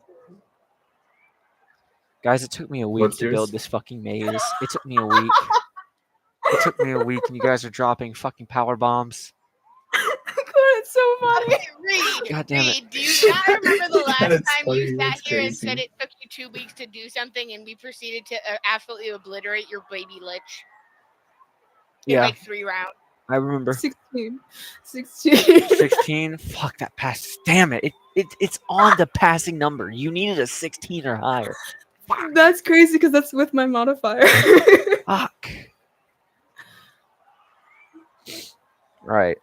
Guys, it took me a week What's to yours? build this fucking maze. It took me a week. It took me a week, and you guys are dropping fucking power bombs. It's so funny. Okay, Reed, God damn it. Reed, do you not remember the last That's time funny, you sat that's here and crazy. said it took you 2 weeks to do something, and we proceeded to absolutely obliterate your baby lich in Yeah, like 3 rounds? I remember. 16. 16. Fuck, that passes. Damn it. It's on the passing number. You needed a 16 or higher. That's crazy because that's with my modifier. Fuck. Right.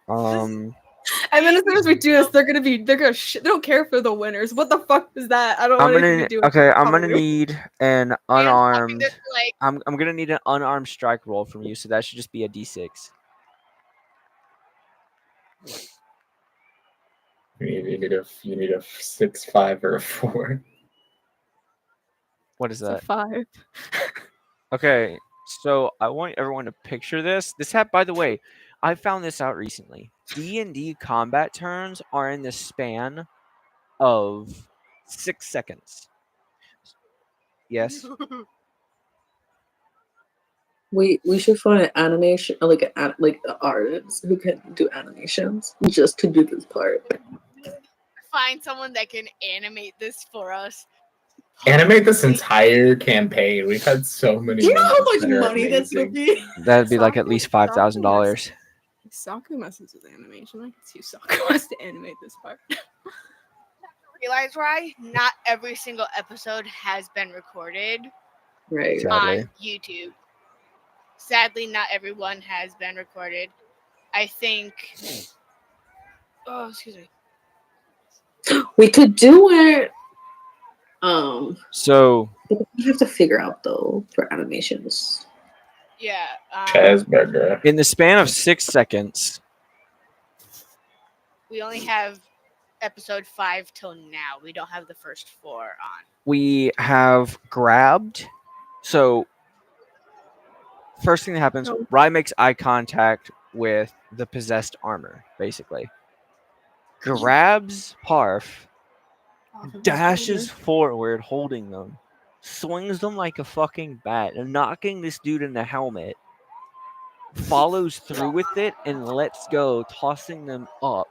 And then as soon as we do this, they're gonna they don't care for the winners. What the fuck is that? I don't I'm want anything gonna to do with okay. I'm color. gonna need an Man, I mean, unarmed. this, like, I'm gonna need an unarmed strike roll from you. So that should just be a D6. You need a 6, 5, or a 4. What is It's a that? 5. Okay. So I want everyone to picture this. By the way, I found this out recently. D&D combat turns are in the span of 6 seconds. Yes. We should find an animation, like an artist who can do animations just to do this part. find someone that can animate this for us. Animate this entire campaign. We've had so many. Do you know how moments much that are money that's gonna amazing. be? That'd be like at least $5,000. Saku messes with animation. I can see Saku wants to animate this part. Realize, Rye, not every single episode has been recorded Right. Sadly. on YouTube. Sadly, not everyone has been recorded. I think. Oh, excuse me. We could do it. So But we have to figure out though for animations. Yeah. Chazburger. in the span of 6 seconds, We only have episode 5 till now. We don't have the first 4 on. we have grabbed. So first thing that happens, Oh. Rye makes eye contact with the possessed armor, basically. Grabs Parf, dashes forward holding them, swings them like a fucking bat, and knocking this dude in the helmet, follows through with it, and lets go, tossing them up.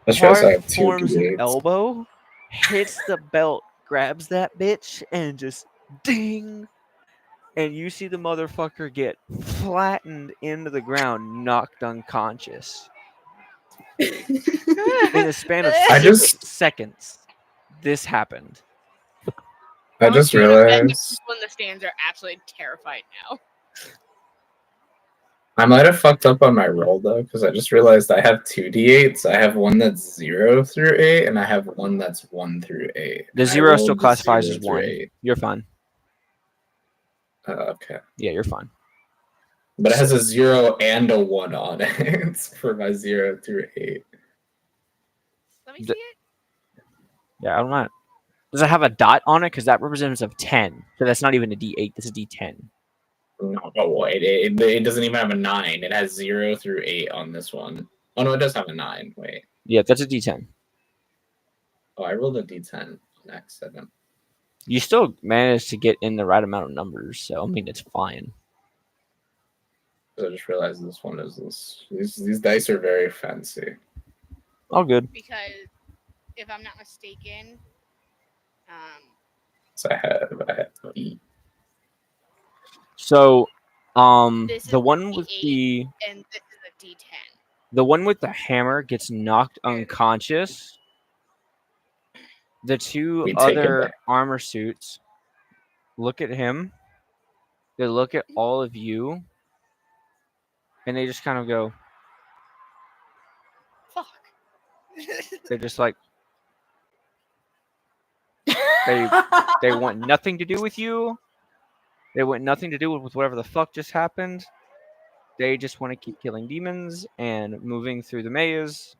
That shows I have Parf 2 forms an D8s. elbow, hits the belt, grabs that bitch, and just ding. And you see the motherfucker get flattened into the ground, knocked unconscious. In the span of I 6 just- seconds, this happened. I just bet the realized people in the stands are absolutely terrified now. I might have fucked up on my roll though, because I just realized I have 2 D8s. I have one that's 0 through 8, and I have one that's 1 through 8. The And I 0 still rolled the classifies 0 as through 1. 8. You're fine. Okay. Yeah, you're fine. But it has a 0 and a 1 on it. It's for my 0 through 8. Let me D- see it. Yeah, I don't know. Does it have a dot on it? Because that represents a 10. So that's not even a D8. That's a D10. No, it doesn't even have a 9. It has 0 through 8 on this one. Oh no, it does have a 9. Wait. Yeah, that's a D10. Oh, I rolled a D10 next second. You still managed to get in the right amount of numbers, so I mean it's fine. I just realized this one is this. These dice are very fancy. All good. Because if I'm not mistaken, So I have E. So, this the is one a with D8. the and this is a D10. the one with the hammer gets knocked unconscious. The two We take it other back. armor suits look at him. They look at all of you, and they just kind of go. Fuck. They're just like they want nothing to do with you. They want nothing to do with whatever the fuck just happened. They just want to keep killing demons and moving through the maze.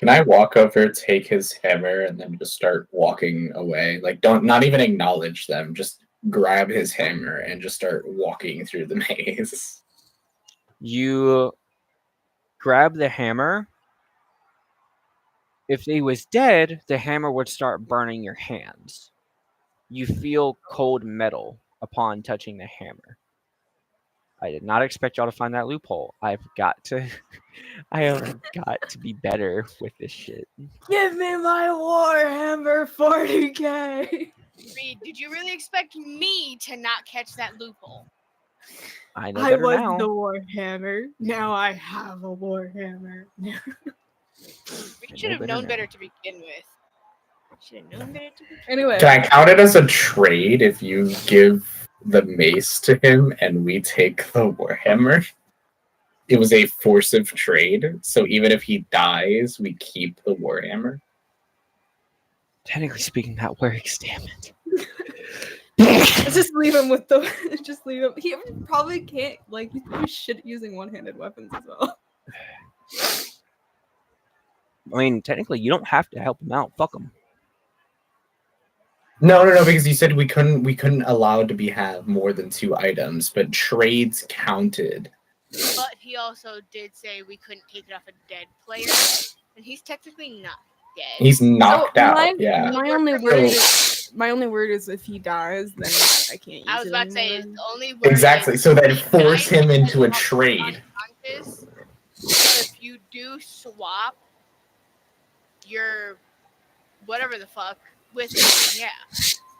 Can I walk over, take his hammer, and then just start walking away? Like, not even acknowledge them. Just grab his hammer and just start walking through the maze. You grab the hammer. If he was dead, the hammer would start burning your hands. You feel cold metal upon touching the hammer. I did not expect y'all to find that loophole. I have got to be better with this shit. Give me my Warhammer 40k. Reed, did you really expect me to not catch that loophole? I know I better was now. the Warhammer. Now I have a Warhammer. We should have known better to begin with. Should have known better to begin with. Anyway, Can I count it as a trade if you give the mace to him and we take the warhammer? It was a force of trade, so even if he dies, we keep the warhammer. Technically speaking, that works. Damn it. let's just leave him with the. Just leave him. He probably can't. Like, he's probably shit at using one-handed weapons as well. I mean, technically, you don't have to help him out. Fuck him. No, because you said we couldn't allow to have more than 2 items, but trades counted. But he also did say we couldn't take it off a dead player, and he's technically not dead. He's knocked out. Yeah. My only word is if he dies, then I can't use it. I was about to say anymore. the only word Exactly. is So then if he force dies him into a because trade. unconscious, or if you do swap your whatever the fuck with it, yeah.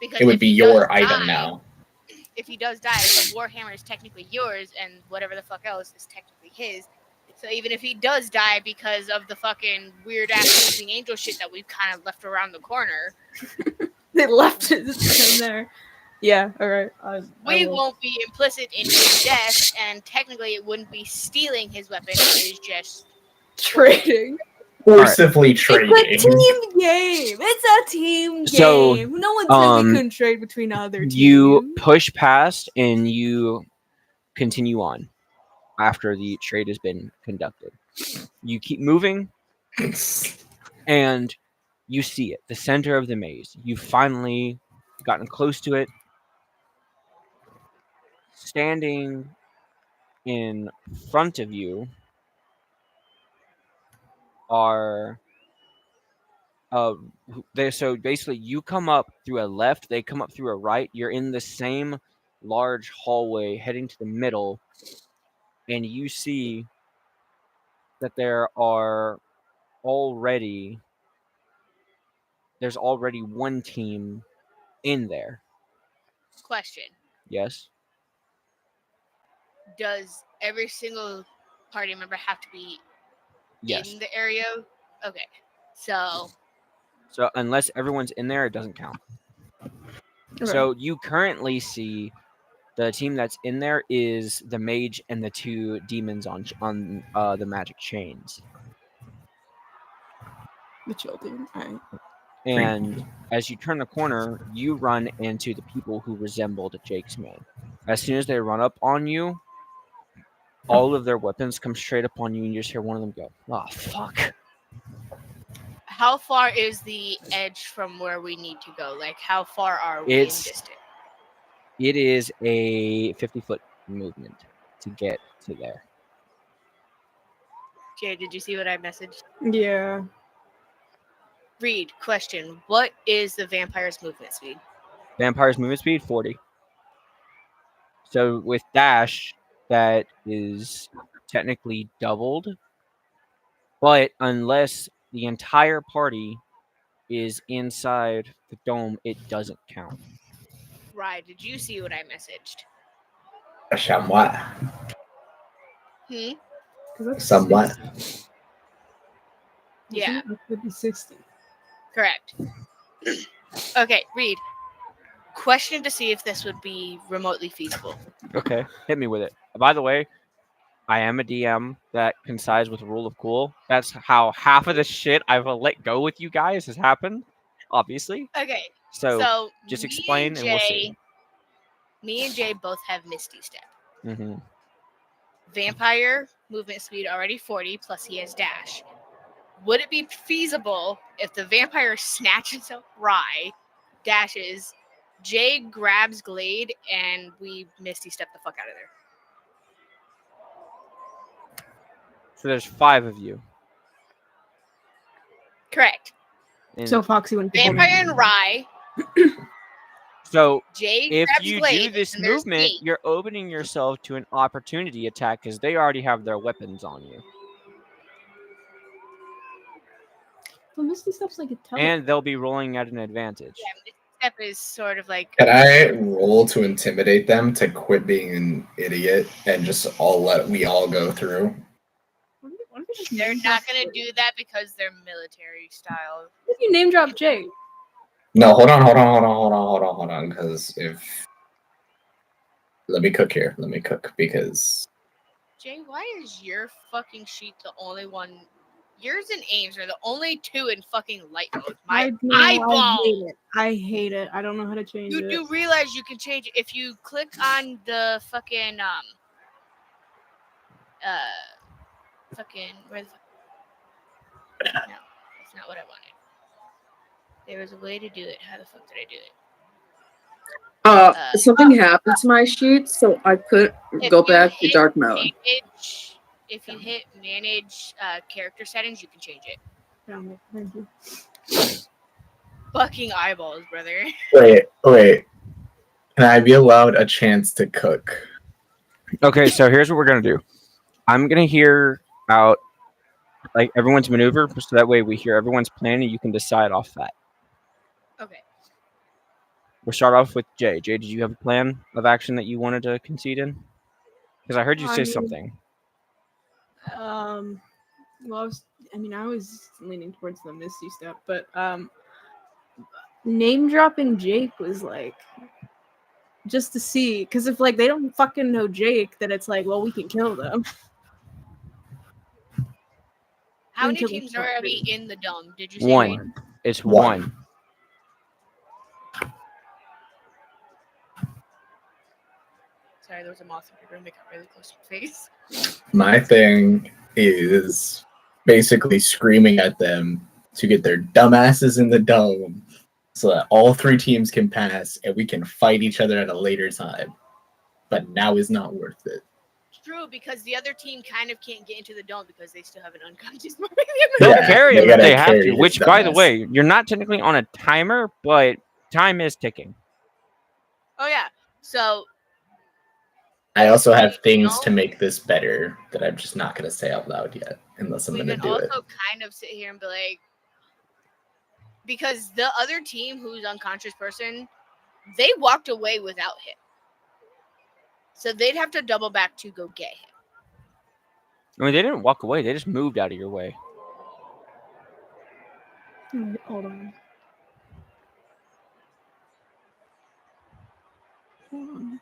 Because It would if be he your does item die- now. If he does die, the warhammer is technically yours, and whatever the fuck else is technically his. So even if he does die because of the fucking weird ass moving angel shit that we've kind of left around the corner, They left it in there. Yeah, alright. we won't be implicit in his death, and technically it wouldn't be stealing his weapon. It is just trading. Forcibly trading. It's a team game. It's a team game. So, no one said we couldn't trade between other teams. You push past and you continue on after the trade has been conducted. You keep moving and you see it, the center of the maze. You've finally gotten close to it. Standing in front of you are so basically you come up through a left, they come up through a right. You're in the same large hallway heading to the middle, and you see that there's already one team in there. question. Yes. Does every single party member have to be Yes. in the area? Okay. So unless everyone's in there, it doesn't count. Okay. So you currently see the team that's in there is the mage and the 2 demons on the magic chains. The chill team. Alright. And as you turn the corner, you run into the people who resembled Jake's men. As soon as they run up on you, all of their weapons come straight up on you, and you just hear one of them go, "Oh, fuck." how far is the edge from where we need to go? Like, how far are we It's- in distance? It is a 50-foot movement to get to there. Jay, did you see what I messaged? Yeah. Read, question. What is the vampire's movement speed? Vampire's movement speed 40. So with dash, that is technically doubled, but unless the entire party is inside the dome, it doesn't count. Right, did you see what I messaged? Somewhat. Hmm? 'Cause that's Somewhat. 60. Yeah. Isn't it? That could be 60. Correct. Okay, read. Question to see if this would be remotely feasible. Okay, hit me with it. By the way, I am a DM that coincides with Rule of Cool. That's how half of the shit I've let go with you guys has happened, obviously. Okay, So, so just me explain and we'll see. Me and Jay both have Misty Step. Mm-hmm. Vampire movement speed already 40, plus he has dash. Would it be feasible if the vampire snatches up Rye, dashes, Jay grabs Glade, and we Misty Step the fuck out of there? So there's 5 of you. Correct. And So Foxy wouldn't be holding Vampire and Rye, so Jay if grabs you Glade, do this and there's movement, me. you're opening yourself to an opportunity attack because they already have their weapons on you. Well, Misty Step's like a teleport. And they'll be rolling at an advantage. Yeah, Misty Step is sort of like Can I roll to intimidate them to quit being an idiot and just we all go through? What if you just they're name not drop gonna Jay? do that because they're military style. What if you name drop Jay? No, hold on, because let me cook here. Let me cook because Jay, why is your fucking sheet the only one? Yours and Ames are the only two in fucking light mode. My I eyeball. hate it. I hate it. I don't know how to change You it. do realize you can change it if you click on the fucking where the fuck? No, that's not what I wanted. There was a way to do it. How the fuck did I do it? Something happened to my sheet, so I couldn't If go you back to hit dark mode. if you hit manage character settings, you can change it. Found it. Thank you. Fucking eyeballs, brother. wait. Can I be allowed a chance to cook? Okay, so here's what we're gonna do. I'm gonna hear out like everyone's maneuver, so that way we hear everyone's plan and you can decide off that. Okay. We'll start off with Jay. Jay, did you have a plan of action that you wanted to concede in? Because I heard you say something. Well, I was leaning towards the Misty Step, but name dropping Jake was like just to see, because if like they don't fucking know Jake, then it's like, well, we can kill them. How We many can kill teams them are for already free. in the dome? Did you say One. Reed? It's One. one. Sorry, there was a moth in my room. It got really close to my face. My thing is basically screaming at them to get their dumbasses in the dome so that all 3 teams can pass and we can fight each other at a later time. But now is not worth it. True, because the other team kind of can't get into the dome because they still have an unconscious They'll Yeah, carry they him if gotta they have carry to, his which, by the dumbass. way, you're not technically on a timer, but time is ticking. Oh yeah. So I also have We things don't- to make this better that I'm just not going to say out loud yet, unless I'm we going to can do also it. kind of sit here and be like, because the other team who's unconscious person, they walked away without him. So they'd have to double back to go get him. I mean, they didn't walk away; they just moved out of your way. Wait, hold on. Hold on.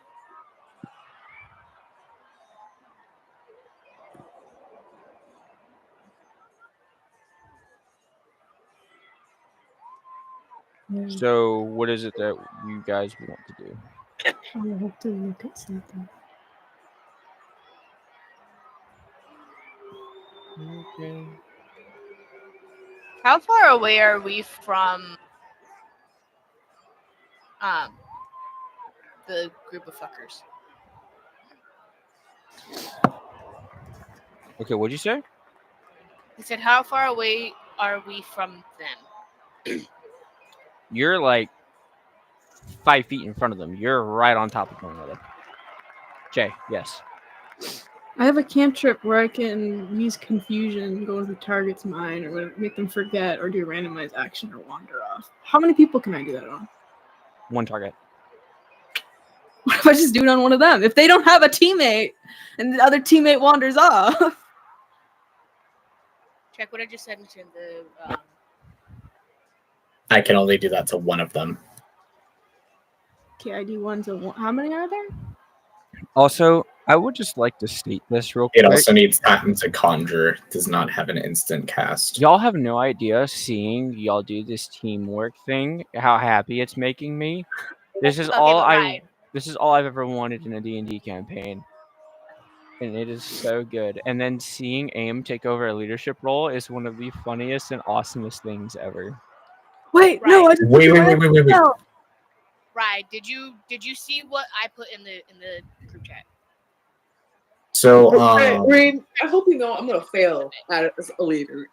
So, what is it that you guys want to do? I have to look at something. Okay. How far away are we from the group of fuckers. Okay, what'd you say? He said, "How far away are we from them?" You're like 5 feet in front of them. You're right on top of one another. Jay, yes. I have a cantrip where I can use confusion, go into the target's mind, or make them forget, or do a randomized action, or wander off. How many people can I do that on? One target. What if I just do it on one of them? If they don't have a teammate, and the other teammate wanders off. Check what I just said into the. I can only do that to one of them. Okay, I do one to one. How many are there? Also, I would just like to state this real It quick. also needs time to conjure. It does not have an instant cast. Y'all have no idea seeing y'all do this teamwork thing, how happy it's making me. This is Okay, all but I Ryan, this is all I've ever wanted in a D&D campaign. And it is so good. And then seeing AIM take over a leadership role is one of the funniest and awesomest things ever. Wait, Right. no, I just Wait. Ryan, did you see what I put in the group chat? So, Reed, I hope you know I'm gonna fail as a leader.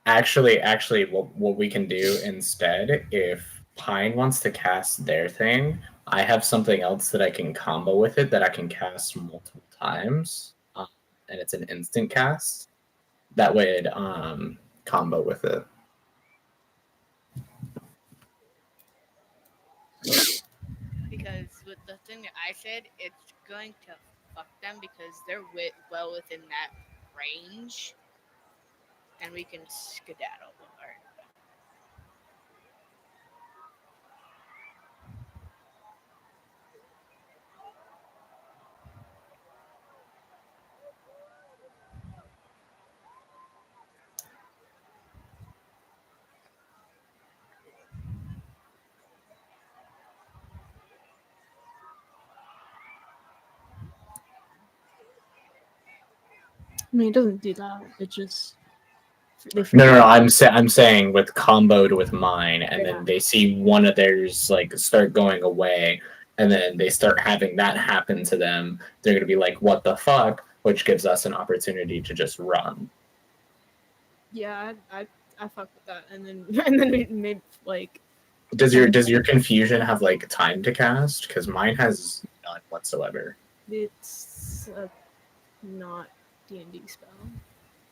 actually, what we can do instead, if Pine wants to cast their thing, I have something else that I can combo with it that I can cast multiple times, and it's an instant cast. That way, it combo with it. Because with the thing that I said, it's going to fuck them because they're well within that range, and we can skedaddle. Or, I mean, it doesn't do that. It just. No. I'm saying with comboed with mine, and then they see one of theirs like start going away, and then they start having that happen to them. They're gonna be like, "What the fuck?" Which gives us an opportunity to just run. Yeah, I fuck with that, and then we made like. Does your confusion have like time to cast? Because mine has none whatsoever. It's not D&D spell,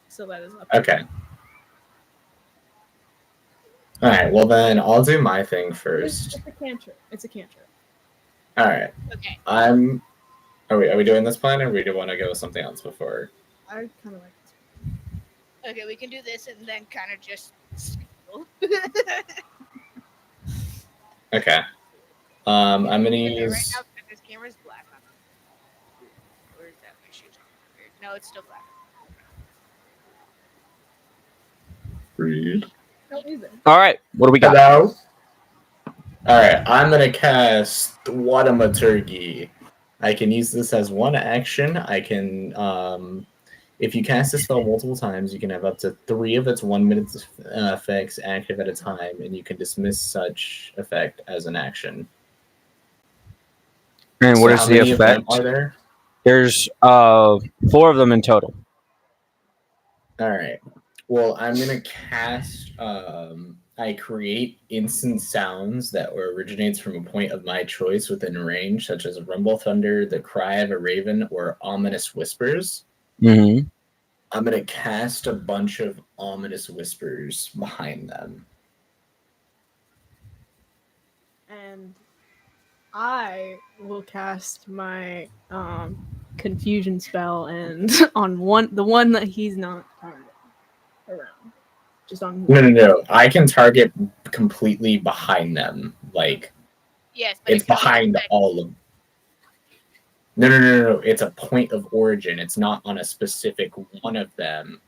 so that is up. Okay. All right. Well, then I'll do my thing first. It's a cantrip. It's a cantrip. All right. okay. Are we doing this plan, or we do want to go with something else before? I kind of like this. Okay, we can do this and then kind of just. Okay. I'm gonna Right use. now, this camera's black. Or is that my shoes? Weird. No, it's still black. Read. No, either. All right, what do we got? Hello. All right. I'm gonna cast Thaumaturgy. I can use this as one action. I can. If you cast a spell multiple times, you can have up to 3 of its 1 minute effects active at a time, and you can dismiss such effect as an action. And what is how the many of them effect? are there? There's 4 of them in total. All right. Well, I'm gonna cast. I create instant sounds that originates from a point of my choice within range, such as a rumble, thunder, the cry of a raven, or ominous whispers. Mm-hmm. I'm gonna cast a bunch of ominous whispers behind them. And I will cast my confusion spell and on the one that he's not targeting around. Just on No. I can target completely behind them. Like Yes, but it's behind all of them. No. It's a point of origin. It's not on a specific one of them.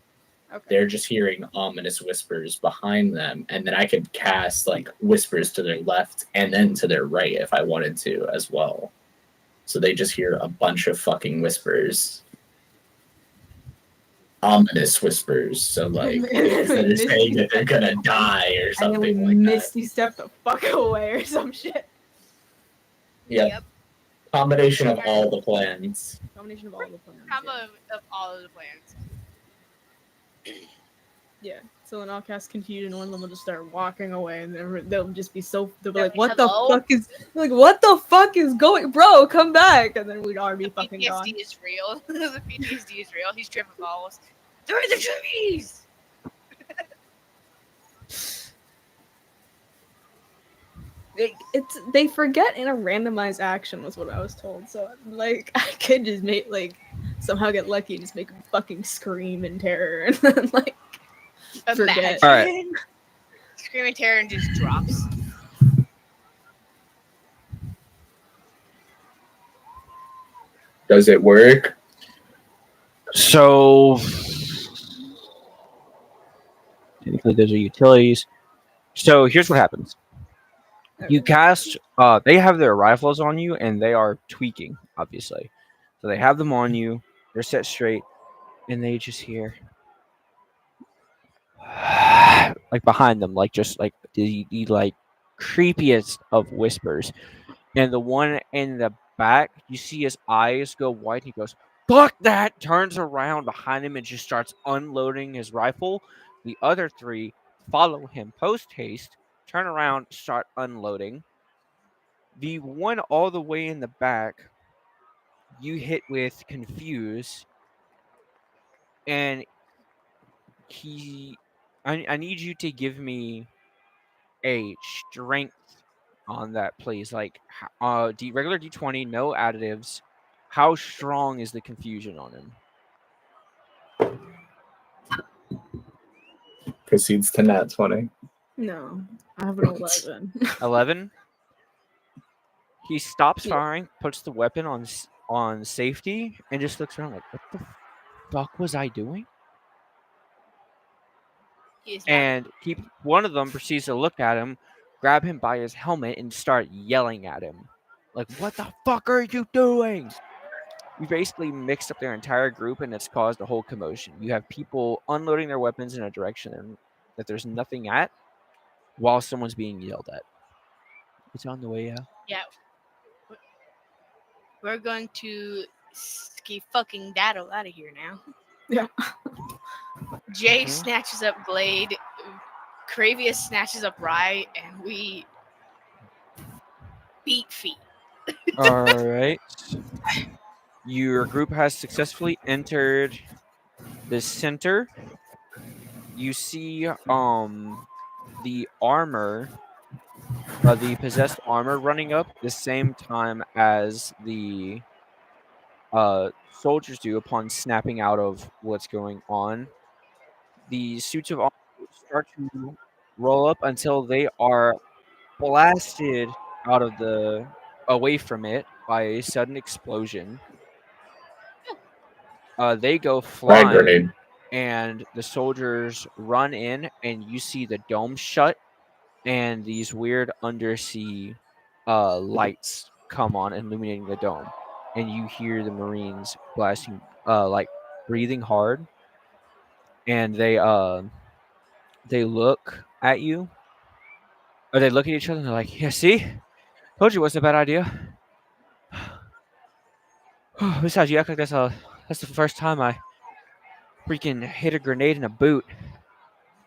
Okay. They're just hearing ominous whispers behind them, and then I could cast like whispers to their left and then to their right if I wanted to as well. So they just hear a bunch of fucking whispers. Ominous whispers. So like instead of saying that they're gonna die or And then we something like misty step the fuck away or some shit. Yep. Combination of all the plans. Combination of all the plans. Combo Yeah. of all of the plans. Yeah. So then I'll cast confusion. One of them will just start walking away, and they'll just be so. They'll be like, "What Hello? the fuck is?" Like, "What the fuck is going, bro? Come back!" And then we'd already be The fucking gone. PTSD is real. The PTSD is real. He's tripping balls. They're in the trees. They forget in a randomized action was what I was told. So like I could just somehow get lucky and just make them fucking scream in terror and then like forget. Imagine. All right. Screaming terror and just drops. Does it work? So technically, those are utilities. So here's what happens. You cast. They have their rifles on you, and they are tweaking, obviously. So they have them on you. They're set straight, and they just hear, like behind them, like just like the like creepiest of whispers. And the one in the back, you see his eyes go white. He goes, "Fuck that!" Turns around behind him and just starts unloading his rifle. The other three follow him post haste, turn around, start unloading. The one all the way in the back, you hit with confuse, and I need you to give me a strength on that, please. Like, regular D20, no additives. How strong is the confusion on him? Proceeds to nat 20. No, I have an 11. 11. He stops Yeah. firing, puts the weapon on safety, and just looks around like, "What the fuck was I doing?" And one of them proceeds to look at him, grab him by his helmet, and start yelling at him, like, "What the fuck are you doing?" We basically mixed up their entire group, and it's caused a whole commotion. You have people unloading their weapons in a direction that there's nothing at, while someone's being yelled at. It's on the way out. Yeah. We're going to ski fucking daddle out of here now. Yeah. Jay snatches up Glade. Cravius snatches up Rye, and we beat feet. All right. Your group has successfully entered the center. You see the armor, the possessed armor running up the same time as the soldiers do upon snapping out of what's going on. The suits of armor start to roll up until they are blasted out of away from it by a sudden explosion. They go Frag flying, grenade. and the soldiers run in, and you see the dome shut, and these weird undersea lights come on, illuminating the dome, and you hear the Marines blasting, like breathing hard, and they look at you, or they look at each other, and they're like, "Yeah, see, told you it wasn't a bad idea." Besides, you act like that's the first time I freaking hit a grenade in a boot.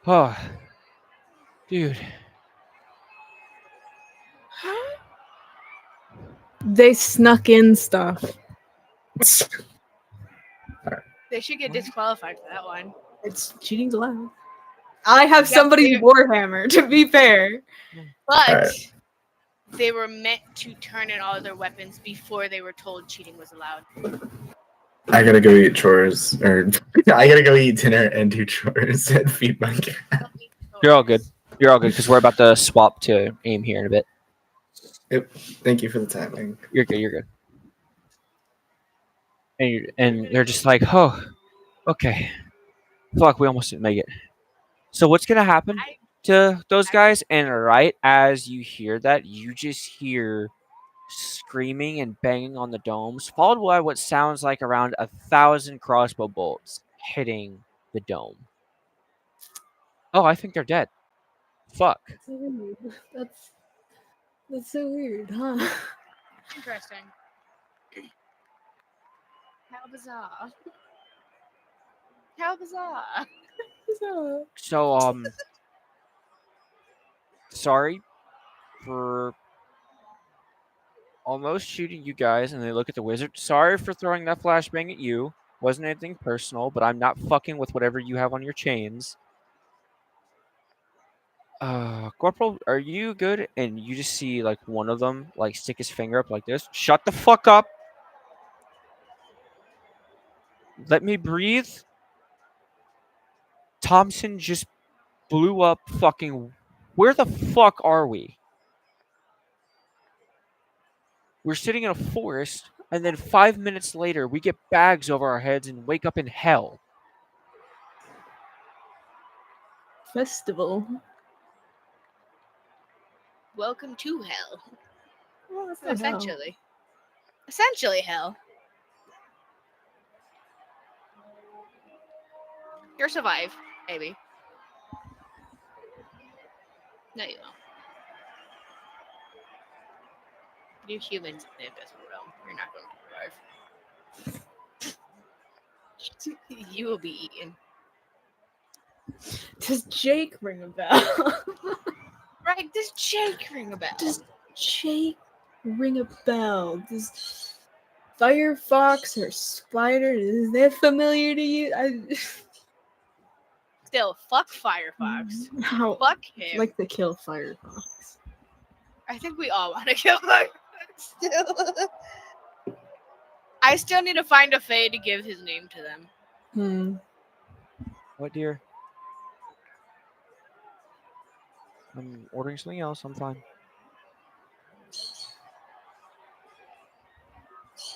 Oh, dude. They snuck in stuff. They should get disqualified for that one. It's cheating's allowed. I have Yeah, somebody's Warhammer, to be fair. But Alright. they were meant to turn in all their weapons before they were told cheating was allowed. I gotta go eat chores, or I gotta go eat dinner and do chores and feed my cat. You're all good. You're all good because we're about to swap to aim here in a bit. Yep. Thank you for the timing. You're good. You're good. And they're just like, "Oh, okay. Fuck, we almost didn't make it." So what's gonna happen to those guys? And right as you hear that, you just hear screaming and banging on the domes, followed by what sounds like around 1,000 crossbow bolts hitting the dome. Oh, I think they're dead. Fuck. That's so weird, huh? Interesting. How bizarre. How bizarre. So, sorry for almost shooting you guys, and they look at the wizard. Sorry for throwing that flashbang at you. Wasn't anything personal, but I'm not fucking with whatever you have on your chains. Corporal, are you good? And you just see like one of them like stick his finger up like this. Shut the fuck up. Let me breathe. Thompson just blew up fucking. Where the fuck are we? We're sitting in a forest, and then 5 minutes later, we get bags over our heads and wake up in hell. Festival. Welcome to hell. What the hell? Essentially. Essentially hell. You'll survive, maybe. No, you won't. You humans in the invisible realm. You're not going to survive. You will be eaten. Does Jake ring a bell? Right, does Jake ring a bell? Does Jake ring a bell? Does Firefox or Spider, is that familiar to you? Still, fuck Firefox. How Fuck him. like to kill Firefox. I think we all want to kill Firefox still. I still need to find a Fae to give his name to them. What, dear? I'm ordering something else. I'm fine.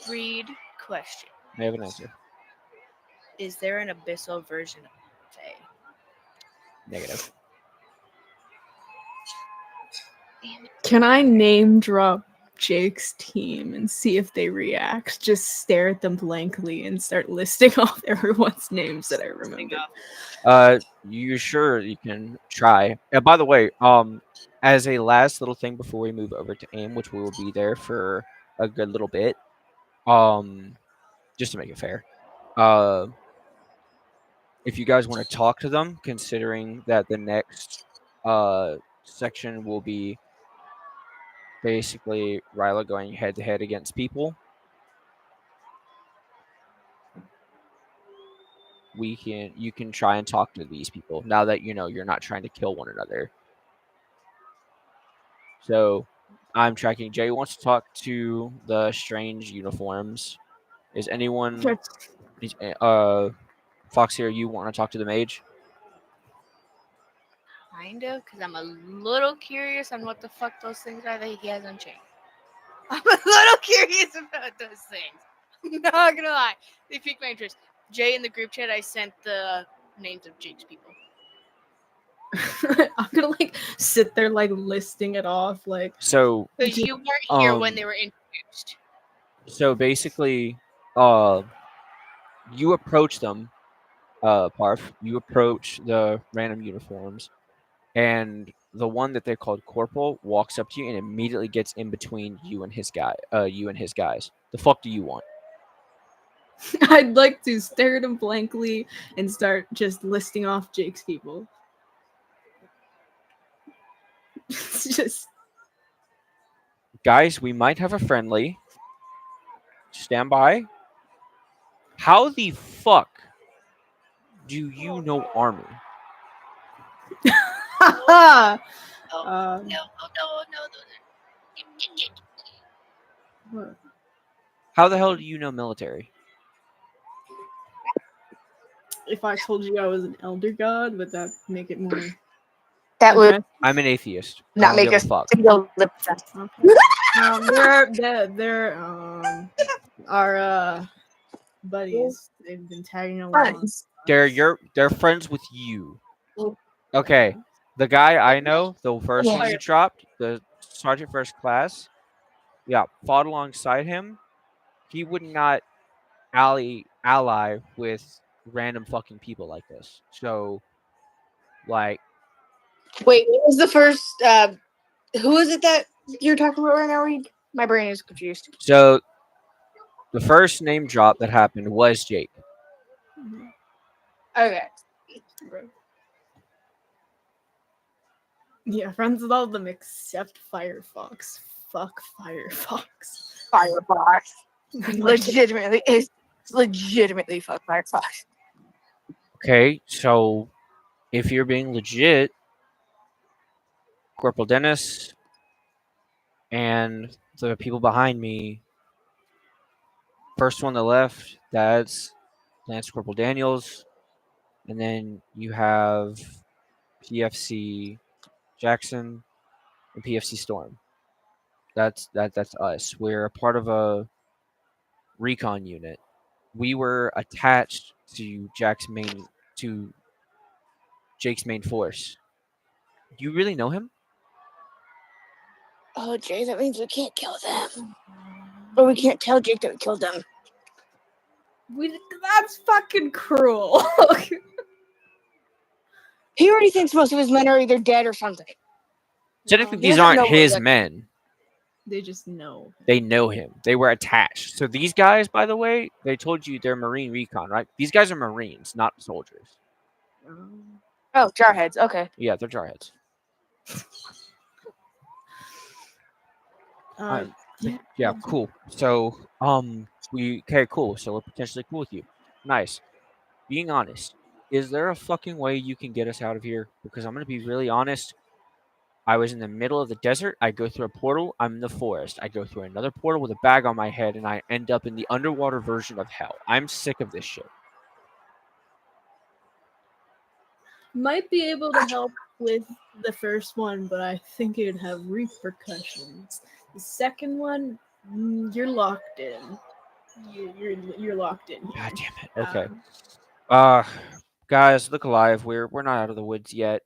Read question. I have an answer. Is there an abyssal version of Fae? Negative. Can I name drop Jake's team and see if they react? Just stare at them blankly and start listing off everyone's names that I remember. You sure you can try. By the way, as a last little thing before we move over to AIM, which we will be there for a good little bit, just to make it fair, if you guys want to talk to them, considering that the next section will be basically Ryla going head to head against people, you can try and talk to these people now that you know you're not trying to kill one another. So I'm tracking. Jay wants to talk to the strange uniforms. Is anyone Foxy, are you want to talk to the mage? Kind of, because I'm a little curious on what the fuck those things are that he has on chain. I'm a little curious about those things. I'm not gonna lie. They piqued my interest. Jay, in the group chat, I sent the names of Jake's people. I'm gonna like sit there like listing it off like So Because you weren't here when they were introduced. So basically, you approach them, Parf. You approach the random uniforms, and the one that they called Corporal walks up to you and immediately gets in between you and his guys. The fuck do you want? I'd like to stare at him blankly and start just listing off Jake's people. It's just Guys, we might have a friendly. Stand by. How the fuck do you know Army? No. what? How the hell do you know military? If I told you I was an elder god, would that make it more? That would impressive? I'm an atheist. I not don't make give a us fuck. single lip fest. Okay. They're our buddies. They've been tagging along. They're friends with you. Okay. The guy I know, the first one you dropped, the sergeant first class, fought alongside him. He would not ally with random fucking people like this. So, like, Wait, what was the first? Who is it that you're talking about right now, Reed? My brain is confused. So the first name drop that happened was Jake. Okay. Yeah, friends with all of them except Firefox. Fuck Firefox. Firefox. Like, Legitimately is legitimately fuck Firefox. Okay, so if you're being legit, Corporal Dennis and the people behind me, first one on the left, that's Lance Corporal Daniels, and then you have PFC Jackson and PFC Storm. That's us. We're a part of a recon unit. We were attached to Jake's main force. Do you really know him? Oh, Jay, that means we can't kill them. Or we can't tell Jake that we killed them. that's fucking cruel. He already thinks most of his men are either dead or something. Technically, No, these doesn't aren't know we're his good. men. they just know. They know him. They were attached. So these guys, by the way, they told you they're Marine recon, right? These guys are Marines, not soldiers. Oh, jarheads. Okay. Yeah, they're jarheads. Yeah, cool. So, cool. So we're potentially cool with you. Nice. Being honest, is there a fucking way you can get us out of here? Because I'm gonna be really honest. I was in the middle of the desert. I go through a portal. I'm in the forest. I go through another portal with a bag on my head, and I end up in the underwater version of hell. I'm sick of this shit. Might be able to help with the first one, but I think it'd have repercussions. The second one, you're locked in. You're locked in. God Here. damn it. Okay. Um, Guys, look alive. We're not out of the woods yet.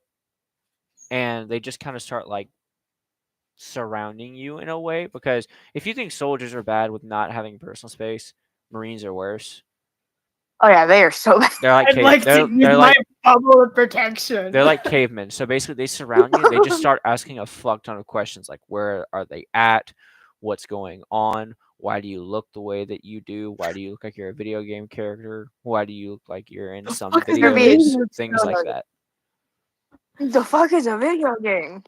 And they just kind of start like surrounding you in a way, because if you think soldiers are bad with not having personal space, Marines are worse. Oh yeah, they are so bad. They're like I'd like to use they're my like bubble of protection. they're like cavemen. So basically, they surround you. And they just start asking a fuck ton of questions, like where are they at, what's going on, why do you look the way that you do, why do you look like you're a video game character, why do you look like you're in some fuck is a videos, video things like that. The fuck is a video game?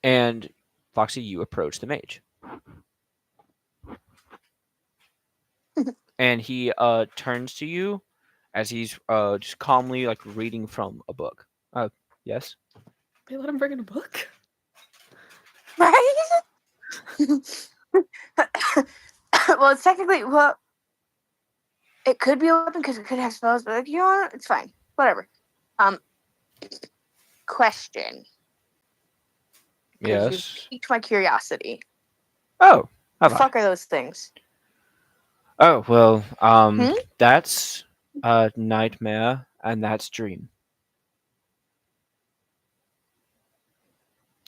And Foxy, you approach the mage. And he turns to you as he's just calmly like reading from a book. Yes. They let him bring in a book. Right? Well, it's technically it could be a weapon because it could have spells, but like, you know what? It's fine. Whatever. Question. 'Cause Yes. You piqued my curiosity. Oh, The have I? fuck are those things? Oh well, Hmm? that's nightmare and that's dream.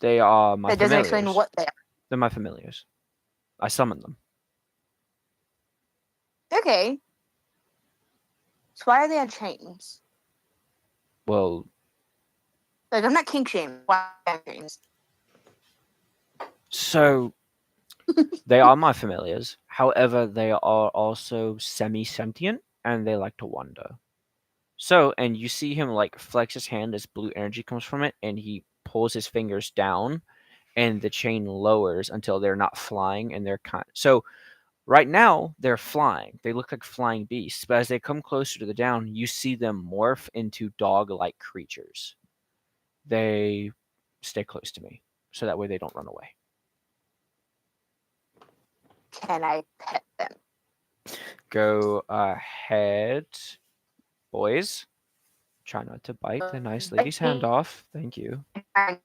They are my That doesn't familiars. explain what they are. They're my familiars. I summon them. Okay. So why are they on chains? Well, Like, I'm not kink shaming. Why are they on chains? so they are my familiars. However, they are also semi-sentient and they like to wander. So, and you see him like flex his hand as blue energy comes from it, and he pulls his fingers down, and the chain lowers until they're not flying, and they're kind. So, right now they're flying. They look like flying beasts, but as they come closer to the down, you see them morph into dog-like creatures. They stay close to me, so that way they don't run away. Can I pet them? Go ahead, boys. Try not to bite the nice lady's hand off. Thank you. I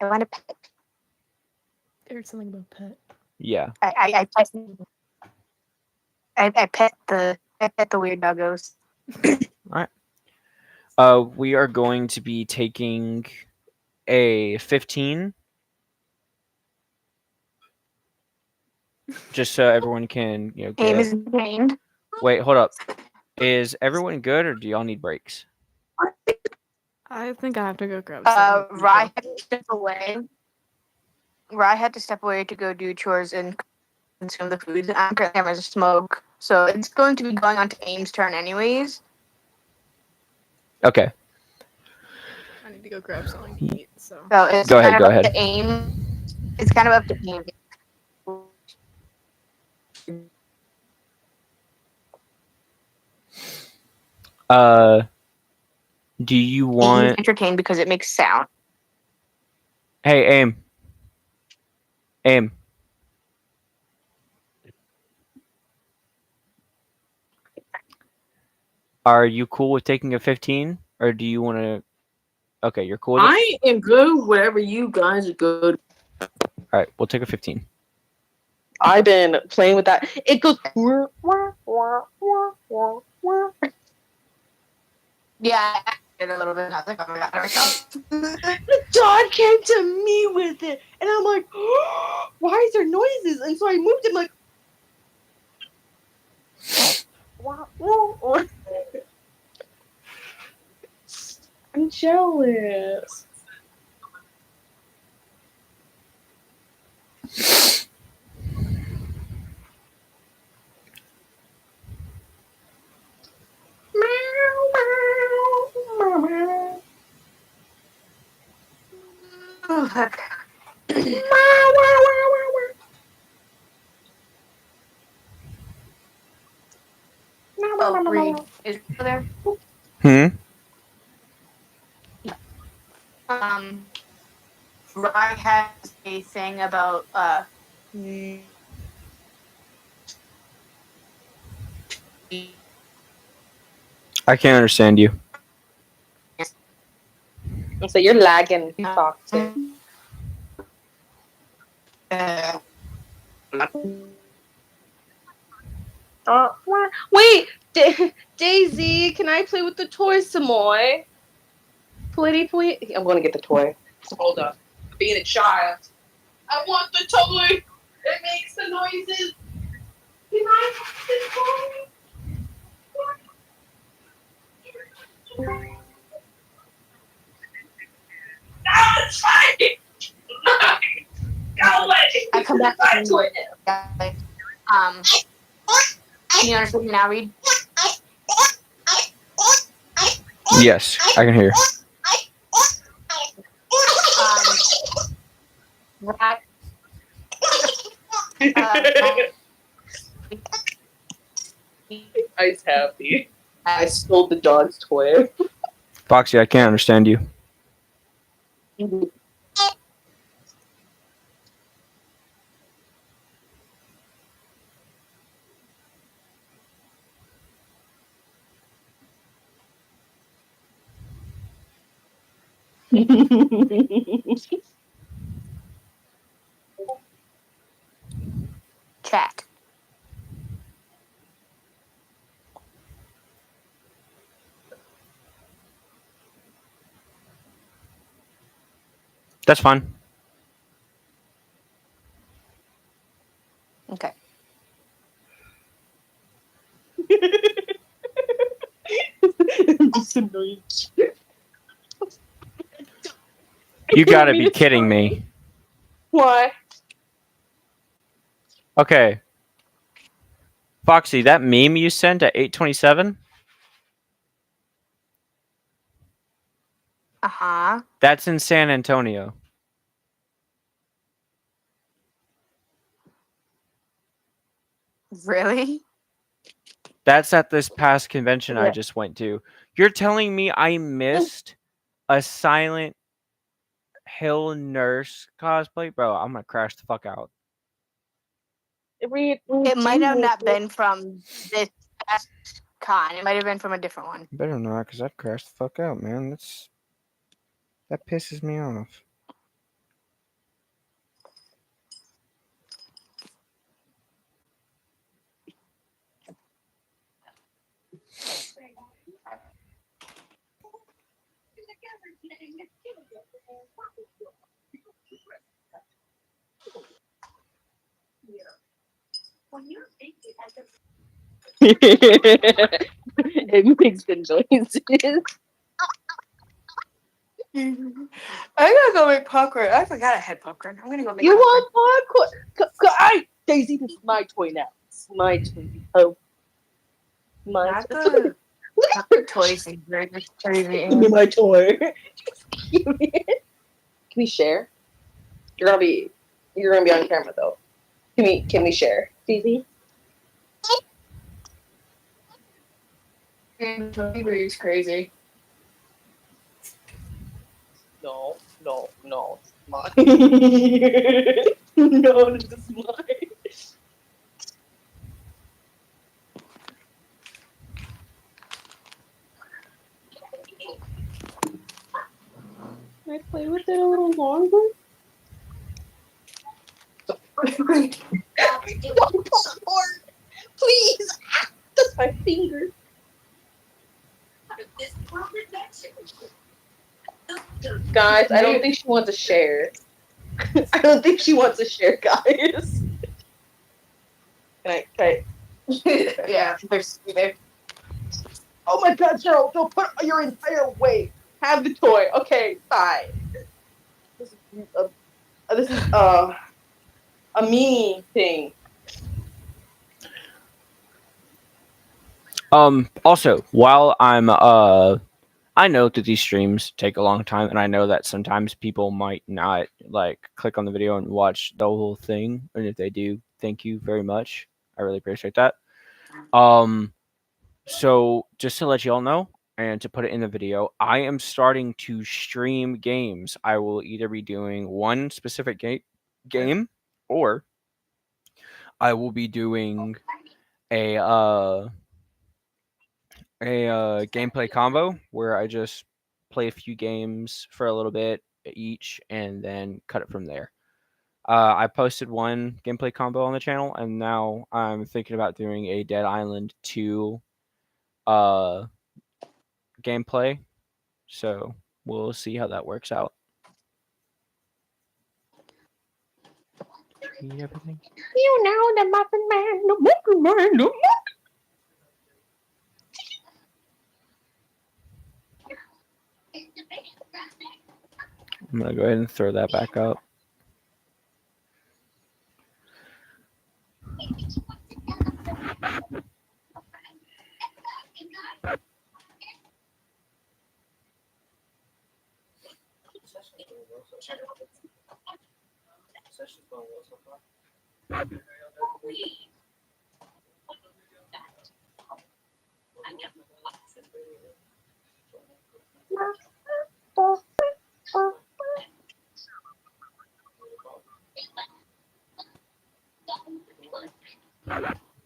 want to pet. I heard something about pet. Yeah. I pet the weird doggos. We are going to be taking a 15. Just so everyone can, Aim get. is gained. Wait, hold up. Is everyone good, or do y'all need breaks? I think I have to go grab something. Rye had to step away. Rye had to step away to go do chores and consume the food. I'm currently having a smoke, so it's going to be going on to Aim's turn anyways. Okay. I need to go grab something to eat. So So it's Go ahead, kind go of up ahead. to Aim. It's kind of up to Aim. Do you He's want? entertained because it makes sound. Hey, aim. Aim. Are you cool with taking a 15, or do you want to? Okay, you're cool with it. I am good wherever you guys are good. All right, we'll take a 15. I've been playing with that. It goes. Wah, wah, wah, wah, wah, wah. Yeah, I did a little bit. I was like, oh my god, The dog came to me with it, and I'm like, oh, why is there noises? And so I moved it, like, wah, wah, wah. I'm jealous. Oh, heck. Oh, Reed is there. Hmm. Rye has a thing about I can't understand you. So you're lagging, toxic. Wait, Daisy, can I play with the toys some more? Please. I'm gonna get the toy. Hold up. Being a child. I want the toy. It makes the noises. Can I have the toy? No, it's fine. Go away. I come back Buy a to toy now. can you understand me now, Reed? Yes, I can hear. Rye, I's happy. I stole the dog's toy. Foxy, I can't understand you. chat. That's fine. Okay. Just annoying. You gotta be kidding me. Why? Okay. Foxy, that meme you sent at 8:27, Uh-huh. that's in San Antonio. Really? That's at this past convention I Yeah. just went to. You're telling me I missed a Silent Hill nurse cosplay? Bro, I'm gonna crash the fuck out. It might have not been from this past con. It might have been from a different one. Better not, because I'd crash the fuck out, man. That pisses me off. It makes the noises. I gotta go make popcorn. I forgot I had popcorn. I'm gonna go make You popcorn. want popcorn? Daisy, this is my toy now. It's my toy. Oh, my Not toy. the not the toy thing. Right? It's crazy. Give me my toy. Give me it. Can we share? You're gonna be on camera though. Can we share, Daisy? It's crazy. No, it's mine. No, this is mine. Can I play with it a little longer? Please! That's my finger. Guys, I don't think she wants to share. I don't think she wants to share, guys. Can I? Yeah, there's there. Oh my god, Cheryl, don't put your entire weight. Have the toy. Okay, fine. This is a mini thing. Also, while I'm I know that these streams take a long time, and I know that sometimes people might not like click on the video and watch the whole thing. And if they do, thank you very much. I really appreciate that. So just to let you all know, and to put it in the video, I am starting to stream games. I will either be doing one specific game, or I will be doing a gameplay combo where I just play a few games for a little bit each and then cut it from there. I posted one gameplay combo on the channel, and now I'm thinking about doing a Dead Island 2 gameplay. So we'll see how that works out. Read everything. You know the Muffin Man, the Muffin Man, the I'm gonna go ahead and throw that back up.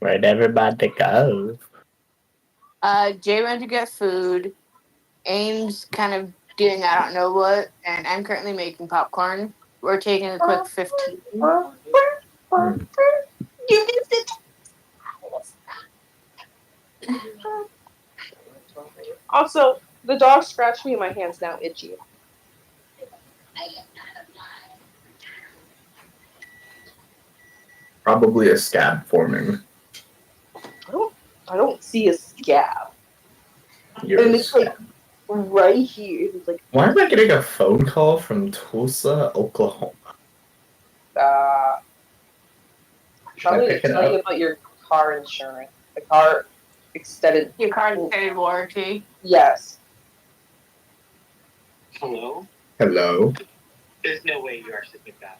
Where'd everybody go? Jay went to get food. Aim's kind of doing I don't know what, and I'm currently making popcorn. We're taking a quick 15. You missed it. Also, the dog scratched me and my hand's now itchy. Probably a scab forming. I don't see a scab. You're And a it's like scab. right here. It's like Why am I getting a phone call from Tulsa, Oklahoma? Should I probably to pick it tell you up? about your car insurance. The car extended. Your card extended warranty. Yes. Hello? Hello? There's no way you are sipping that.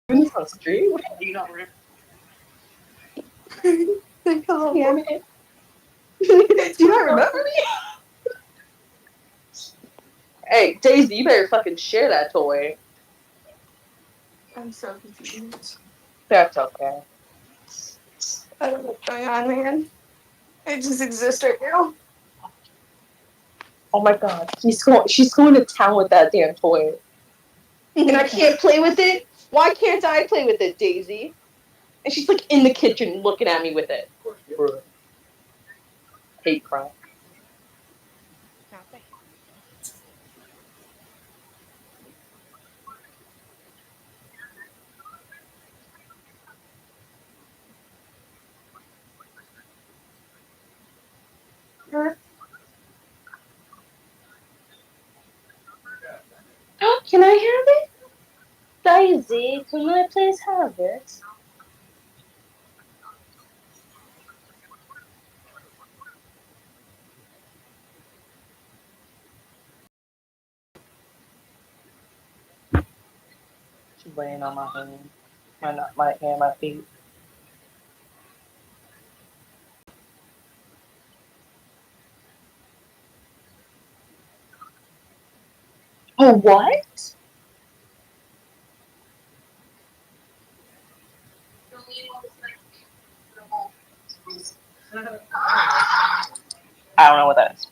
This on stream? You not remember? Damn it. Do you not remember me? Hey, Daisy, you better fucking share that toy. I'm so confused. That's okay. I don't know what's going on, man. I just exist right now. Oh my god, she's going to town with that damn toy. And I can't play with it? Why can't I play with it, Daisy? And she's like in the kitchen looking at me with it. Hate crime. Can I have it? Daisy, can I please have it? She's laying on my hand. My feet. Oh, what? I don't know what that is.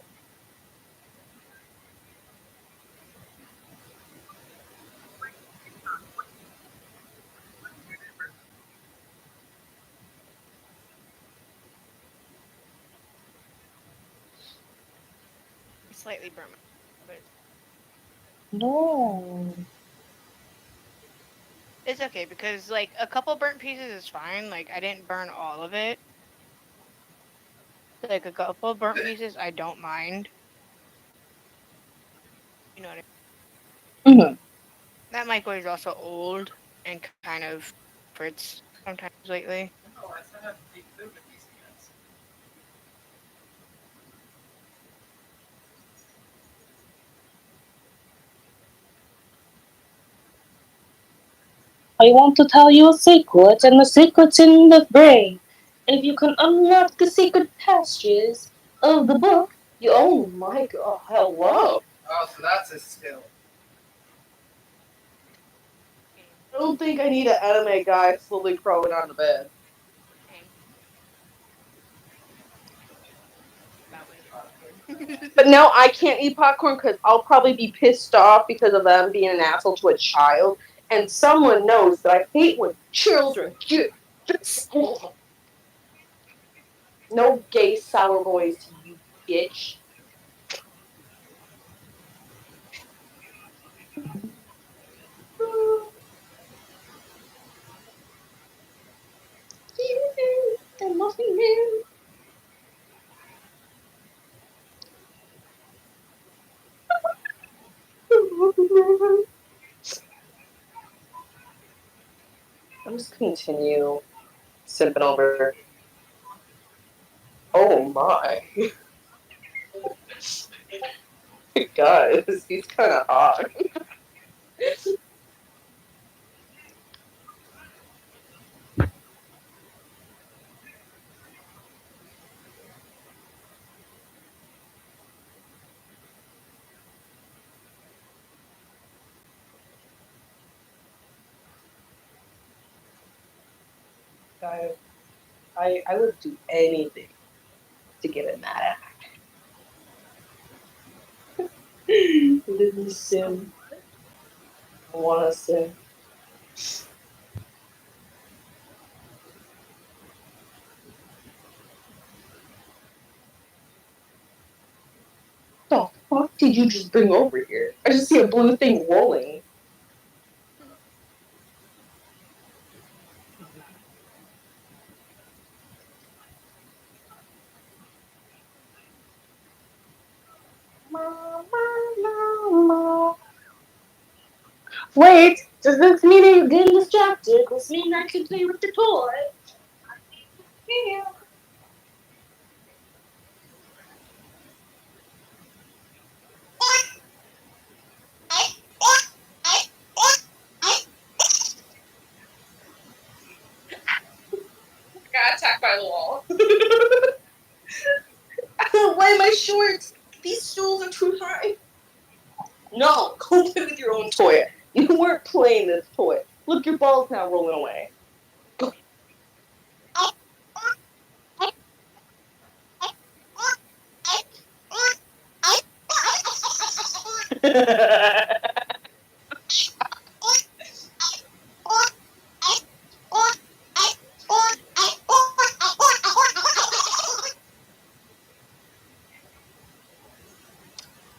Slightly burnt, but No. it's okay because like a couple burnt pieces is fine. Like I didn't burn all of it. Like a couple burnt pieces, I don't mind. You know what I mean? Mm-hmm. That microwave is also old and kind of fritz sometimes lately. I want to tell you a secret, and the secret's in the brain. And if you can unlock the secret passages of the book, you oh my god, hello. Oh, so that's a skill. I don't think I need an anime guy slowly crawling on the bed. Same. That way. But now I can't eat popcorn because I'll probably be pissed off because of them being an asshole to a child. And someone knows that I hate when children get. No gay sour boys to you, bitch. I'll just continue sipping over. Oh my. Guys, he's kind of hot. Guys, I would do anything to get in that act. Little sim. I wanna sim. What the fuck did you just bring over here? I just see a blue thing rolling. Wait, does this mean you're getting distracted? Does this mean I can play with the toy? Yeah. Got attacked by the wall. Why am I short? These stools are too high. No, go play with your own toy. You weren't playing this toy. Look, your ball's now rolling away. Go.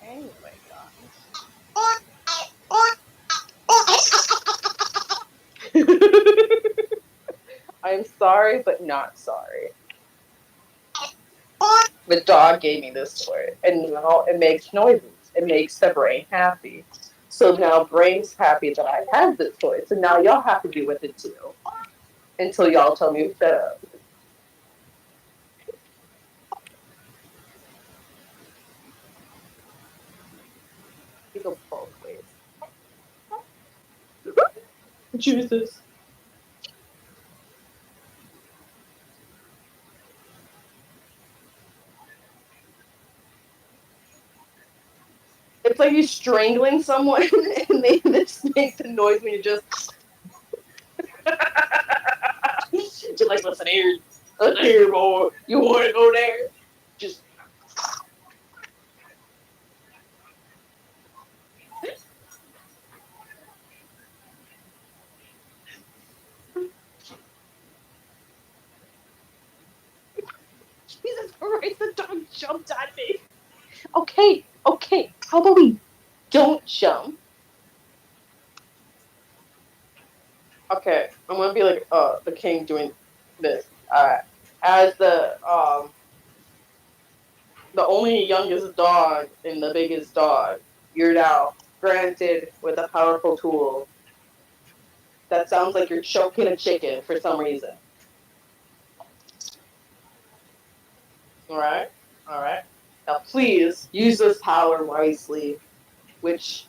Anyway, I'm sorry, but not sorry. The dog gave me this toy, and now it makes noises. It makes the brain happy. So now Brain's happy that I have this toy. So now y'all have to be with it too. Until y'all tell me to shut up. You go both ways. Jesus. It's like you're strangling someone and they just make the noise when you just. You're like, listen here, boy. You want to go there? Just. Jesus Christ, the dog jumped at me. Okay. How about we don't jump? Okay, I'm gonna be like the king doing this. Alright. As the only youngest dog and the biggest dog, you're now granted with a powerful tool. That sounds like you're choking a chicken for some reason. Alright? Now please use this power wisely, which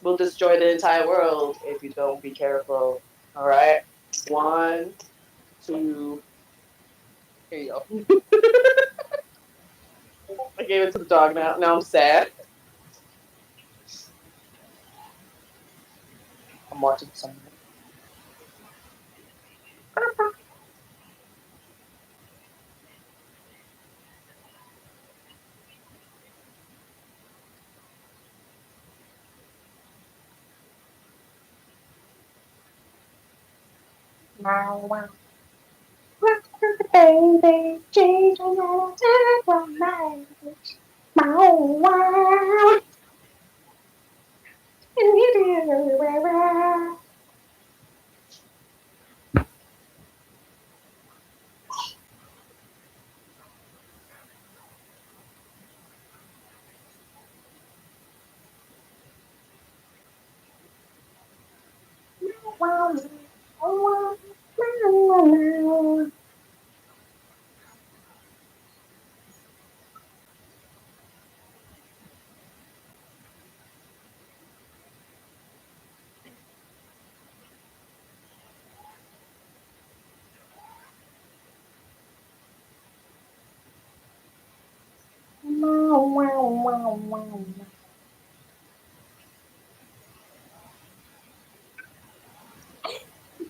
will destroy the entire world if you don't be careful. Alright? 1, 2. Here you go. I gave it to the dog now. Now I'm sad. I'm watching something. Wow. Baby, change your mind. Wow.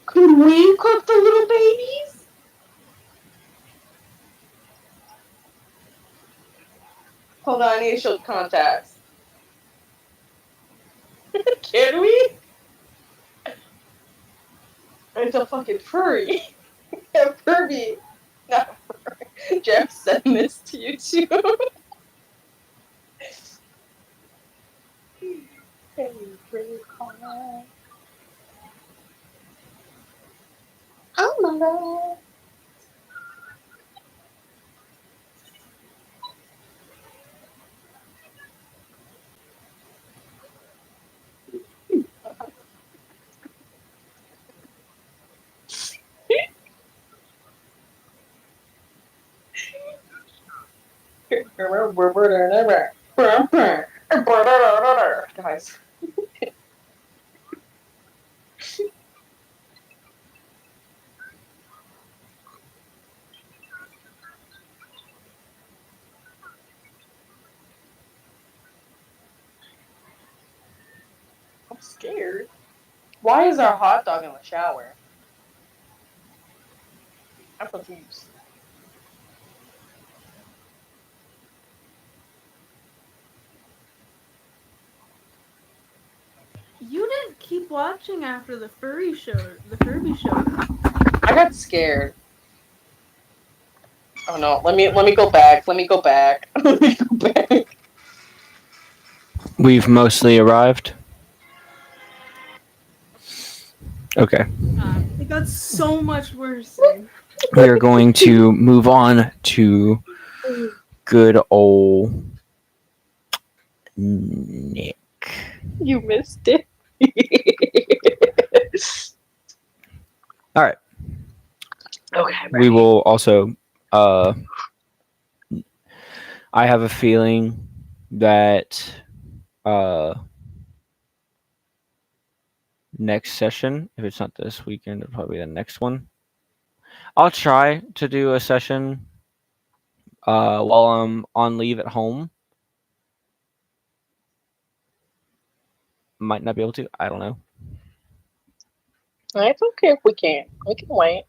Could we cook the little babies? Hold on, I need to show the contacts. Can we? It's a fucking furry. A furby. Not a furry. Jeff sent this to you too. Oh my god. Guys. I'm scared. Why is our hot dog in the shower? I'm confused. You didn't keep watching after the Furby show. I got scared. Oh no, let me go back. Let me go back. We've mostly arrived. Okay. It got so much worse. We are going to move on to good old Nick. You missed it. All right. Okay. We will also. I have a feeling that next session, if it's not this weekend, it'll probably be the next one. I'll try to do a session while I'm on leave at home. Might not be able to. I don't know. It's okay if we can't. We can wait.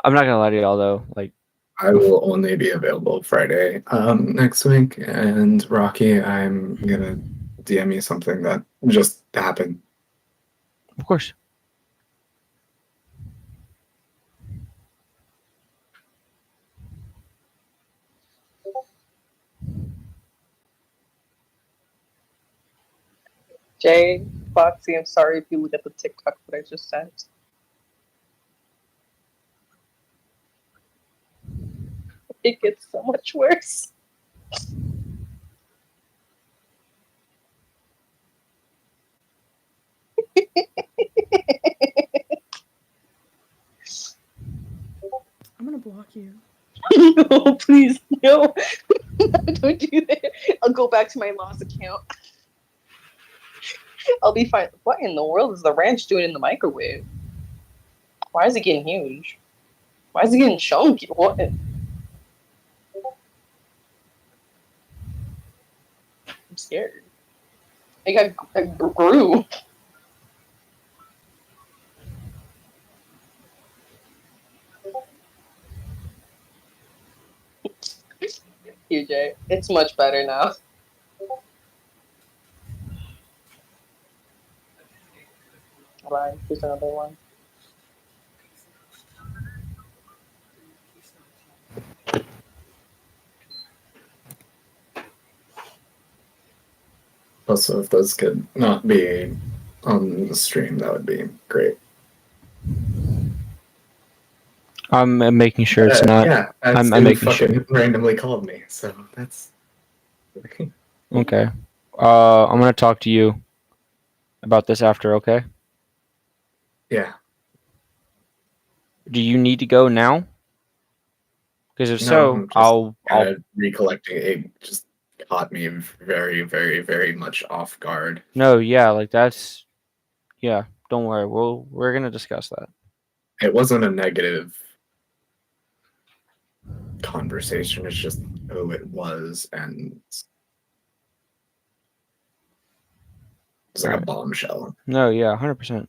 I'm not gonna lie to y'all though. Like, I will only be available Friday next week, and Rocky, I'm gonna DM you something that just happened. of course. Jay, Foxy, I'm sorry if you look at the TikTok that I just sent. It gets so much worse. I'm gonna block you. No, please, no. Don't do that. I'll go back to my lost account. I'll be fine. What in the world is the ranch doing in the microwave? Why is it getting huge? Why is it getting chunky? What? I'm scared. It grew. Here, Jay. It's much better now. Right, here's another one. Also, if those could not be on the stream, that would be great. I'm making sure it's not. Yeah, I'm who making sure. fucking randomly called me, so that's Okay. I'm gonna talk to you about this after. Okay. yeah. Do you need to go now? Because if No, so, I'm just I'll. kind of recollecting. It just caught me very, very, very much off guard. No, yeah, like that's. Yeah, don't worry. We're gonna discuss that. It wasn't a negative conversation. It's just who it was, and it's like a Right. bombshell. No, yeah, 100%.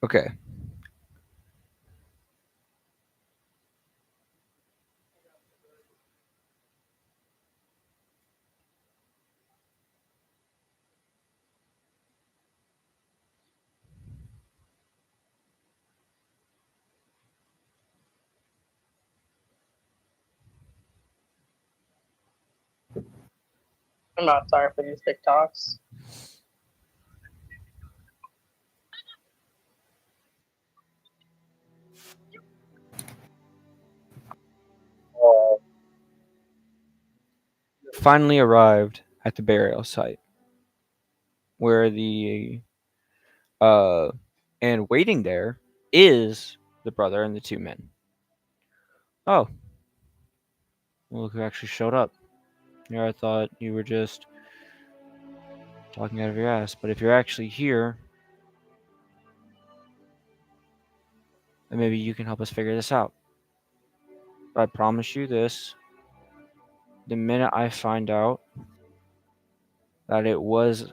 Okay. I'm not sorry for these TikToks. Finally arrived at the burial site where the and waiting there is the brother and the two men. Oh, well, look who actually showed up. Yeah, I thought you were just talking out of your ass, but if you're actually here, then maybe you can help us figure this out. But I promise you this: the minute I find out that it was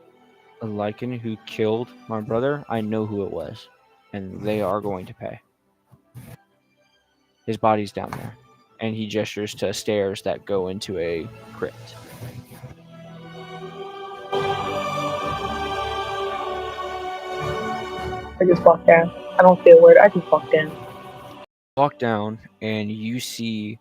a Lycan who killed my brother, I know who it was, and they are going to pay. His body's down there, and he gestures to stairs that go into a crypt. I just walked down. I don't feel weird. I just walked down. Walk down, and you see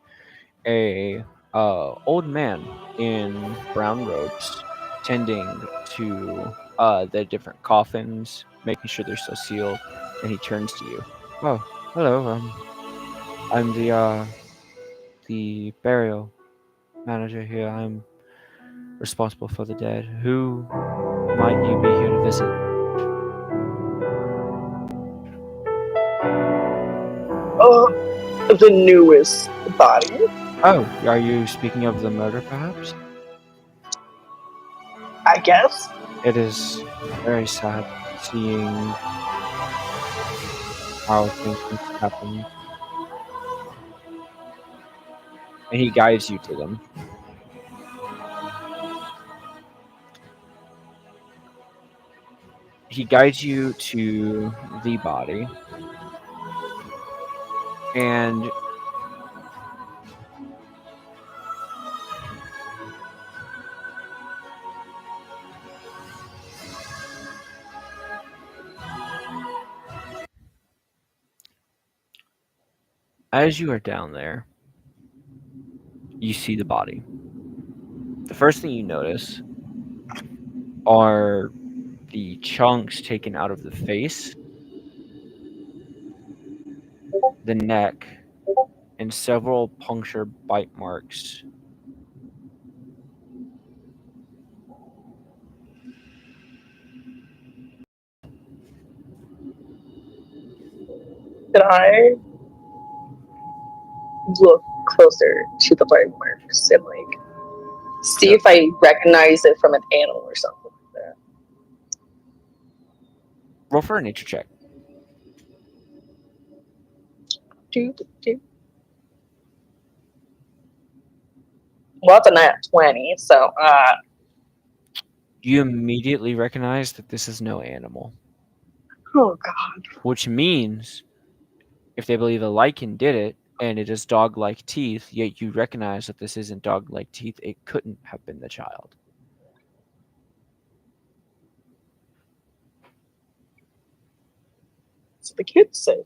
a old man in brown robes tending to the different coffins, making sure they're still sealed, and he turns to you. Oh, hello. I'm the burial manager here. I'm responsible for the dead. Who might you be here to visit? The newest body. Oh, are you speaking of the murder, perhaps? I guess. It is very sad seeing how things happen. And he guides you to them. He guides you to the body. And as you are down there, you see the body. The first thing you notice are the chunks taken out of the face, the neck, and several puncture bite marks. Can I look closer to the bite marks and like see if I recognize it from an animal or something like that? Roll for a nature check. Do. Well, it's a nat 20, so You immediately recognize that this is no animal, oh god. which means if they believe a lichen did it and it is dog-like teeth, yet you recognize that this isn't dog-like teeth, it couldn't have been the child. So the kids say.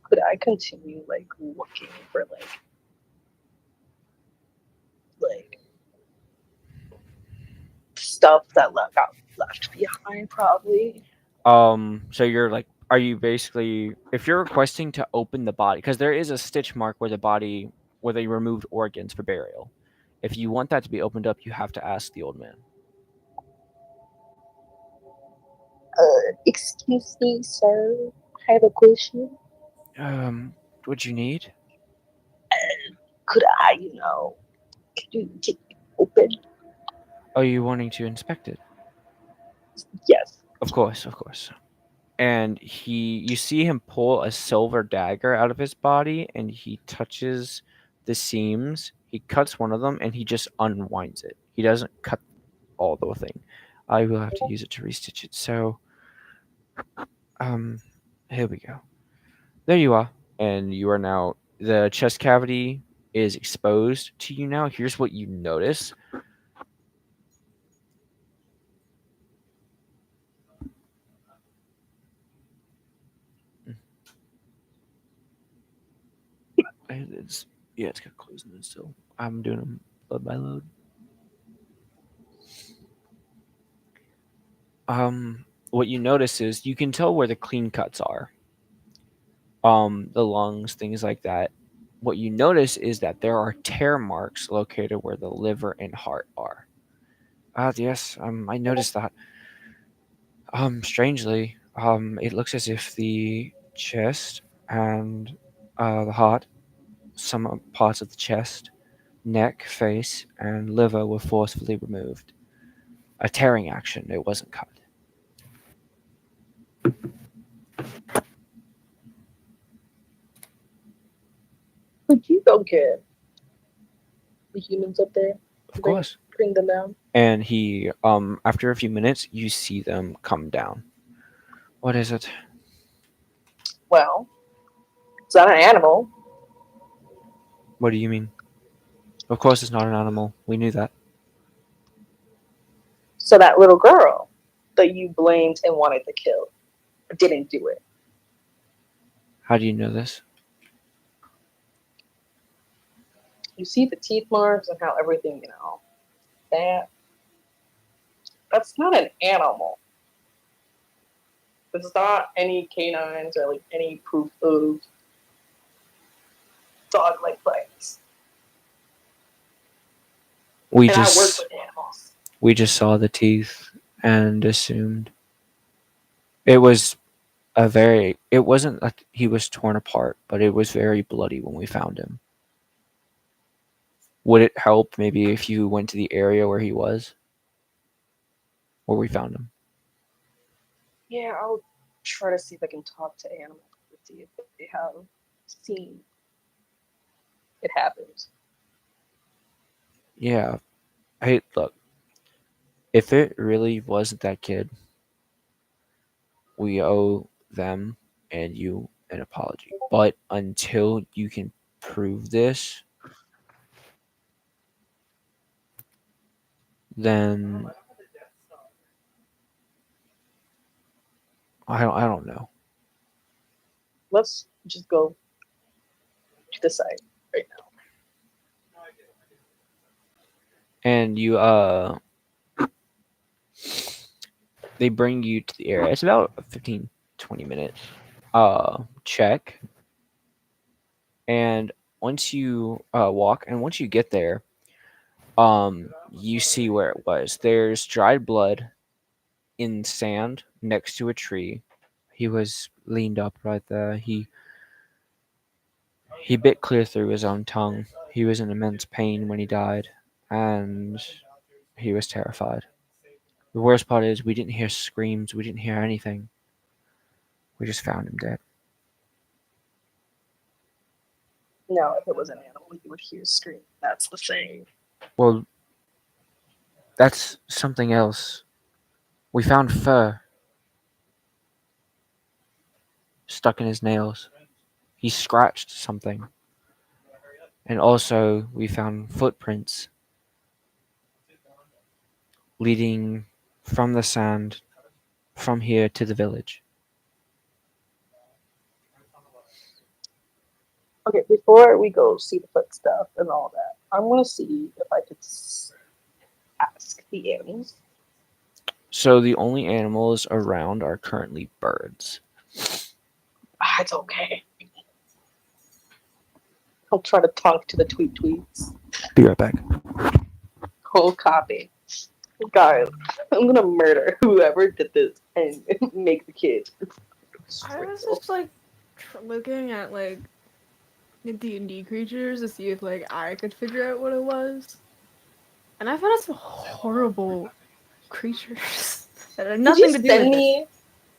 Could I continue like looking for like stuff that got left behind probably? So you're like, are you basically, if you're requesting to open the body, because there is a stitch mark where they removed organs for burial. If you want that to be opened up, you have to ask the old man. Excuse me, sir. I have a question. What'd you need? Could I, could you get it open? Are you wanting to inspect it? Yes. Of course. And you see him pull a silver dagger out of his body, and he touches the seams. He cuts one of them, and he just unwinds it. He doesn't cut all the thing. I will have to use it to restitch it. So, here we go. There you are, and you are now, the chest cavity is exposed to you now. Here's what you notice. It's got closed in it still. I'm doing them load by load. What you notice is you can tell where the clean cuts are. The lungs, things like that. What you notice is that there are tear marks located where the liver and heart are. Yes, I noticed that. Strangely, it looks as if the chest and the heart, some parts of the chest, neck, face, and liver were forcefully removed. A tearing action. It wasn't cut. Could you go get the humans up there? Of course. Bring them down. And he, after a few minutes, you see them come down. What is it? Well, it's not an animal. What do you mean? Of course it's not an animal. We knew that. So that little girl that you blamed and wanted to kill didn't do it. How do you know this? You see the teeth marks and how everything, That's not an animal. There's not any canines or like any proof of dog-like bites. We And I work just with animals. we just saw the teeth and assumed it was it wasn't like he was torn apart, but it was very bloody when we found him. Would it help maybe if you went to the area where he was? Where we found him? Yeah, I'll try to see if I can talk to animals to see if they have seen it happens. Yeah. Hey, look. If it really wasn't that kid, we owe them and you an apology. But until you can prove this, then I don't know. Let's just go to the site right now. And you they bring you to the area. It's about a 15-20 minute check. And once you walk and once you get there, you see where it was. There's dried blood in sand next to a tree. He was leaned up right there. He bit clear through his own tongue. He was in immense pain when he died, and he was terrified. The worst part is we didn't hear screams, we didn't hear anything. We just found him dead. Now, if it was an animal, you would hear scream. That's the thing. Well, that's something else. We found fur stuck in his nails. He scratched something. And also, we found footprints leading from the sand from here to the village. Okay, before we go see the foot stuff and all that, I'm gonna see if I could ask the animals. So the only animals around are currently birds. It's okay. I'll try to talk to the tweets. Be right back. Whole copy. Guys, I'm gonna murder whoever did this and make the kid. I was just like looking at like the D&D creatures to see if like I could figure out what it was, and I found some horrible creatures that had Did nothing you to do send with it. me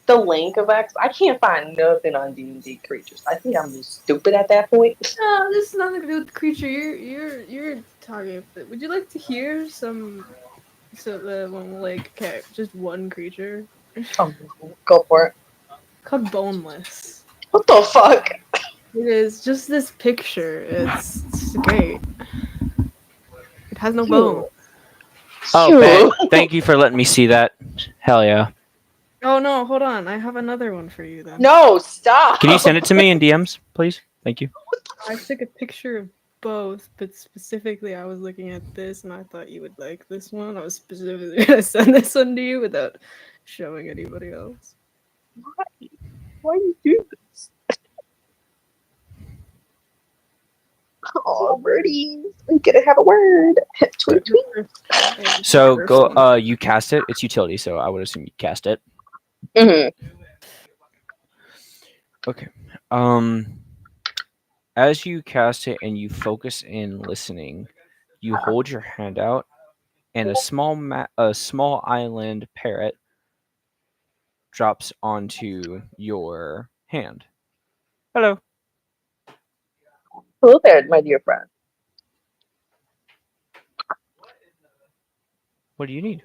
the link of X? I can't find nothing on D&D creatures. I think I'm just stupid at that point. No, this has nothing to do with the creature. You're talking. Would you like to hear some? So the one like okay, just one creature Go for it. called Boneless. What the fuck? It is just this picture. It's great. It has no bone. Oh, Ben, thank you for letting me see that. Hell yeah. Oh no, hold on. I have another one for you then. No, stop. Can you send it to me in DMs, please? Thank you. I took a picture of both, but specifically I was looking at this and I thought you would like this one. I was specifically gonna send this one to you without showing anybody else. Why? Why you do this? Oh, birdies. We gotta have a word. Tweet, tweet. So go you cast it. It's utility, so I would assume you cast it. Mm-hmm. Okay. As you cast it and you focus in listening, you hold your hand out, and a small island parrot drops onto your hand. Hello. Hello there, my dear friend. What do you need?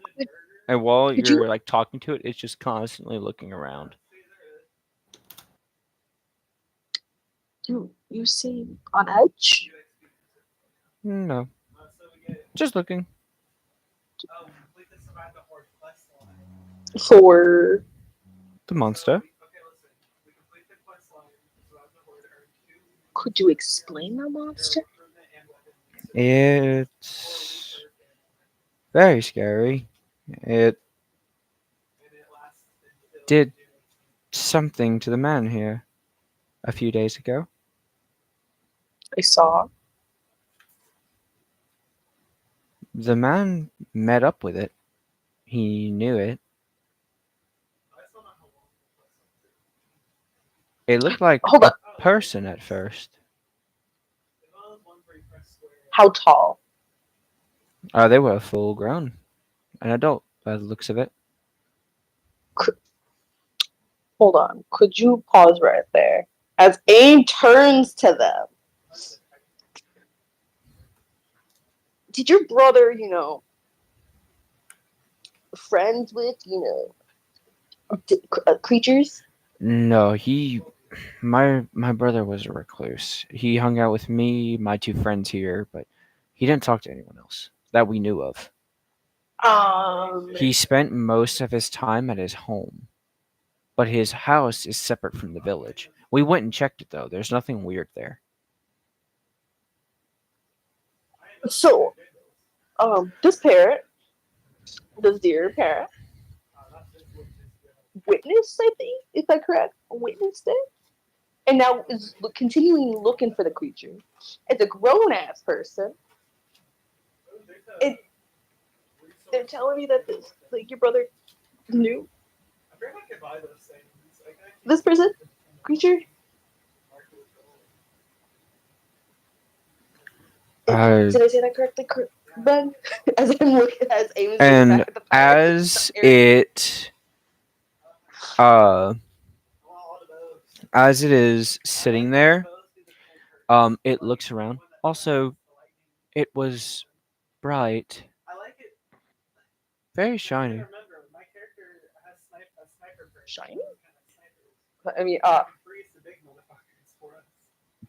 And while Did you're you- like talking to it, it's just constantly looking around. You seem on edge. No. Just looking. For The monster. could you explain the monster? It's Very scary. It did something to the man here a few days ago. I saw. The man met up with it. He knew it. It looked like Hold a on. person at first. How tall? They were full grown. An adult by the looks of it. Hold on. Could you pause right there? As Aim turns to them. Did your brother, friends with, creatures? No, my brother was a recluse. He hung out with me, my two friends here, but he didn't talk to anyone else that we knew of. He spent most of his time at his home, but his house is separate from the village. We went and checked it though. There's nothing weird there. So, this parrot, this deer parrot, witnessed, I think, is that correct? Witnessed it? And now is continuing looking for the creature. As a grown-ass person, they're telling me that this, like, your brother knew this person, creature. Did I say that correctly, Ben? As I'm looking, as Amy's looking And back at the parrot, as it is sitting there, it looks around. Also, it was bright, very shiny. shiny. I mean,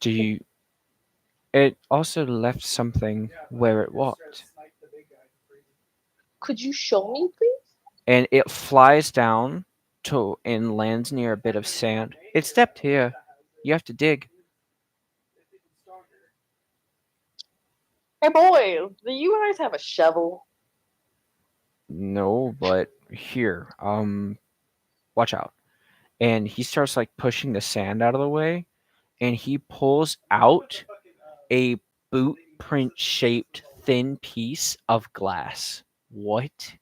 Do you? It also left something where it walked, could you show me, please? and it flies down to and lands near a bit of sand. It stepped here. You have to dig. Hey, boy, do you guys have a shovel? No, but here, watch out. And he starts like pushing the sand out of the way, and he pulls out a boot print shaped thin piece of glass. What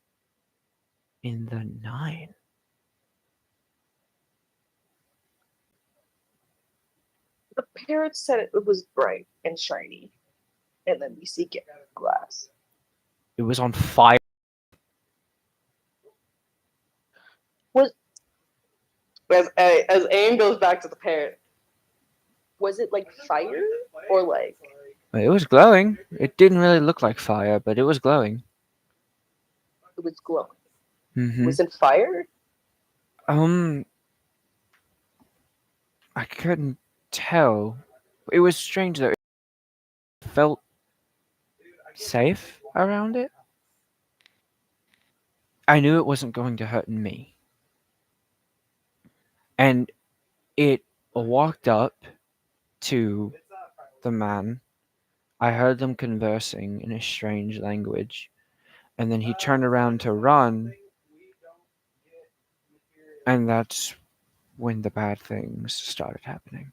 in the nine? The parrot said it was bright and shiny, and then we see glass. It was on fire. As Aim goes back to the parrot, was it like fire or like? It was glowing. It didn't really look like fire, but it was glowing. It was glowing. Mm-hmm. Was it fire? I couldn't tell. It was strange though. It felt safe around it. I knew it wasn't going to hurt me. And it walked up to the man. I heard them conversing in a strange language. And then he turned around to run. And that's when the bad things started happening.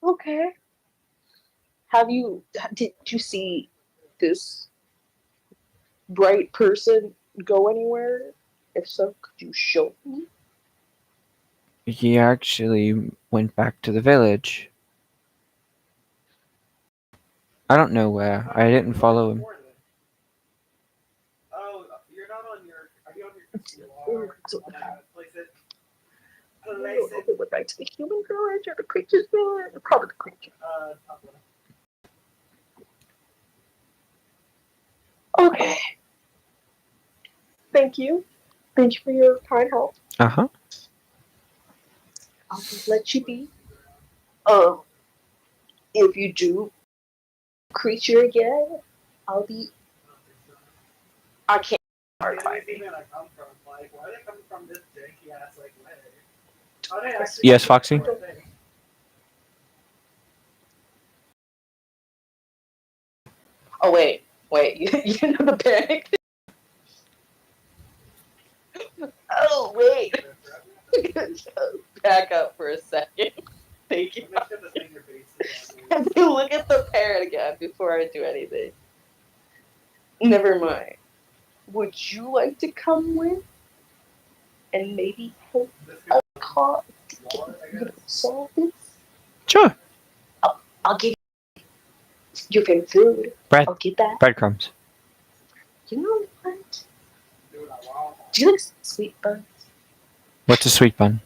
Okay. Did you see this bright person go anywhere? If so, could you show me? He actually went back to the village. I don't know where. I didn't follow him. Oh, you're not on your. Are you on your computer? Place it. It went back to the human village or the creature's village? Probably the creature. Top one. Okay. Thank you. Thank you for your kind help. Uh-huh. I'll just let you be. If you do creature again, I'll be. I can't hard find me. Where I come from? Like, why are they coming from this janky ass like way? How do they Yes, Foxy? actually- Oh wait, you know the panic. Oh wait, just back up for a second. Thank you. And then look at the parrot again before I do anything. Never mind. Would you like to come with and maybe help a cause solve this? Sure. I'll give you your food. Bread. I'll give that. Breadcrumbs. You know what? Do you like sweet buns? What's a sweet bun?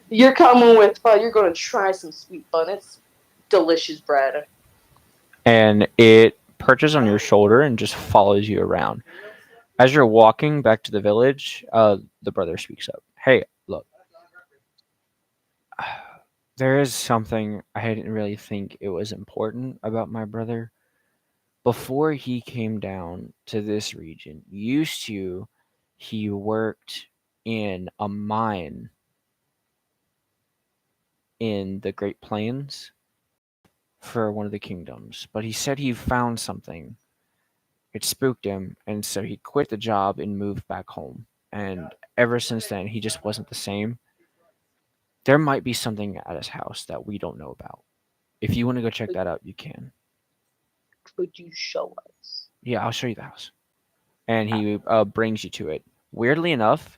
You're coming with. You're gonna try some sweet bun. It's delicious bread. And it perches on your shoulder and just follows you around. As you're walking back to the village, the brother speaks up. Hey, look. There is something I didn't really think it was important about my brother. Before he came down to this region, he worked in a mine in the Great Plains for one of the kingdoms. But he said he found something. It spooked him, and so he quit the job and moved back home. And ever since then, he just wasn't the same. There might be something at his house that we don't know about. If you want to go check that out, you can. Could you show us? Yeah, I'll show you the house. And he brings you to it. Weirdly enough,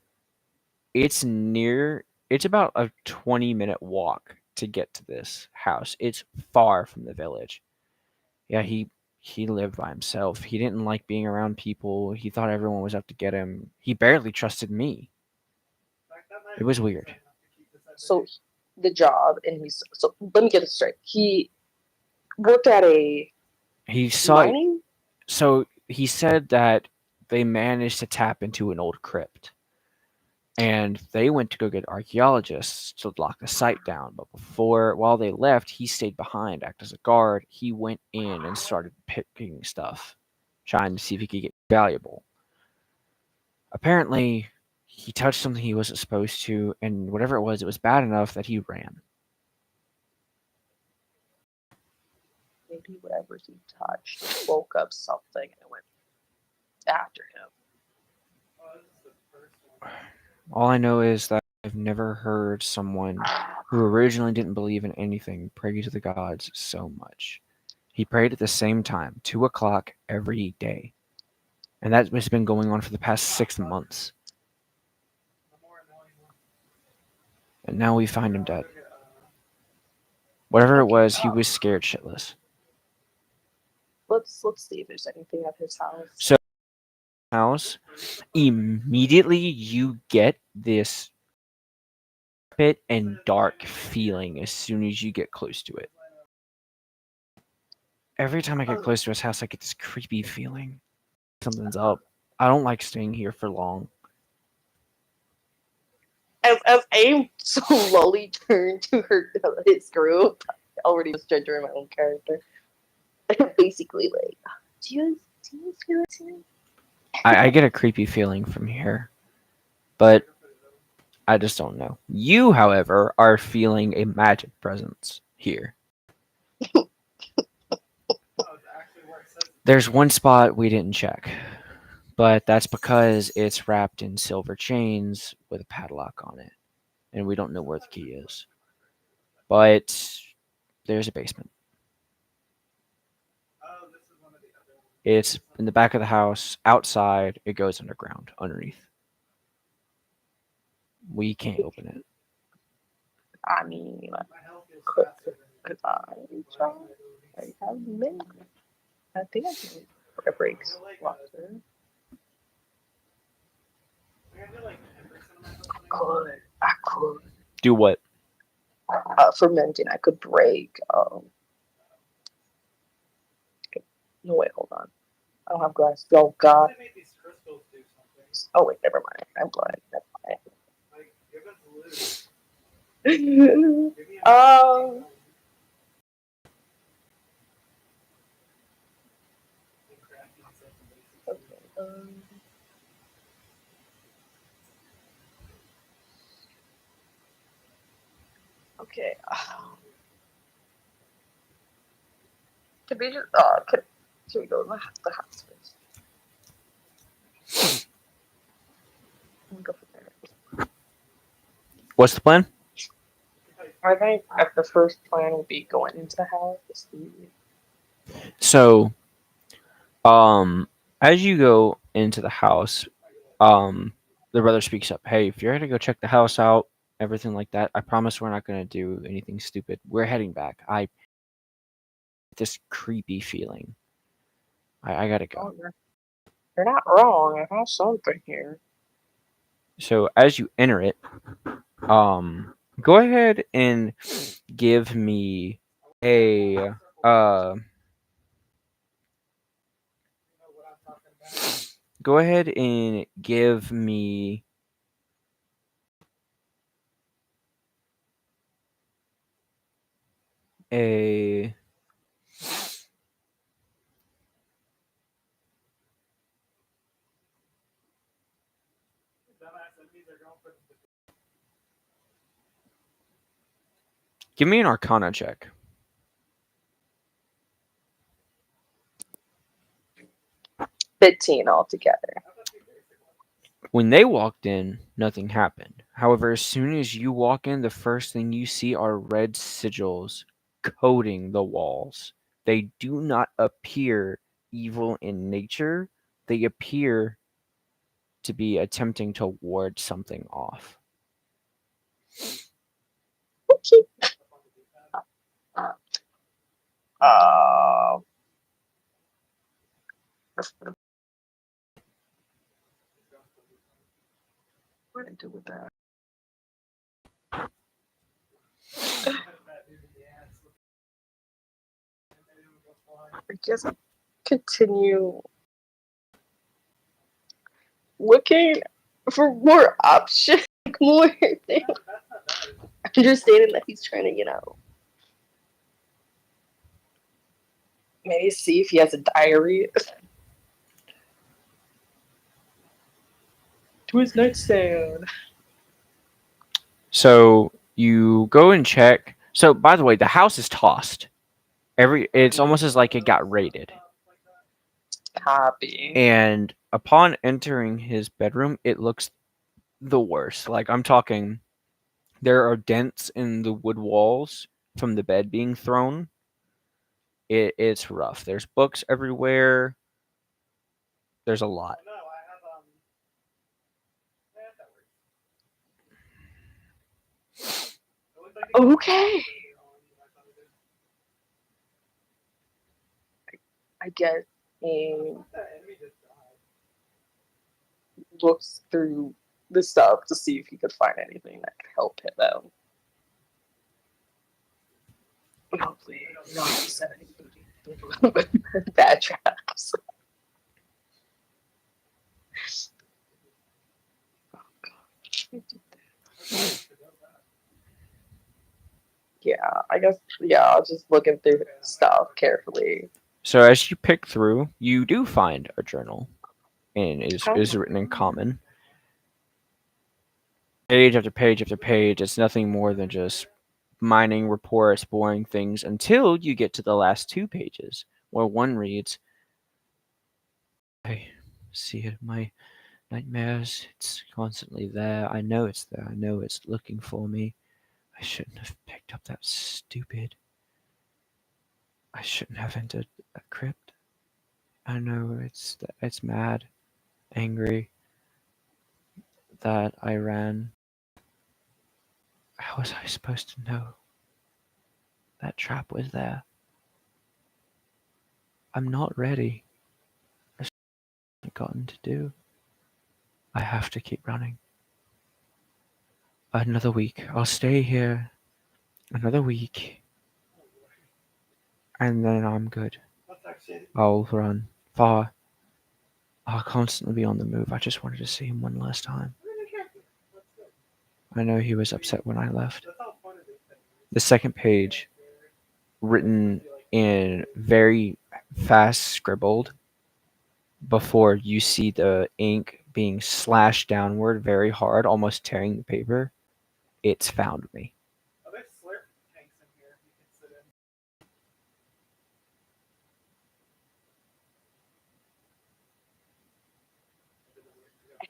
it's about a 20-minute walk to get to this house. It's far from the village. Yeah, he lived by himself. He didn't like being around people. He thought everyone was out to get him. He barely trusted me. It was weird. So the job, and so let me get this straight. He worked at a He saw mining. So he said that they managed to tap into an old crypt. And they went to go get archaeologists to lock the site down. But while they left, he stayed behind, act as a guard. He went in and started picking stuff, trying to see if he could get valuable. Apparently, he touched something he wasn't supposed to, and whatever it was bad enough that he ran. Maybe whatever he touched woke up something and it went after him. All I know is that I've never heard someone who originally didn't believe in anything pray to the gods so much. He prayed at the same time, 2 o'clock every day. And that has been going on for the past 6 months. And now we find him dead. Whatever it was, he was scared shitless. Let's see if there's anything at his house. So, house, immediately you get this pit and dark feeling as soon as you get close to it. Every time I get close to his house, I get this creepy feeling. Something's up. I don't like staying here for long. As I slowly turn to his group, I already was judging my own character. Basically, like, do you feel it too? I get a creepy feeling from here, but I just don't know. You, however, are feeling a magic presence here. There's one spot we didn't check, but that's because it's wrapped in silver chains with a padlock on it, and we don't know where the key is. But there's a basement. It's in the back of the house. Outside, it goes underground, underneath. We can't open it. I mean, could I try? I have many. I think I can breaks. I could. Do what? Fermenting. I could break. No, wait, hold on. I don't have glass. Oh, God. Oh, wait, never mind. I'm blind. Never mind. Okay. Okay. Can we just can we go to the house first? We'll go from there. What's the plan? I think the first plan will be going into the house. So, as you go into the house, the brother speaks up. Hey, if you're gonna go check the house out, everything like that, I promise we're not gonna do anything stupid. We're heading back. This creepy feeling. I gotta go. You're not wrong. I have something here. So as you enter it, go ahead and give me a go ahead and give me a give me an Arcana check. 15 altogether. When they walked in, nothing happened. However, as soon as you walk in, the first thing you see are red sigils coating the walls. They do not appear evil in nature. They appear to be attempting to ward something off. What did I do with that? I guess I'll continue looking for more options, more things. Understanding that he's trying to, maybe see if he has a diary. To his nightstand. So you go and check. So by the way, the house is tossed. It's almost as like it got raided. Copy. And upon entering his bedroom, it looks the worst. Like I'm talking, there are dents in the wood walls from the bed being thrown. It's rough. There's books everywhere. There's a lot. Okay. I guess he looks through the stuff to see if he could find anything that could help him out. Hopefully, not set any bad traps. Yeah, I guess. Yeah, I'll just looking through stuff carefully. So as you pick through, you do find a journal, and it is written in common. Page after page after page. It's nothing more than just mining reports, boring things, until you get to the last 2 pages, where one reads, I see it in my nightmares. It's constantly there. I know it's there. I know it's looking for me. I shouldn't have picked up that stupid. I shouldn't have entered a crypt. I know it's mad, angry that I ran. How was I supposed to know that trap was there? I'm not ready. There's nothing I've gotten to do. I have to keep running. Another week. I'll stay here. Another week. And then I'm good. I'll run far. I'll constantly be on the move. I just wanted to see him one last time. I know he was upset when I left. The second page, written in very fast scribbled, before you see the ink being slashed downward very hard, almost tearing the paper. It's found me.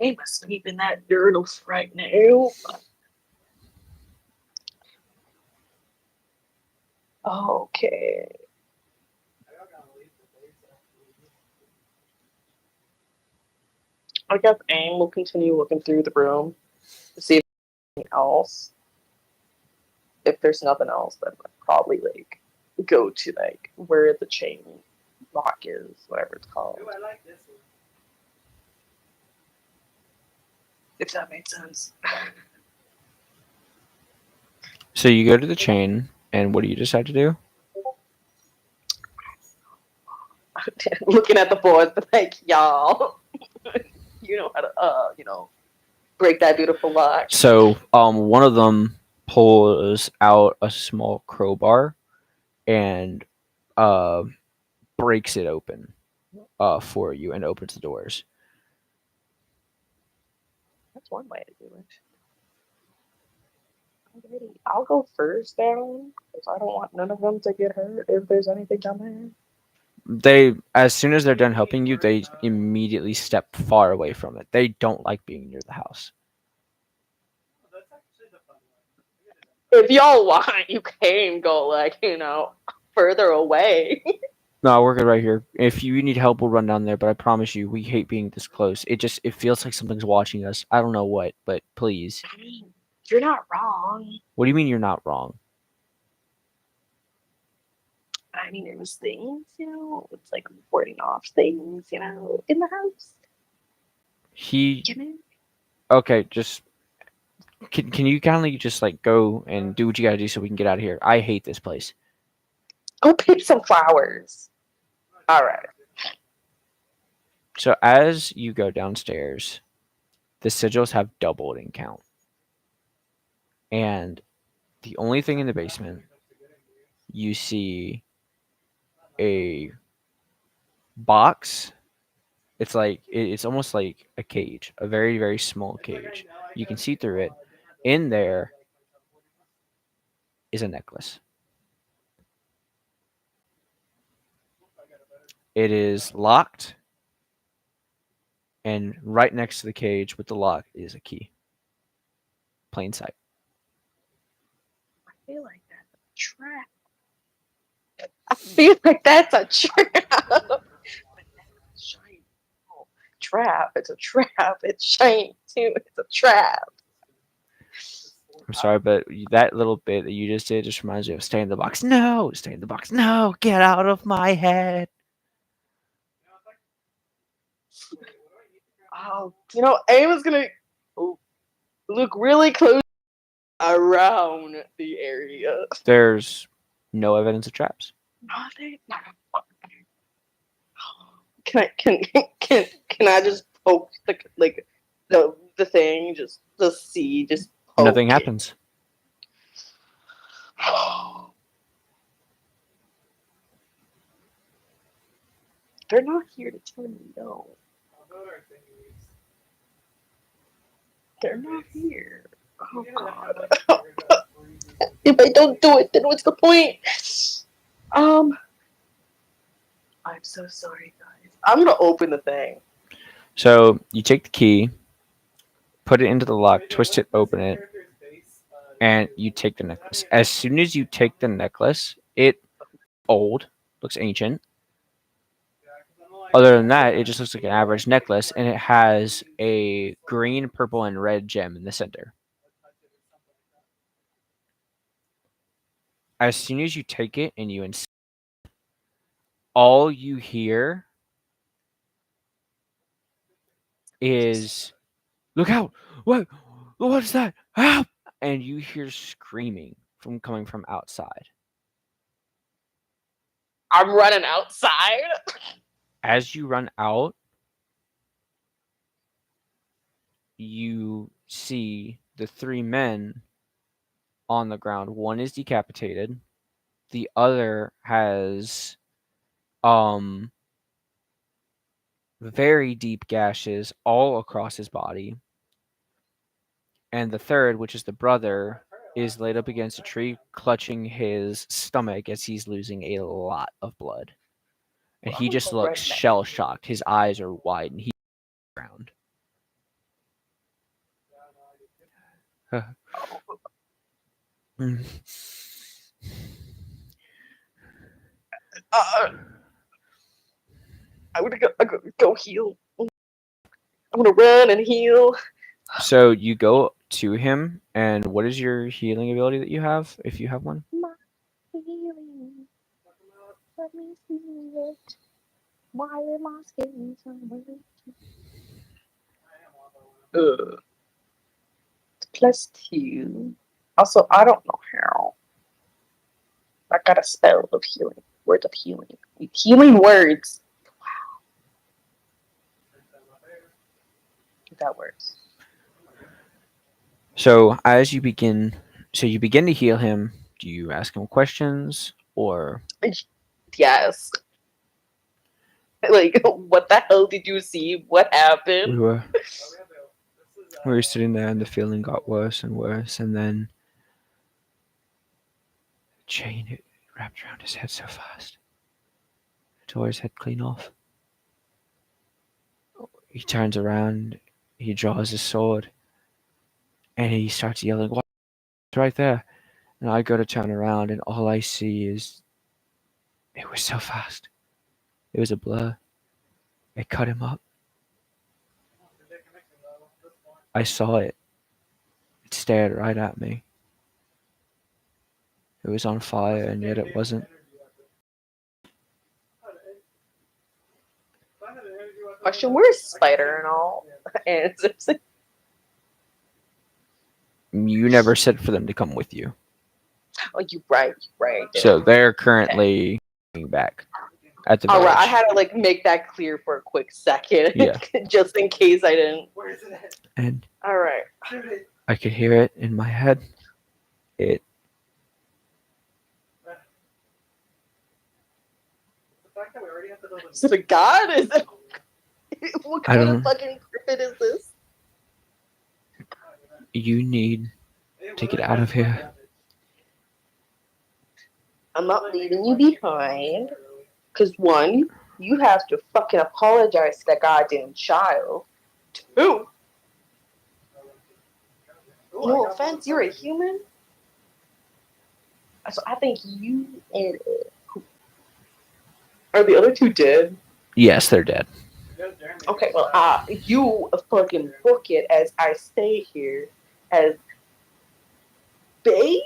I'm asleep in that dirtles right now. Okay. I guess Aim will continue looking through the room to see if there's anything else. If there's nothing else, then I'd probably like go to like where the chain lock is, whatever it's called. Ooh, I like this one. If that makes sense. So you go to the chain, and what do you decide to do? Looking at the boards, like, y'all, you know how to, break that beautiful lock. So one of them pulls out a small crowbar and breaks it open for you and opens the doors. That's one way to do it. Alrighty, I'll go first down because I don't want none of them to get hurt if there's anything down there. They, as soon as they're done helping you, they immediately step far away from it. They don't like being near the house. That's actually the fun one. If y'all want, you can go further away. No, we're good right here. If you need help, we'll run down there. But I promise you, we hate being this close. It feels like something's watching us. I don't know what, but please. I mean, you're not wrong. What do you mean you're not wrong? I mean, there was things, it's like warding off things, in the house. Okay, just can you kindly just like go and do what you gotta do so we can get out of here? I hate this place. Go pick some flowers. All right. So as you go downstairs, the sigils have doubled in count. And the only thing in the basement, you see a box. It's like it's almost like a cage, a very, very small cage. You can see through it. In there is a necklace. It is locked, and right next to the cage with the lock is a key. Plain sight. I feel like that's a trap. I feel like that's a trap. Trap. It's a trap. It's shame too. It's a trap. I'm sorry, but that little bit that you just did just reminds me of stay in the box. No, stay in the box. No, get out of my head. Oh, Aim is gonna look really close around the area. There's no evidence of traps. Nothing. Can I just poke the thing just to see just poke Nothing it? happens. They're not here to tell me no. They're not here. Oh God. If I don't do it, then what's the point? I'm so sorry, guys. I'm gonna open the thing. So you take the key, put it into the lock, twist it, open it, and you take the necklace. As soon as you take the necklace, it old, looks ancient. Other than that, it just looks like an average necklace, and it has a green, purple, and red gem in the center. As soon as you take it and you all you hear is, "Look out! What's that? Help!" And you hear screaming coming from outside. I'm running outside. As you run out, you see the three men on the ground. One is decapitated. The other has very deep gashes all across his body. And the third, which is the brother, is laid up against a tree, clutching his stomach as he's losing a lot of blood. And he just looks shell shocked. His eyes are wide and he's on the ground. Mm. I'm gonna go heal. I'm gonna run and heal. So you go to him, and what is your healing ability that you have, if you have one? My healing. Let me see it. Why am I scared somewhere? +2. Also, I don't know how. I got a spell of healing. Words of healing. Healing words. That works. So as you begin, you begin to heal him. Do you ask him questions, or Yes. Like, what the hell did you see? What happened? we were sitting there, and the feeling got worse and worse, and then chain it wrapped around his head so fast, it tore his head clean off. He turns around, he draws his sword, and he starts yelling, "What's right there?" And I go to turn around, and all I see is it was so fast. It was a blur. It cut him up. I saw it. It stared right at me. It was on fire, and yet it wasn't. Question, where's Spider and all? And You never said for them to come with you. oh, you right. So they're currently going back at the All right, I village. had to like make that clear for a quick second, Yeah. just in case I didn't. Where's it at? And All right. Dude, I could hear it in my head. It the fact that we already have to build a Is it a god? Is it? What I kind don't- of fucking griffin is this? you need to get out of here. I'm not leaving you behind. Cause one, you have to fucking apologize to that goddamn child. Two, no offense, you're a human. So I think you and are the other two dead? Yes, they're dead. Okay, well, you fucking book it as I stay here as bait.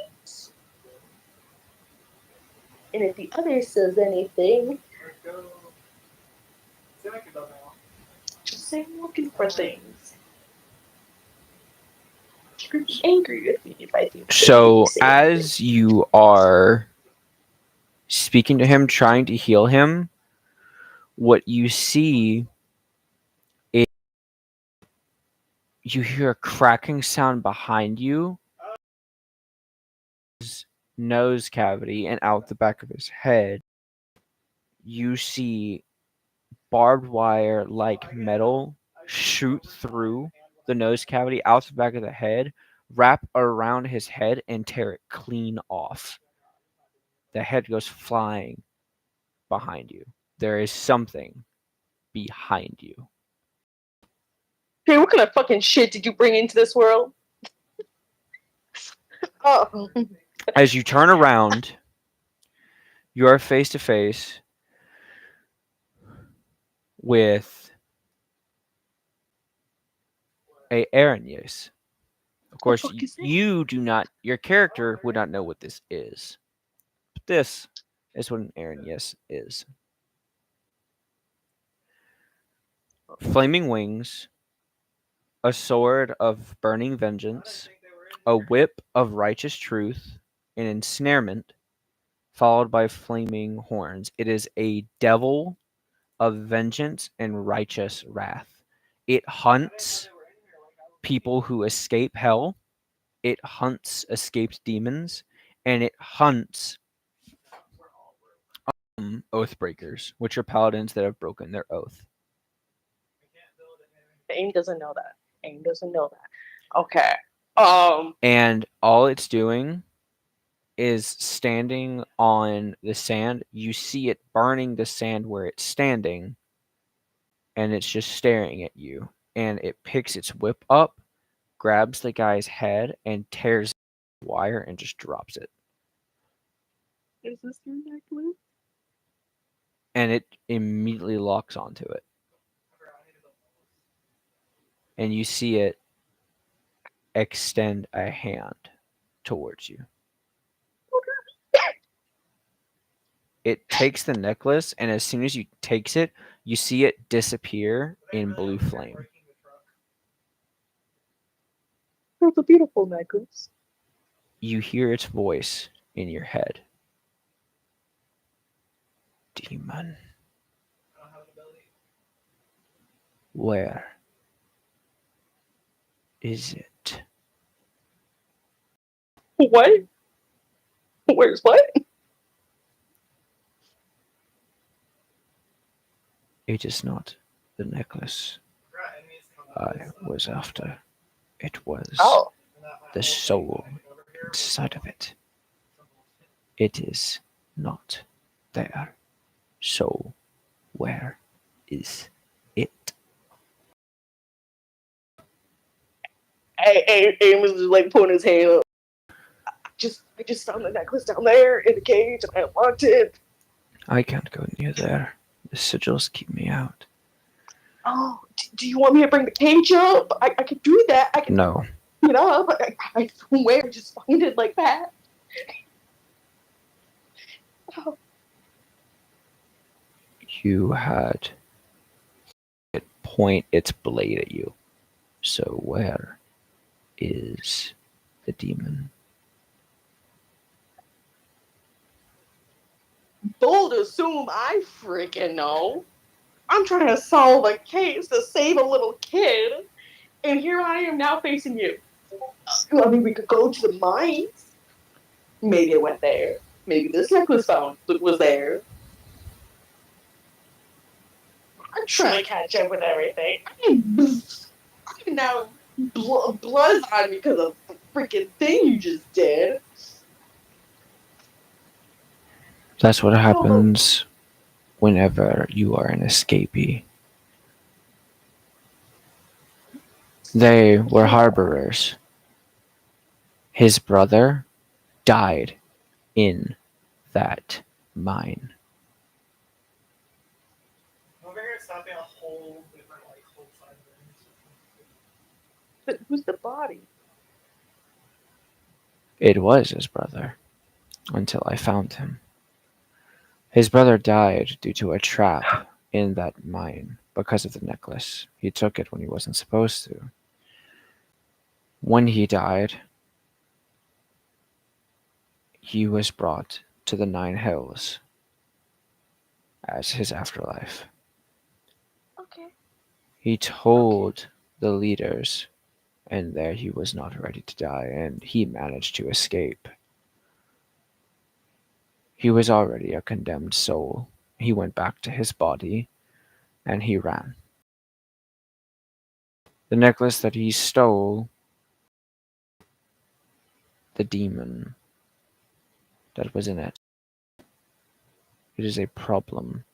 And if the other says anything, just say I'm looking for things. You're angry with me if I do. So Say as you are speaking to him, trying to heal him, what you see is you hear a cracking sound behind you. His nose cavity, and out the back of his head, you see barbed wire like metal shoot through the nose cavity, out the back of the head, wrap around his head, and tear it clean off. The head goes flying behind you. There is something behind you. hey, what kind of fucking shit did you bring into this world? Oh. As you turn around, you are face to face with a Aranyes. Of course, fuck is that? you do not. Your character would not know what this is. But this is what an Aranyes is. Flaming wings, a sword of burning vengeance, a whip of righteous truth, an ensnarement, followed by flaming horns. It is a devil of vengeance and righteous wrath. It hunts people who escape hell, it hunts escaped demons, and it hunts oath breakers, which are paladins that have broken their oath. AIM doesn't know that. AIM doesn't know that. Okay. And all it's doing is standing on the sand. You see it burning the sand where it's standing, and it's just staring at you. And it picks its whip up, grabs the guy's head and tears the wire and just drops it. Is this your necklace? And it immediately locks onto it. And you see it extend a hand towards you. It takes the necklace, and as soon as you takes it, you see it disappear in blue flame. It's a beautiful necklace. You hear its voice in your head. Demon. Where is it? What? Where's what? It is not the necklace I was after. It was the soul inside of it. It is not there. So, where is it? Amos is like pulling his hand up. I just found the necklace down there in the cage and I unlocked it. I can't go near there. The sigils keep me out. Oh, do you want me to bring the cage up? I can do that. I can No, get up. I swear, just find it like that. Oh, you had it point its blade at you. So, where is the demon? bold assume I freaking know. I'm trying to solve a case to save a little kid, and here I am now facing you. I mean, we could go to the mines. Maybe it went there. Maybe this necklace was there. I'm trying to catch up with everything. I mean now blood's on me because of the freaking thing you just did. That's what happens whenever you are an escapee. They were harborers. His brother died in that mine. Over here, stopping a whole different, like, whole side of it. But who's the body? It was his brother until I found him. His brother died due to a trap in that mine because of the necklace. He took it when he wasn't supposed to. When he died, he was brought to the Nine Hills as his afterlife. Okay. He told the leaders, and there he was not ready to die, and he managed to escape. He was already a condemned soul. He went back to his body, and he ran. The necklace that he stole, the demon that was in it, it is a problem.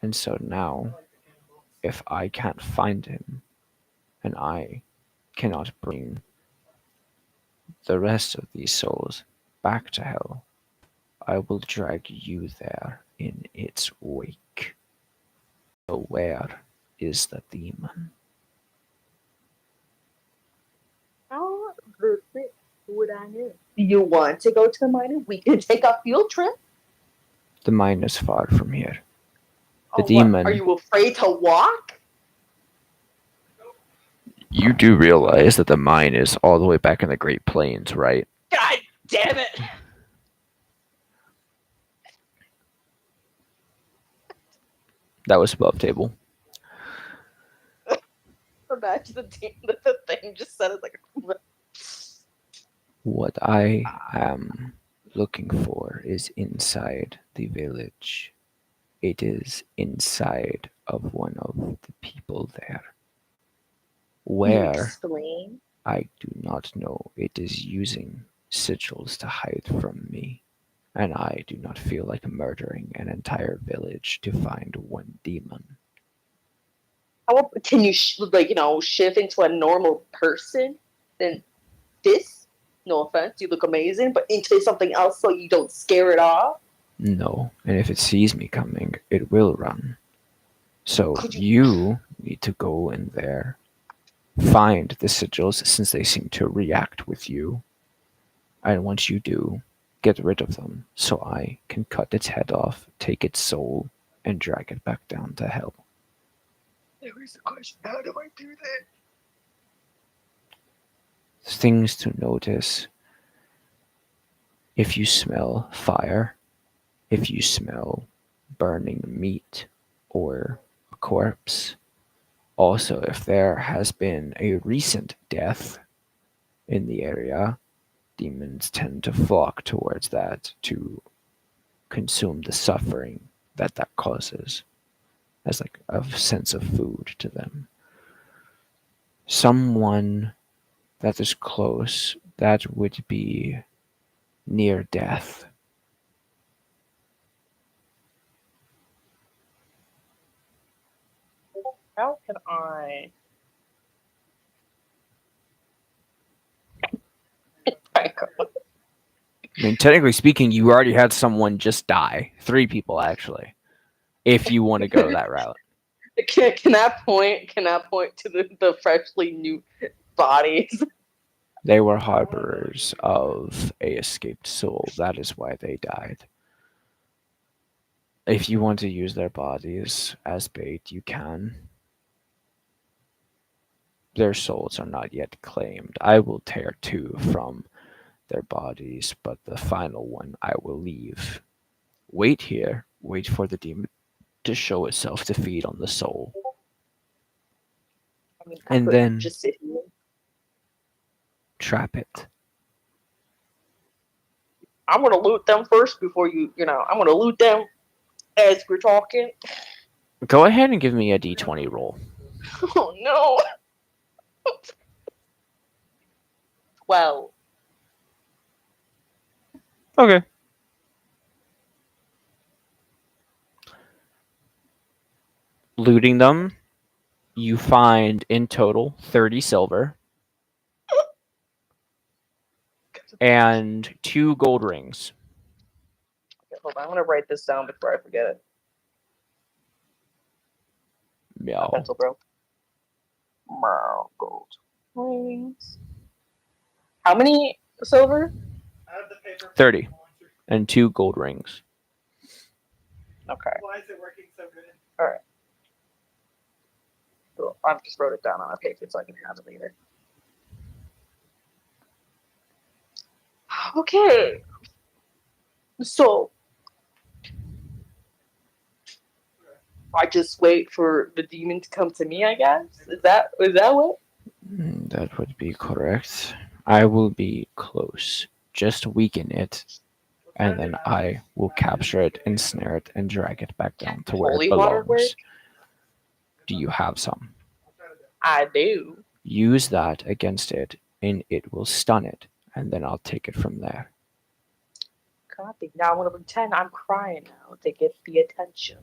And so now, if I can't find him, and I cannot bring the rest of these souls back to hell, I will drag you there in its wake. So where is the demon? How the frick would I know? Do you want to go to the mine? We can take a field trip. The mine is far from here. The What, demon. are you afraid to walk? You do realize that the mine is all the way back in the Great Plains, right? God damn it! That was above table. Imagine the thing just said it like. What I am looking for is inside the village. It is inside of one of the people there. Where? Explain. I do not know. It is using sigils to hide from me. And I do not feel like murdering an entire village to find one demon. How can you shift into a normal person? Then this, no offense, you look amazing, but into something else so you don't scare it off. No, and if it sees me coming, it will run. So Could you need to go in there, find the sigils since they seem to react with you, and once you do, get rid of them so I can cut its head off, take its soul, and drag it back down to hell. Here's the question: how do I do that? Things to notice. If you smell fire, if you smell burning meat or a corpse, also if there has been a recent death in the area, demons tend to flock towards that to consume the suffering that causes as like a sense of food to them. Someone that is close, that would be near death. How can I? I mean, technically speaking, you already had someone just die. 3 people, actually, if you want to go that route. Can I point? Can I point to the freshly new bodies? They were harborers of a escaped soul. That is why they died. If you want to use their bodies as bait, you can. Their souls are not yet claimed. I will tear 2 from their bodies, but the final one I will leave. Wait here. Wait for the demon to show itself to feed on the soul. I mean, And then just sit here. Trap it. I'm gonna loot them first before I'm gonna loot them as we're talking. Go ahead and give me a d20 roll. Oh no. 12. Okay. Looting them, you find in total 30 silver and 2 gold rings. Okay, hold on, I'm gonna write this down before I forget it. Yeah. Pencil, bro. Gold rings. How many silver? 30 and 2 gold rings. Okay. Why is it working so good? All right. Cool. I just wrote it down on a paper so I can have it later. Okay. So I just wait for the demon to come to me, I guess. Is that what? That would be correct. I will be close. Just weaken it, and then I will capture it, ensnare it, and drag it back down to where Holy it water work? belongs. Do you have some? I do. Use that against it, and it will stun it, and then I'll take it from there. Copy. Now I want to pretend I'm crying now to get the attention.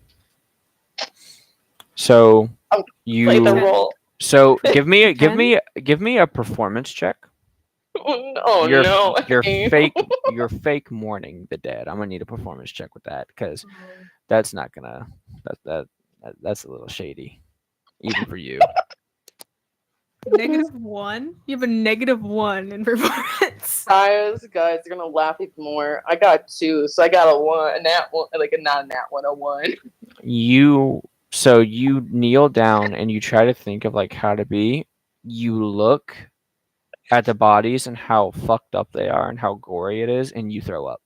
So Play the you. role. So give me a performance check. Oh You're no. you're fake mourning the dead. I'm gonna need a performance check with that because that's not gonna that's a little shady, even for you. -1. You have a -1 in performance. Guys, you're gonna laugh even more. I got 2, so I got a 1, a nat 1, like a not a nat 1, a 1. You kneel down and you try to think of like how to be. You look at the bodies and how fucked up they are and how gory it is, and you throw up.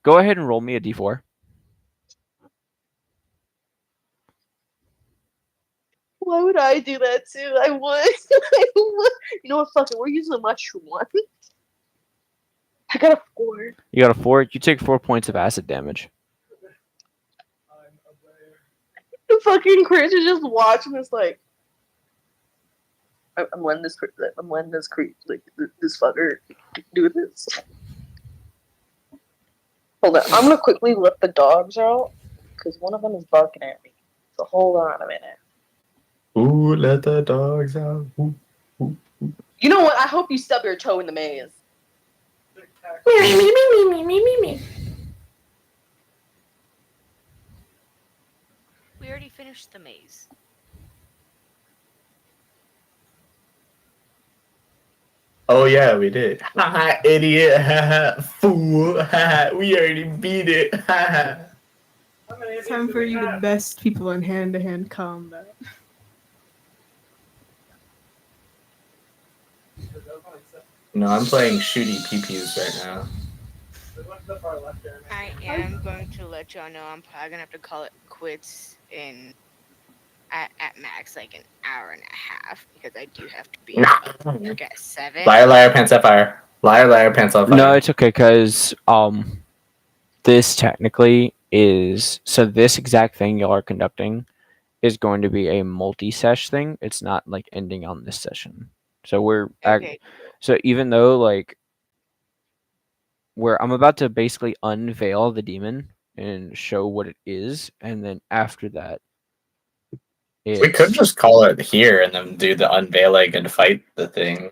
Go ahead and roll me a d4. Why would I do that too? I would. I would. You know what? Fuck it. We're using the mushroom one. I got a 4. You got a 4. You take 4 points of acid damage. The fucking Chris is just watching this like. I'm letting this fucker do this. Hold on. I'm gonna quickly let the dogs out because one of them is barking at me. So hold on a minute. Ooh, let the dogs out. Ooh. You know what? I hope you stub your toe in the maze. We already finished the maze. Oh yeah, we did. Haha, idiot. Haha, fool. Haha, we already beat it. Haha. Time for you to best people in hand-to-hand combat. No, I'm playing shooty peepees right now. I am going to let y'all know I'm probably gonna have to call it quits in at max like an hour and a half because I do have to be at work at 7. Liar, liar, pants on fire. Liar, liar, pants on fire. No, it's okay because this technically is so this exact thing y'all are conducting is going to be a multi-sesh thing. It's not like ending on this session. So Okay. so even though like where I'm about to basically unveil the demon and show what it is, and then after that, We could just call it here and then do the unveiling and fight the thing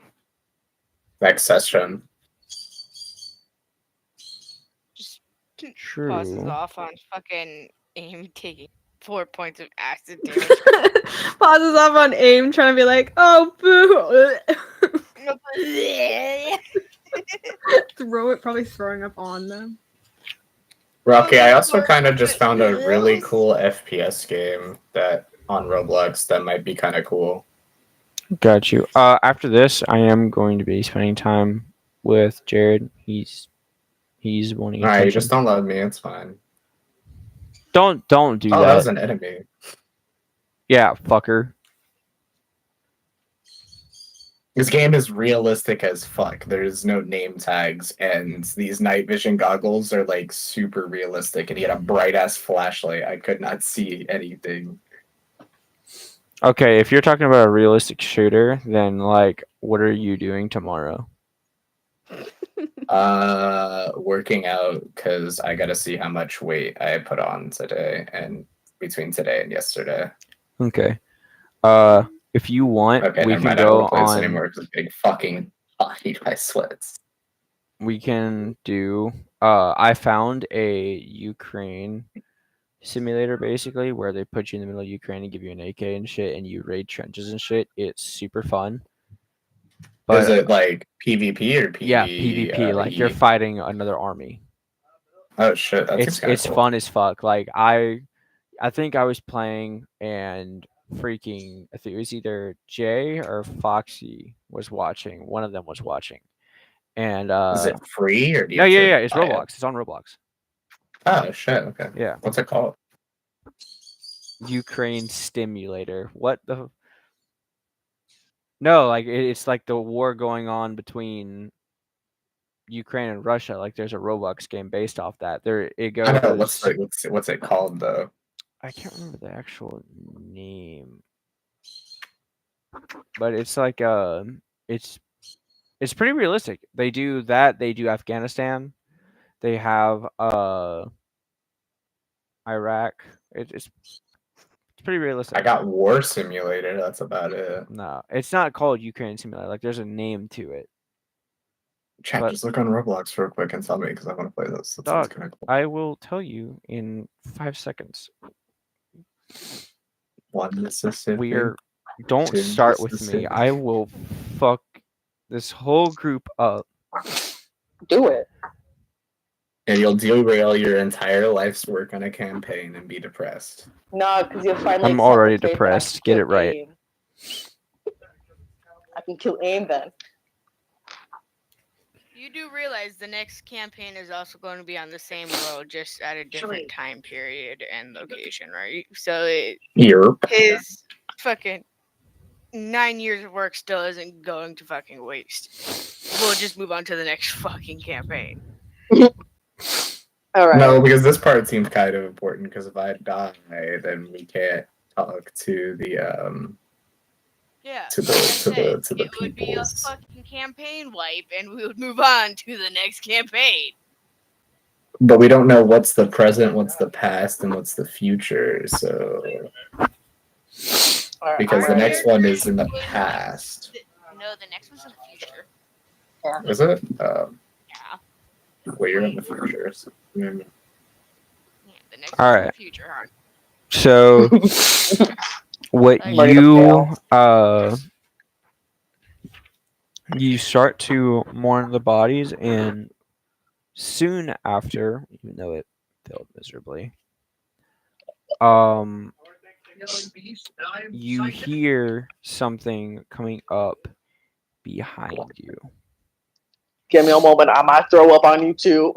next session. Just true. pauses off on fucking aim taking 4 points of acid damage. Pauses off on aim, trying to be like, oh boo. Throw it, probably throwing up on them. Rocky, I also kind of just found a really cool FPS game that on Roblox that might be kind of cool. Got you. After this, I am going to be spending time with Jared. He's wanting All right, attention. you just don't love me. It's fine. Don't do Oh, that. that was an enemy. Yeah, fucker. This game is realistic as fuck. There's no name tags, and these night vision goggles are like super realistic. And he had a bright ass flashlight. I could not see anything. Okay, if you're talking about a realistic shooter, then like, what are you doing tomorrow? Working out because I gotta see how much weight I put on today and between today and yesterday. Okay. If you want, Okay, we never can mind. I don't go want to play this on. anymore because big fucking hate my sweats. We can do. I found a Ukraine simulator basically where they put you in the middle of Ukraine and give you an AK and shit, and you raid trenches and shit. It's super fun. But is it like PvP or PvE? yeah, PvP. Like you're fighting another army. Oh shit, that's It's cool. fun as fuck. Like I think I was playing and freaking. I think it was either Jay or Foxy was watching. One of them was watching. And is it free or do you no? have to Yeah. It's buy Roblox. it? It's on Roblox. Oh shit. Okay. Yeah. What's it called? Ukraine Stimulator. What the? No, like it's like the war going on between Ukraine and Russia. Like there's a Roblox game based off that. There it goes. I know what's it called though. I can't remember the actual name, but it's like it's pretty realistic. They do that. They do Afghanistan. They have Iraq. It's pretty realistic. I got War Simulator. That's about it. No, it's not called Ukraine Simulator. Like there's a name to it. Chat, But- just look on Roblox real quick and tell me because I want to play this. That sounds Dog, kind of cool. I will tell you in 5 seconds. One Mississippi. Don't Two start with me. Mississippi. I will fuck this whole group up. Do it. And you'll derail your entire life's work on a campaign and be depressed. No, because you'll find like I'm already separate depressed. I can Get kill it right. AIM. I can kill AIM then. You do realize the next campaign is also going to be on the same world, just at a different time period and location, right? So Yep. his fucking 9 years of work still isn't going to fucking waste. We'll just move on to the next fucking campaign. All right. No, because this part seems kind of important. Because if I die, then we can't talk to the Yeah. to the it would be a peoples. fucking campaign wipe, and we would move on to the next campaign. But we don't know what's the present, what's the past, and what's the future. So Alright, because the alright. next one is in the past. No, the next one's in the future. Is it? Yeah. Well, you're in the future. So, Yeah, the next All one's in right. the future, huh? So what Like- you start to mourn the bodies, and soon after, even though it failed miserably, you hear something coming up behind you. Give me a moment. I might throw up on you too.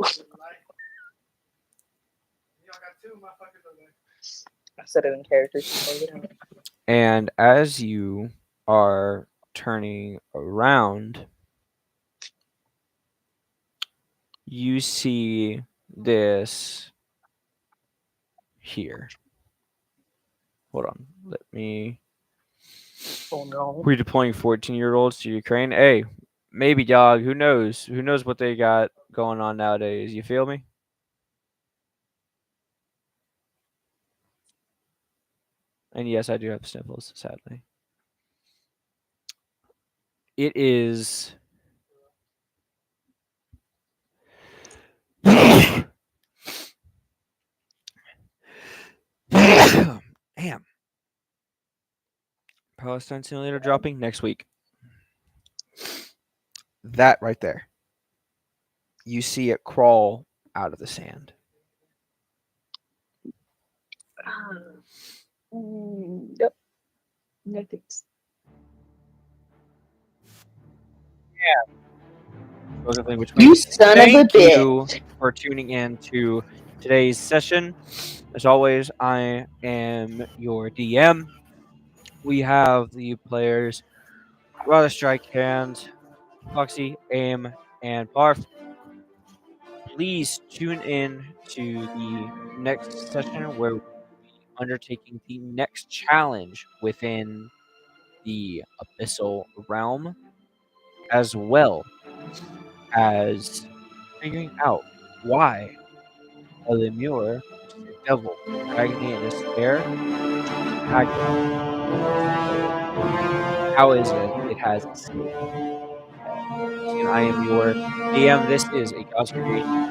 I said it in character. So you know. And as you are turning around, you see this here. Hold on. Let me. Oh no. We're deploying 14-year-olds to Ukraine. Hey, maybe, dog. Who knows? Who knows what they got going on nowadays? You feel me? And yes, I do have sniffles, sadly. It is. Damn. Palestine Simulator dropping next week. That right there. You see it crawl out of the sand. Yep. No thanks. You son of a Thank bitch. you for tuning in to today's session. As always, I am your DM. We have the players Rather Strike Hands, Foxy, Aim, and Barf. Please tune in to the next session where we'll be undertaking the next challenge within the Abyssal realm, as well as figuring out why a lemure, which is a devil, dragging in his hair, tagline. How is it it has escaped? And I am your DM. This is a God's creation.